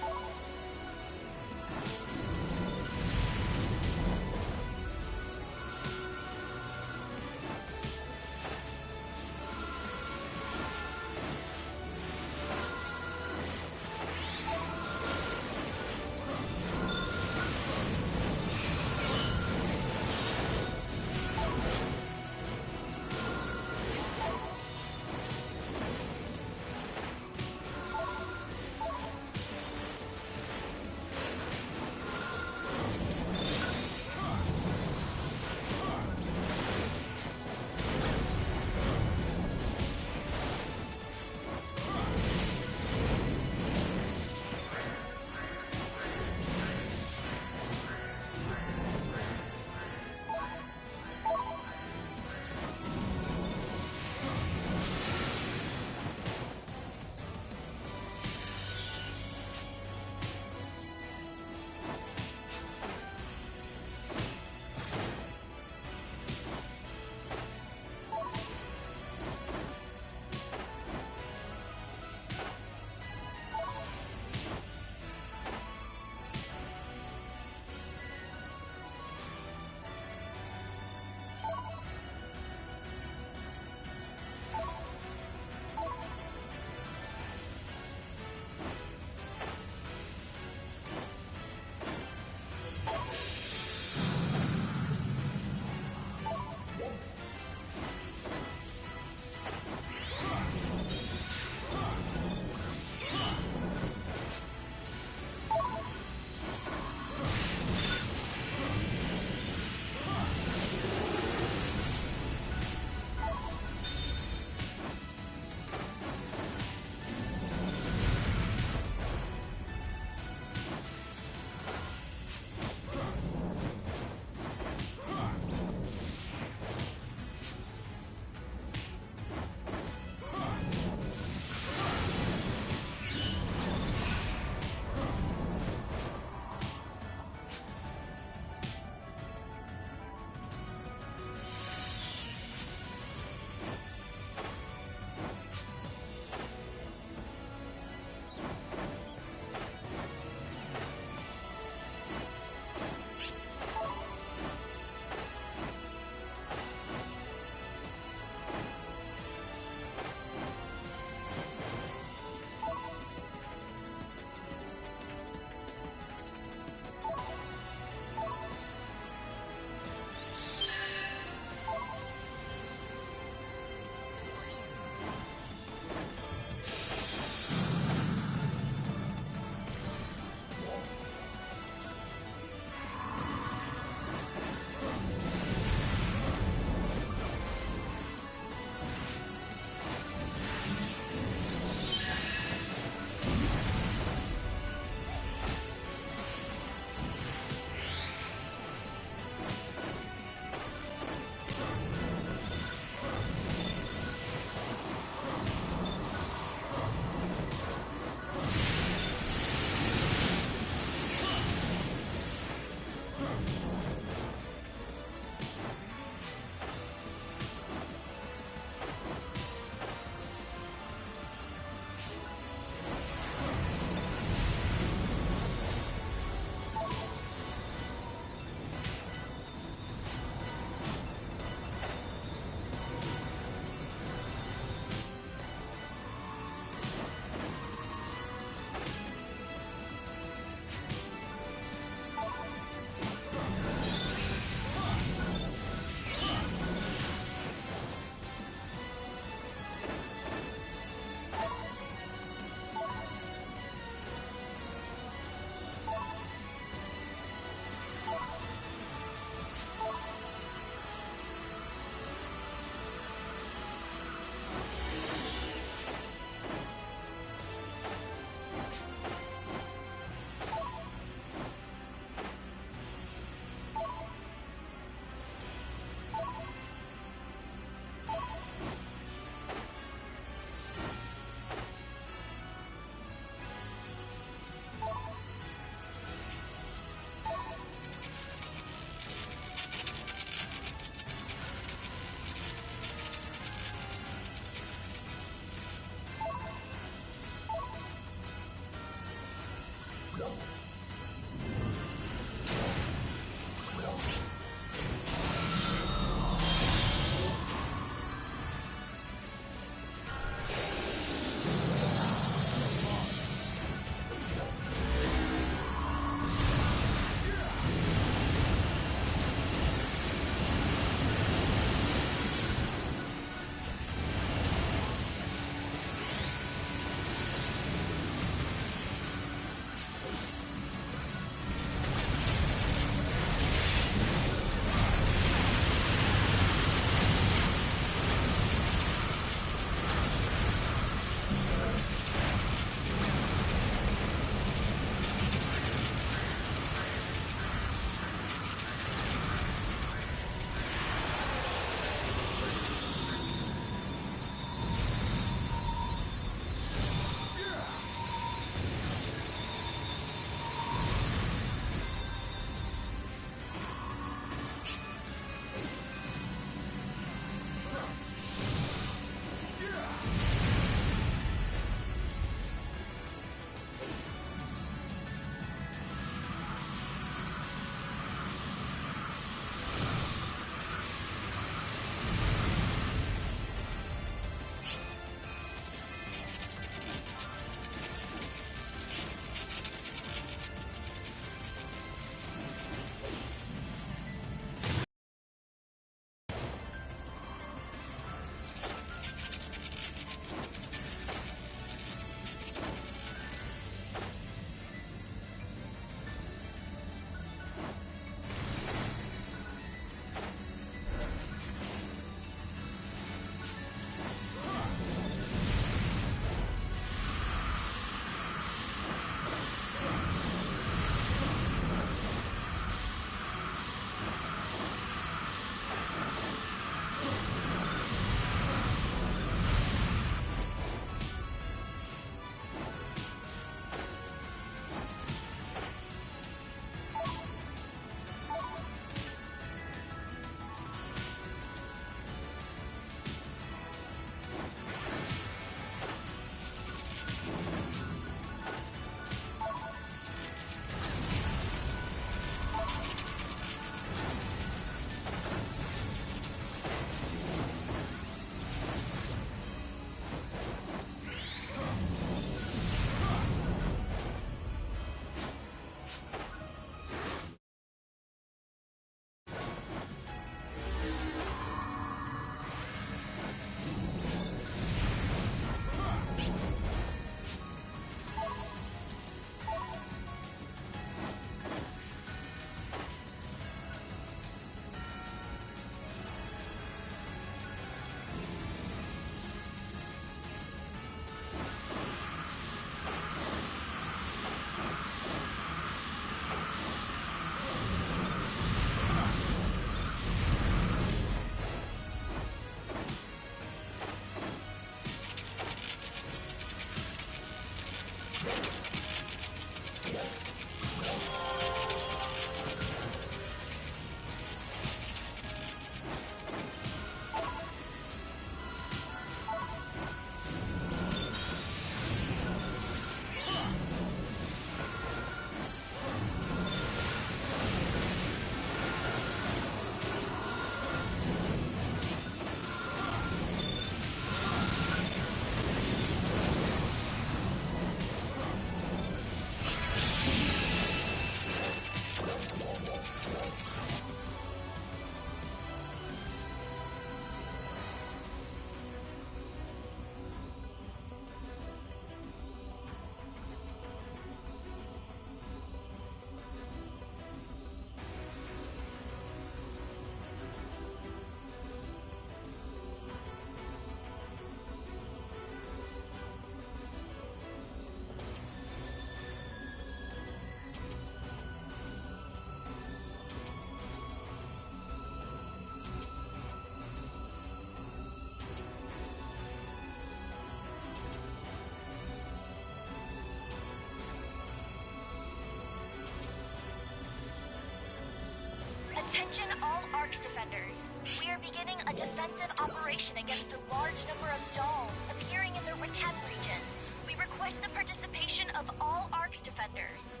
Attention all ARCS defenders. We are beginning a defensive operation against a large number of dolls appearing in the Reten region. We request the participation of all ARCS defenders.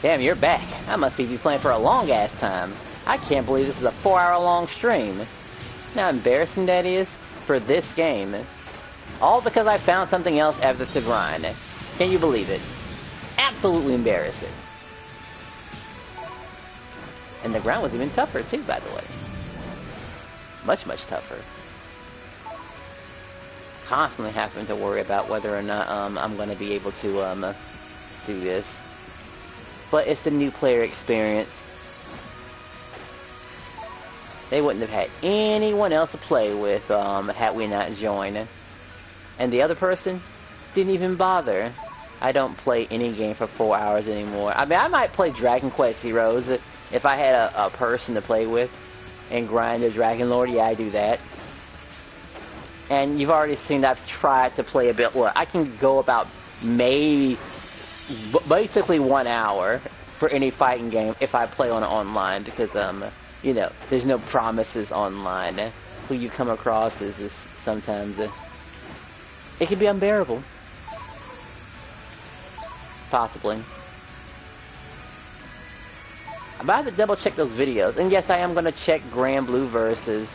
Damn, you're back. I must be playing for a long-ass time. I can't believe this is a 4-hour-long stream. How embarrassing that is for this game. All because I found something else after the grind. Can you believe it? Absolutely embarrassing. And the ground was even tougher too, by the way. Much, much tougher. Constantly having to worry about whether or not I'm going to be able to do this. But it's the new player experience. They wouldn't have had anyone else to play with had we not joined. And the other person didn't even bother. I don't play any game for 4 hours anymore. I mean, I might play Dragon Quest Heroes if I had a person to play with and grind the Dragon Lord. Yeah, I do that. And you've already seen that I've tried to play a bit. Well, I can go about maybe basically 1 hour for any fighting game if I play on online, because you know, there's no promises online. Who you come across is just sometimes it can be unbearable. Possibly. I'm about to double check those videos, and yes, I am going to check Grand Blue Versus,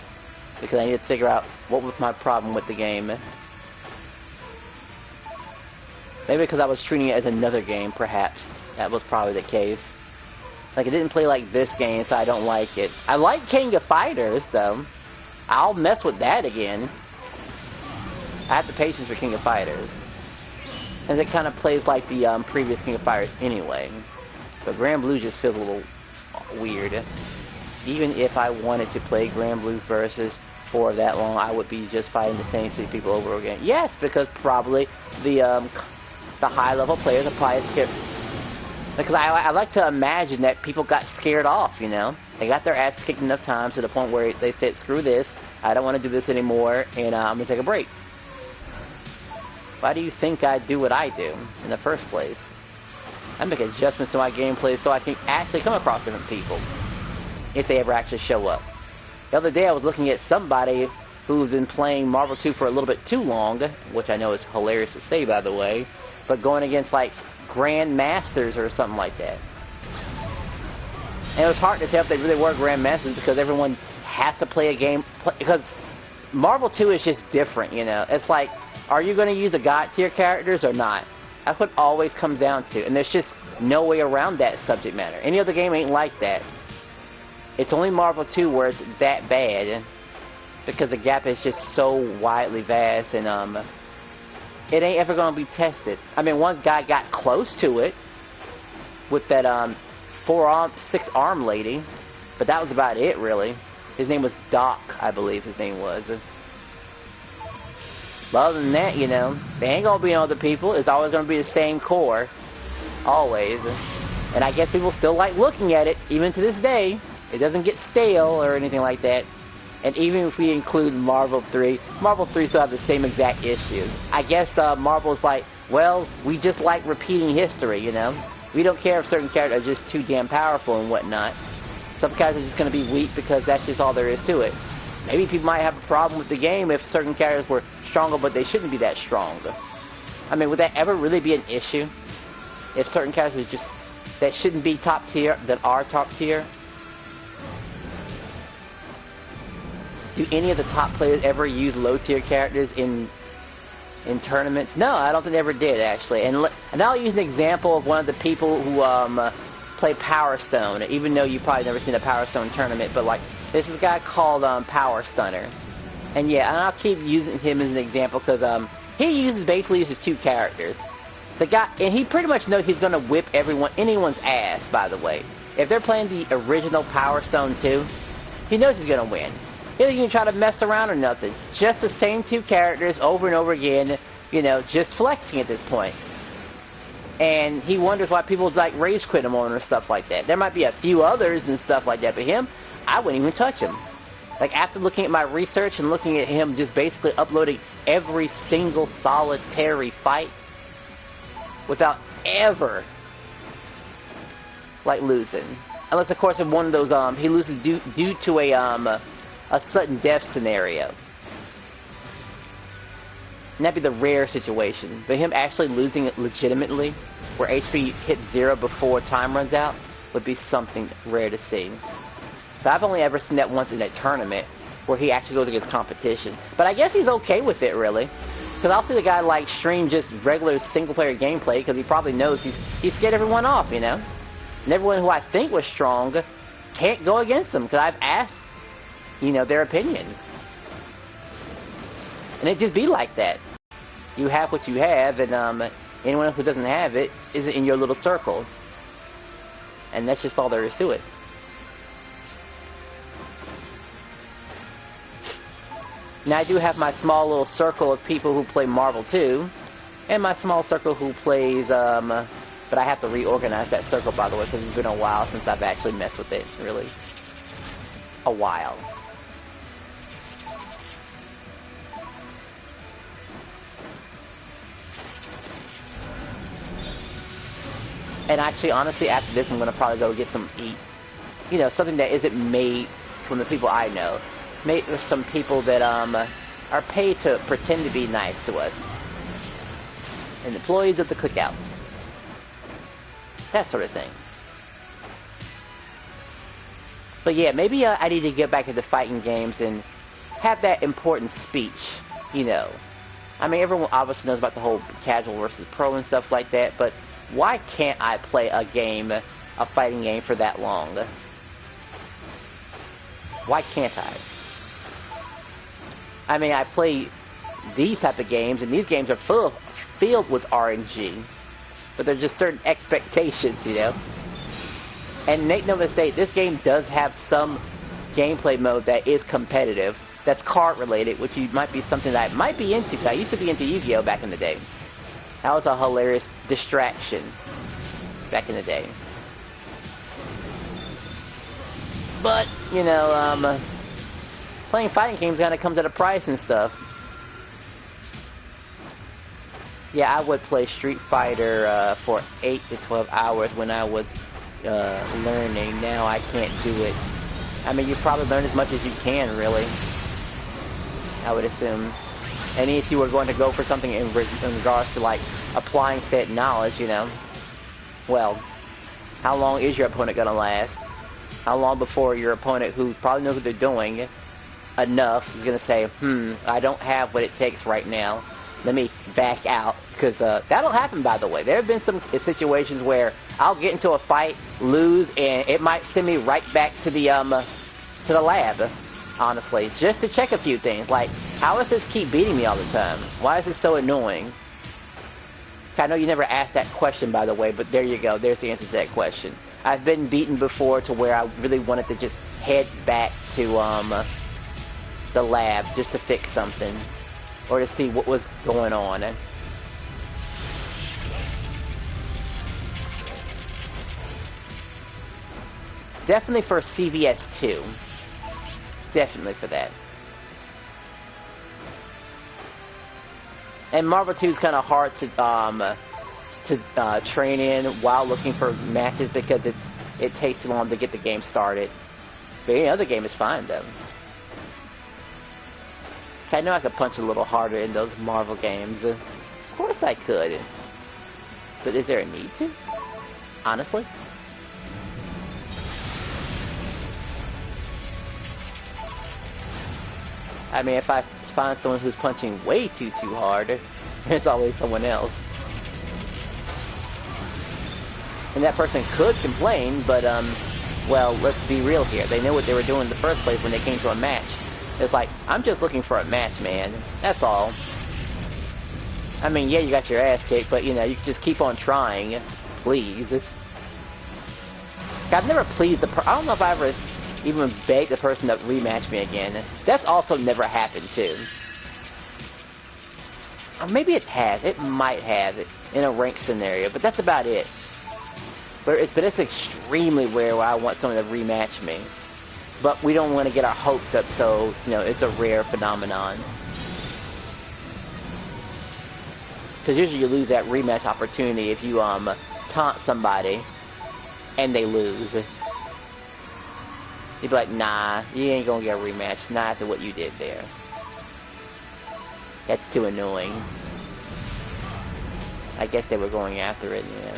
because I need to figure out what was my problem with the game. Maybe because I was treating it as another game, perhaps. That was probably the case. Like, it didn't play like this game, so I don't like it. I like King of Fighters, though. I'll mess with that again. I have the patience for King of Fighters. And it kind of plays like the previous King of Fighters anyway. But Grand Blue just feels a little weird. Even if I wanted to play Grand Blue Versus for that long, I would be just fighting the same 6 people over again. Yes, because probably the high-level players are probably scared. Because I like to imagine that people got scared off, you know? They got their ass kicked enough times to the point where they said, screw this, I don't want to do this anymore, and I'm going to take a break. Why do you think I do what I do in the first place? I make adjustments to my gameplay so I can actually come across different people, if they ever actually show up. The other day I was looking at somebody who's been playing Marvel 2 for a little bit too long, which I know is hilarious to say, by the way, but going against, like, Grand Masters or something like that. And it was hard to tell if they really were Grand Masters because everyone has to play a game, because Marvel 2 is just different, you know? It's like, are you going to use the God tier characters or not? That's what it always comes down to, and there's just no way around that subject matter. Any other game ain't like that. It's only Marvel 2 where it's that bad, because the gap is just so widely vast, and it ain't ever going to be tested. I mean, one guy got close to it with that 6-arm lady, but that was about it, really. His name was Doc, I believe his name was. But other than that, you know, they ain't going to be other people. It's always going to be the same core. Always. And I guess people still like looking at it, even to this day. It doesn't get stale or anything like that. And even if we include Marvel 3 still have the same exact issues. I guess Marvel's like, well, we just like repeating history, you know? We don't care if certain characters are just too damn powerful and whatnot. Some characters are just going to be weak because that's just all there is to it. Maybe people might have a problem with the game if certain characters were stronger, but they shouldn't be that strong. I mean, would that ever really be an issue? If certain characters just that shouldn't be top tier, that are top tier? Do any of the top players ever use low tier characters in tournaments? No, I don't think they ever did, actually. And I'll use an example of one of the people who play Power Stone, even though you've probably never seen a Power Stone tournament, but like, there's this guy called Power Stunner. And yeah, and I'll keep using him as an example because he basically uses 2 characters. The guy, and he pretty much knows he's going to whip anyone's ass, by the way. If they're playing the original Power Stone 2, he knows he's going to win. He doesn't even try to mess around or nothing. Just the same 2 characters over and over again, you know, just flexing at this point. And he wonders why people like rage quit him on or stuff like that. There might be a few others and stuff like that, but him, I wouldn't even touch him. Like, after looking at my research and looking at him just basically uploading every single solitary fight without ever, like, losing. Unless, of course, in one of those, he loses due to a sudden death scenario. And that'd be the rare situation. But him actually losing it legitimately, where HP hits 0 before time runs out would be something rare to see. But I've only ever seen that once in a tournament where he actually goes against competition. But I guess he's okay with it, really. Because I'll see the guy like stream just regular single-player gameplay because he probably knows he's scared everyone off, you know? And everyone who I think was strong can't go against him because I've asked, you know, their opinions. And it just be like that. You have what you have, and anyone who doesn't have it isn't in your little circle. And that's just all there is to it. Now I do have my small little circle of people who play Marvel 2, and my small circle who plays, but I have to reorganize that circle, by the way, because it's been a while since I've actually messed with it, really. A while. And actually, honestly, after this, I'm going to probably go get some eat. You know, something that isn't made from the people I know. Made with some people that are paid to pretend to be nice to us. And employees of the cookout. That sort of thing. But yeah, maybe I need to get back into fighting games and have that important speech, you know. I mean, everyone obviously knows about the whole casual versus pro and stuff like that, but why can't I play a game, a fighting game, for that long? Why can't I? I mean, I play these type of games, and these games are filled with RNG. But there's just certain expectations, you know? And make no mistake, this game does have some gameplay mode that is competitive, that's card-related, which might be something that I might be into, because I used to be into Yu-Gi-Oh! Back in the day. That was a hilarious distraction back in the day. But, you know, playing fighting games kind of comes at a price and stuff. Yeah, I would play Street Fighter for 8 to 12 hours when I was learning. Now I can't do it. I mean, you probably learn as much as you can, really. I would assume. And if you were going to go for something in regards to, like, applying said knowledge, you know, well, how long is your opponent going to last? How long before your opponent, who probably knows what they're doing enough, is going to say, I don't have what it takes right now. Let me back out. Because that'll happen, by the way. There have been some situations where I'll get into a fight, lose, and it might send me right back to the lab, honestly, just to check a few things. Like, how does this keep beating me all the time? Why is this so annoying? I know you never asked that question, by the way, but there you go. There's the answer to that question. I've been beaten before to where I really wanted to just head back to the lab just to fix something or to see what was going on. Definitely for CVS 2. Definitely for that. And Marvel 2 is kind of hard to train in while looking for matches because it takes too long to get the game started. But any other game is fine though. I know I could punch a little harder in those Marvel games. Of course I could. But is there a need to? Honestly? I mean, if I find someone who's punching way too hard, there's always someone else. And that person could complain, but, well, let's be real here. They knew what they were doing in the first place when they came to a match. It's like, I'm just looking for a match, man. That's all. I mean, yeah, you got your ass kicked, but, you know, you can just keep on trying. Please. I've never pleased the I don't know if I ever even begged the person to rematch me again. That's also never happened, too. Or maybe it has. It might have it in a ranked scenario, but that's about it. But it's extremely rare where I want someone to rematch me. But we don't want to get our hopes up, so, you know, it's a rare phenomenon. Because usually you lose that rematch opportunity if you, taunt somebody and they lose. You'd be like, nah, you ain't gonna get a rematch, not after what you did there. That's too annoying. I guess they were going after it, you know.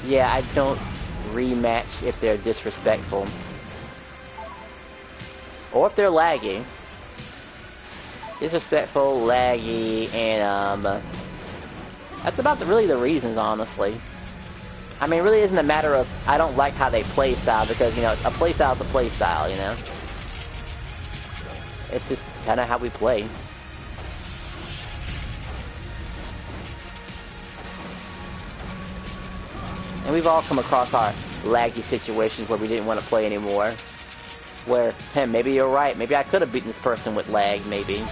Yeah, I don't rematch if they're disrespectful. Or if they're laggy. Disrespectful, laggy, and that's about really the reasons, honestly. I mean, it really isn't a matter of I don't like how they play style, because, you know, a play style is a play style, you know? It's just kind of how we play. And we've all come across our laggy situations where we didn't want to play anymore. Where, hey, maybe you're right, maybe I could have beaten this person with lag, maybe.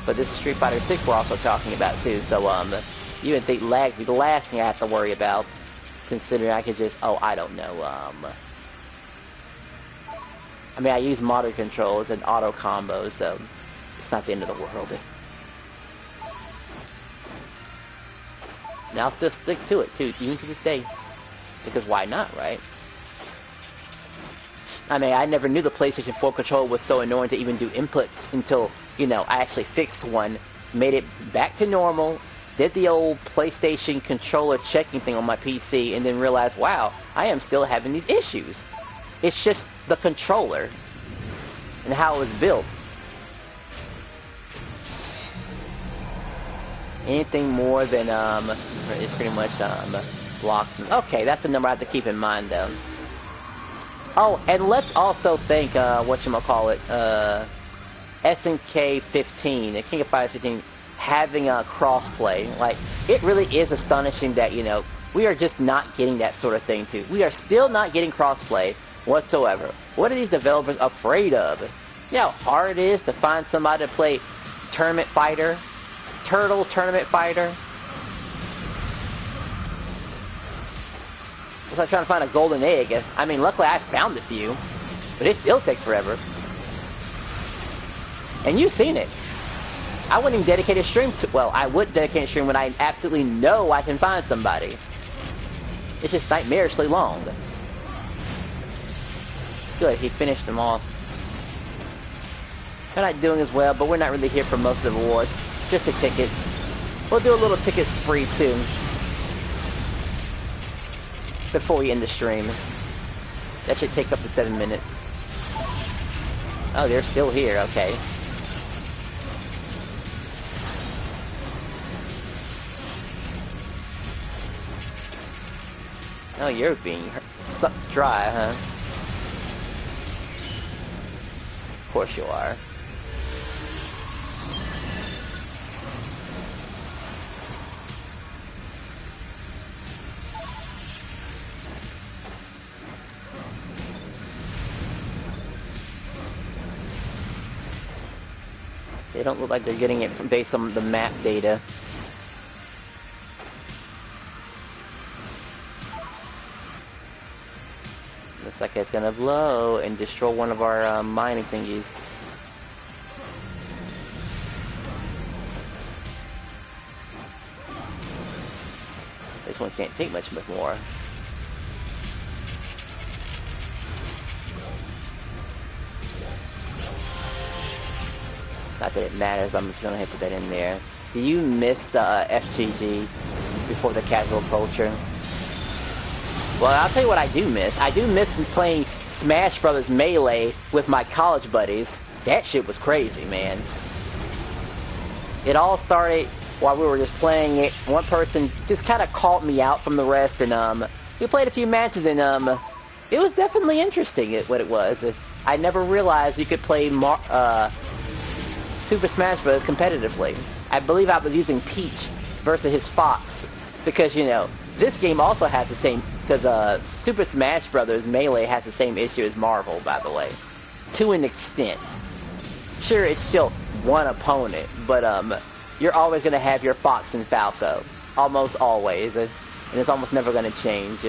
But this is Street Fighter 6 we're also talking about too, so you would think lag would be the last thing I have to worry about. Considering I could just, oh, I don't know, I mean, I use motor controls and auto combos, so it's not the end of the world. And I'll still stick to it too, even to this day. Because why not, right? I mean, I never knew the PlayStation 4 controller was so annoying to even do inputs until, you know, I actually fixed one, made it back to normal, did the old PlayStation controller checking thing on my PC, and then realized, wow, I am still having these issues. It's just the controller and how it was built. Anything more than, it's pretty much, blocks. Okay, that's a number I have to keep in mind, though. Oh, and let's also thank, whatchamacallit, SNK 15, the King of Fighters 15, having a crossplay. Like, it really is astonishing that, you know, we are just not getting that sort of thing, too. We are still not getting crossplay whatsoever. What are these developers afraid of? You know how hard it is to find somebody to play Tournament Fighter? Turtles Tournament Fighter? It's like trying to find a golden egg. I mean, luckily I found a few, but it still takes forever. And you've seen it. I wouldn't even dedicate a stream to... Well, I would dedicate a stream when I absolutely know I can find somebody. It's just nightmarishly long. Good, he finished them off. We're not doing as well, but we're not really here for most of the rewards. Just a ticket. We'll do a little ticket spree, too. Before we end the stream. That should take up to 7 minutes. Oh, they're still here, okay. Oh, you're being sucked dry, huh? Of course you are. They don't look like they're getting it from based on the map data. Looks like it's gonna blow and destroy one of our mining thingies. This one can't take much more. Not that it matters, but I'm just gonna have to put that in there. Do you miss the FGG before the casual culture? Well, I'll tell you what I do miss. I do miss playing Smash Brothers Melee with my college buddies. That shit was crazy, man. It all started while we were just playing it. One person just kind of called me out from the rest, and we played a few matches, and it was definitely interesting. What it was. I never realized you could play Super Smash Bros. Competitively. I believe I was using Peach versus his Fox, because, you know, this game also has the same, because Super Smash Bros. Melee has the same issue as Marvel, by the way, to an extent. Sure, it's still one opponent, but you're always going to have your Fox and Falco, almost always, and it's almost never going to change.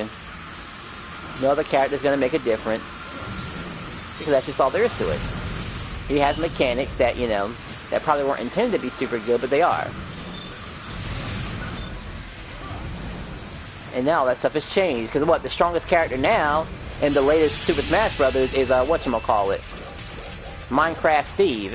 No other character is going to make a difference, because that's just all there is to it. He has mechanics that, you know, that probably weren't intended to be super good, but they are. And now that stuff has changed, because what, the strongest character now in the latest Super Smash Brothers is whatchamacallit, Minecraft Steve.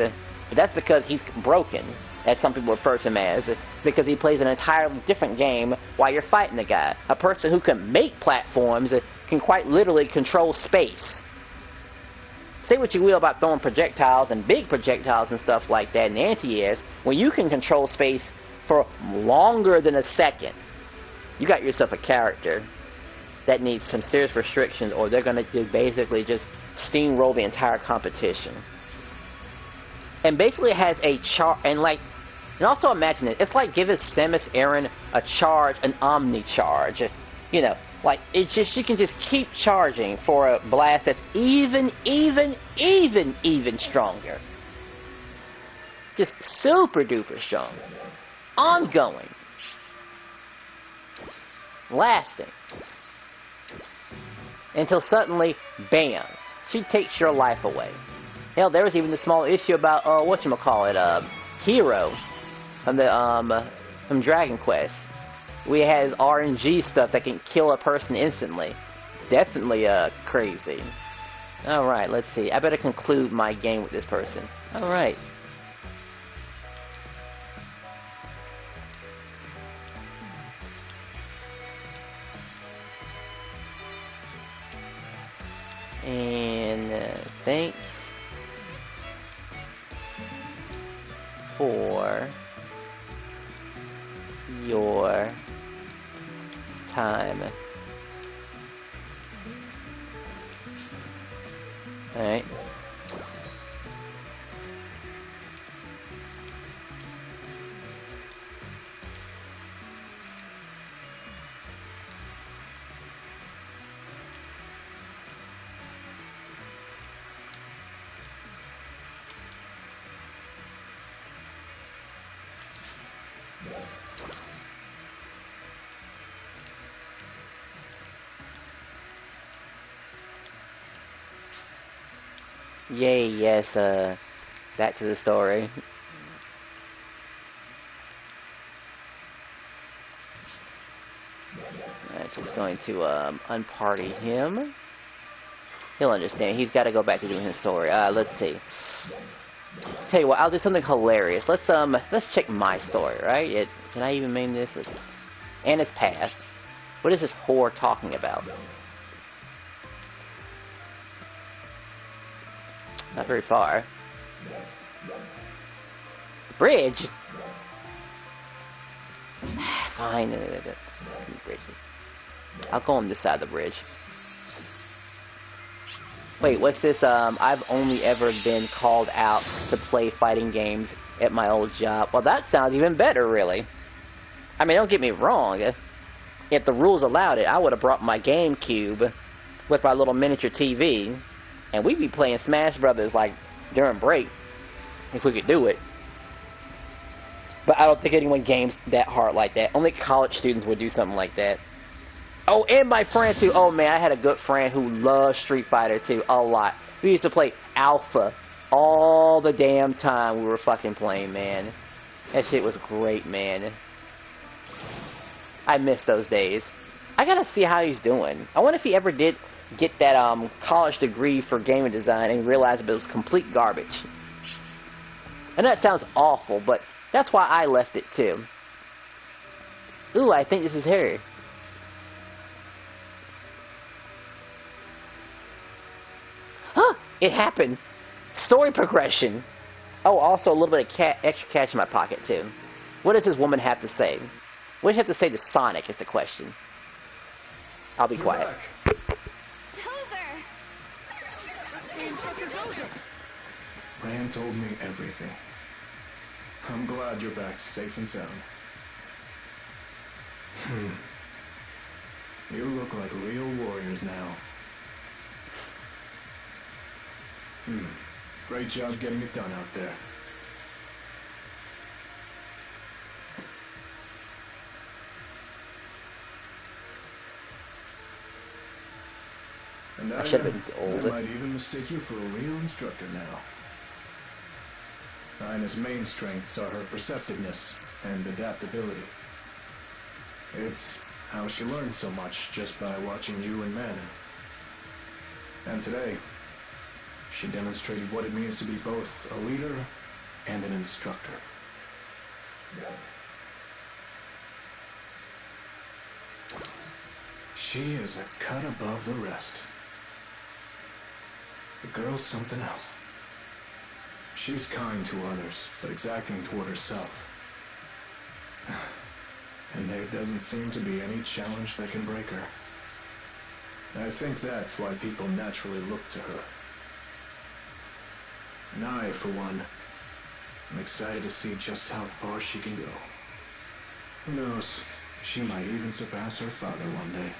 But that's because he's broken, as some people refer to him as, because he plays an entirely different game while you're fighting the guy. A person who can make platforms can quite literally control space. Say what you will about throwing projectiles and big projectiles and stuff like that in anti-airs, when you can control space for longer than a second, you got yourself a character that needs some serious restrictions, or they're going to basically just steamroll the entire competition. And basically it has a charge, and also imagine it, it's like giving Samus Aran a charge, an Omni charge. You know, like, it's just, she can just keep charging for a blast that's even stronger. Just super duper strong. Ongoing. Lasting. Until suddenly, bam, she takes your life away. Hell, there was even the small issue about, Hero from Dragon Quest. We had RNG stuff that can kill a person instantly. Definitely, crazy. Alright, let's see. I better conclude my game with this person. Alright. And, thanks for your time. Alright. Yay, yes, back to the story. I'm just going to, unparty him. He'll understand. He's got to go back to doing his story. Let's see. Tell you what, I'll do something hilarious. Let's check my story, right? Can I even name this? Anna's past. What is this whore talking about? Not very far. Bridge? Fine. Bridge. I'll go on this side of the bridge. Wait, what's this? I've only ever been called out to play fighting games at my old job. Well, that sounds even better, really. I mean, don't get me wrong. If the rules allowed it, I would have brought my GameCube with my little miniature TV, and we'd be playing Smash Brothers, like, during break, if we could do it. But I don't think anyone games that hard like that. Only college students would do something like that. Oh, and my friend, too. Oh, man, I had a good friend who loved Street Fighter, too, a lot. We used to play Alpha all the damn time we were fucking playing, man. That shit was great, man. I miss those days. I gotta see how he's doing. I wonder if he ever did get that college degree for gaming design and realized it was complete garbage. And that sounds awful, but that's why I left it too. Ooh, I think this is her. Huh! It happened! Story progression! Oh, also a little bit of extra cash in my pocket too. What does this woman have to say? What does she have to say to Sonic is the question. I'll be quiet. Rand told me everything. I'm glad you're back safe and sound. You look like real warriors now. Great job getting it done out there. And I should have been older. I might even mistake you for a real instructor now. Ina's main strengths are her perceptiveness and adaptability. It's how she learns so much just by watching you and Manon. And today, she demonstrated what it means to be both a leader and an instructor. She is a cut above the rest. The girl's something else. She's kind to others, but exacting toward herself. And there doesn't seem to be any challenge that can break her. I think that's why people naturally look to her. And I, for one, am excited to see just how far she can go. Who knows? She might even surpass her father one day.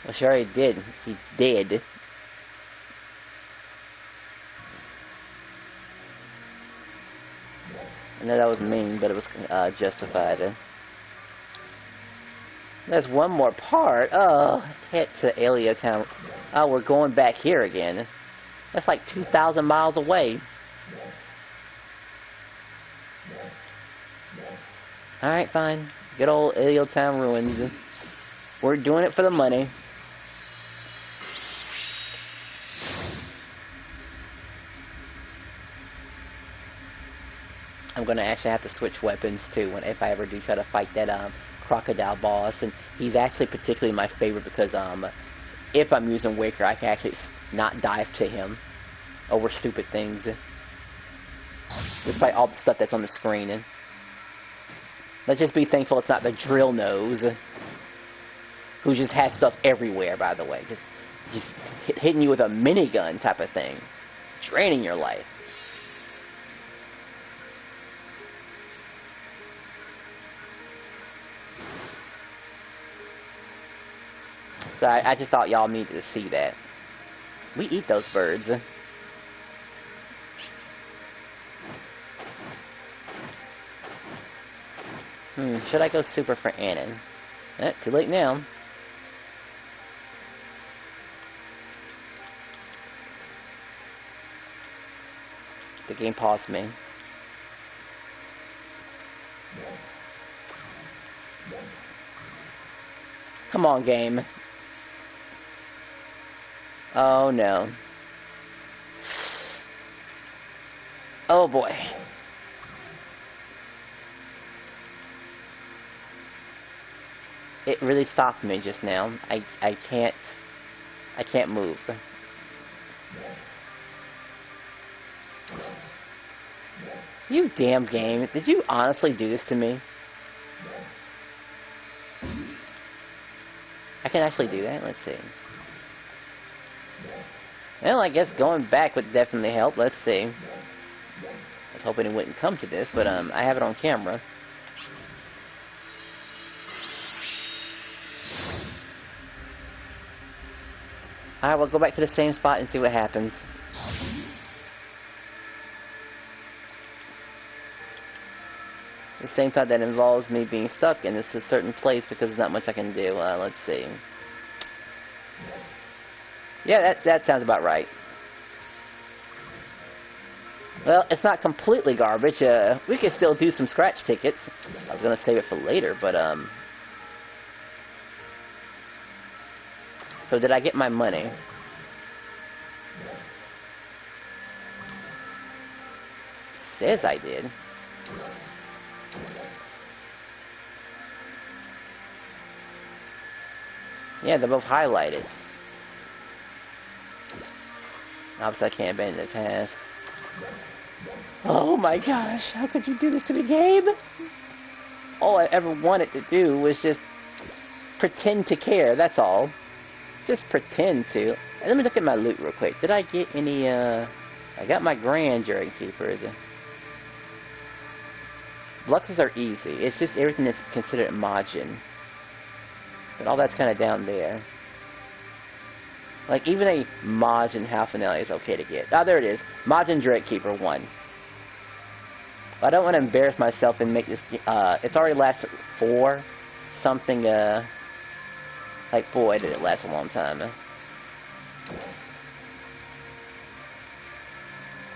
Well, she already did. He did. I know that was mean, but it was justified. There's one more part. Oh, head to Alio Town. Oh, we're going back here again. That's like 2,000 miles away. Alright, fine. Good old Alio Town ruins. We're doing it for the money. I'm gonna actually have to switch weapons too if I ever do try to fight that crocodile boss, and he's actually particularly my favorite because if I'm using Waker, I can actually not dive to him over stupid things, despite all the stuff that's on the screen. And let's just be thankful it's not the drill nose, who just has stuff everywhere. By the way, just hitting you with a minigun type of thing, draining your life. So I just thought y'all needed to see that. We eat those birds. Should I go super for Annan? Too late now. The game paused me. Come on, game. Oh no. Oh boy. It really stopped me just now. I can't move. You damn game. Did you honestly do this to me? I can actually do that? Let's see. Well, I guess going back would definitely help. Let's see. I was hoping it wouldn't come to this, but I have it on camera. Alright, we'll go back to the same spot and see what happens. The same thought that involves me being stuck in this certain place because there's not much I can do. Let's see. Yeah, that sounds about right. Well, it's not completely garbage. We can still do some scratch tickets. I was gonna save it for later, but So did I get my money? Says I did. Yeah, they're both highlighted. Obviously I can't abandon the task. Oh my gosh, how could you do this to the game? All I ever wanted to do was just pretend to care, that's all. Just pretend to. And let me look at my loot real quick. Did I get any, I got my Grand Jury Keepers. Luxes are easy. It's just everything that's considered Majin. But all that's kind of down there. Like, even a Majin Halfinelli is okay to get. Ah, there it is. Majin Dread Keeper 1. I don't want to embarrass myself and make this, it's already lasted 4 something, like, boy, did it last a long time.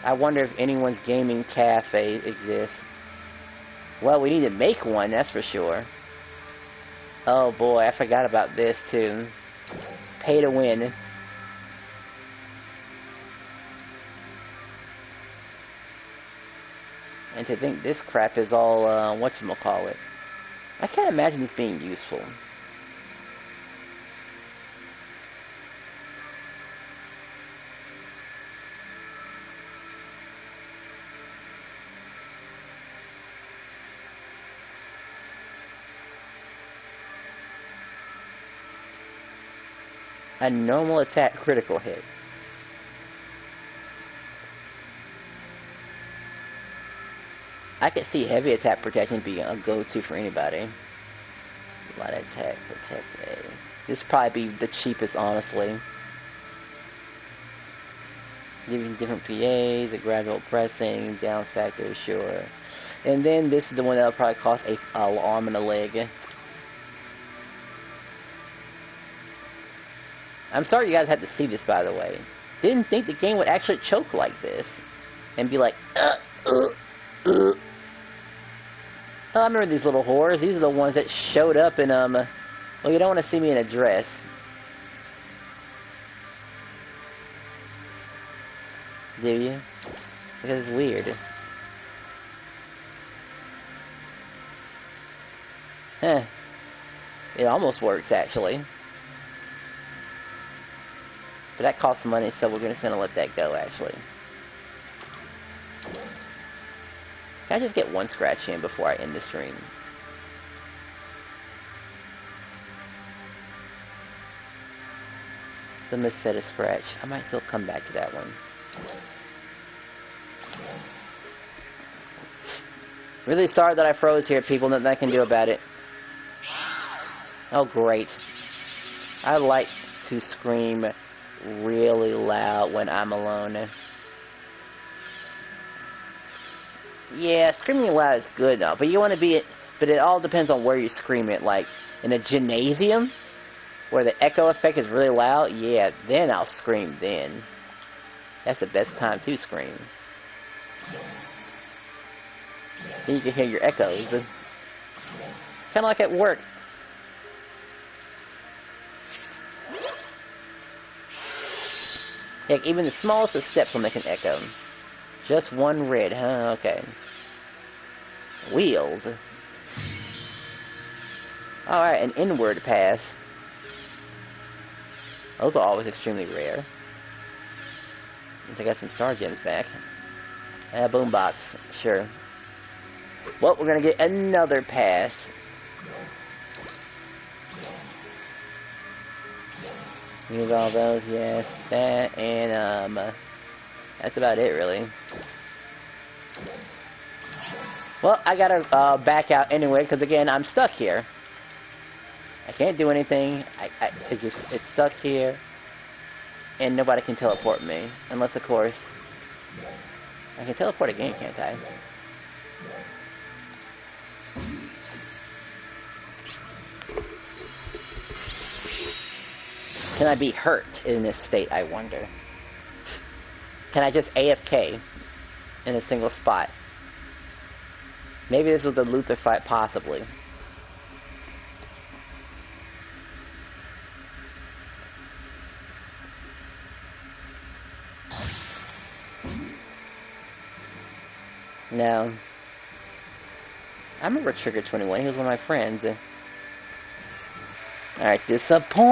I wonder if anyone's gaming cafe exists. Well, we need to make one, that's for sure. Oh boy, I forgot about this too. Pay to win. And to think this crap is all, whatchamacallit. I can't imagine this being useful. A normal attack critical hit. I could see heavy attack protection being a go-to for anybody. Light attack, protect A. This probably be the cheapest, honestly. Giving different PAs, a gradual pressing, down factor, sure. And then this is the one that'll probably cost a arm and a leg. I'm sorry you guys had to see this, by the way. Didn't think the game would actually choke like this. And be like, Oh, I remember these little whores. These are the ones that showed up in, well, you don't want to see me in a dress. Do you? Because it's weird. Huh. It almost works, actually. But that costs money, so we're just going to let that go, actually. Can I just get one scratch in before I end the stream? The Meseta scratch. I might still come back to that one. Really sorry that I froze here, people. Nothing I can do about it. Oh, great. I like to scream really loud when I'm alone. Yeah, screaming loud is good though, but you want to be it. But it all depends on where you scream it. Like in a gymnasium, where the echo effect is really loud. Yeah, then I'll scream. Then that's the best time to scream. Then you can hear your echoes. Kind of like at work. Like even the smallest of steps will make an echo. Just one red, huh? Okay. Wheels. Alright, an inward pass. Those are always extremely rare. Since I got some star gems back. Boombox, sure. Well, we're gonna get another pass. Use all those, yes. That, and, that's about it, really. Well, I gotta back out anyway, because again, I'm stuck here. I can't do anything. It's stuck here, and nobody can teleport me, unless, of course, I can teleport again, can't I? Can I be hurt in this state, I wonder? Can I just AFK in a single spot? Maybe this was the Luther fight, possibly. No. I remember Trigger 21, he was one of my friends. Alright, disappoint.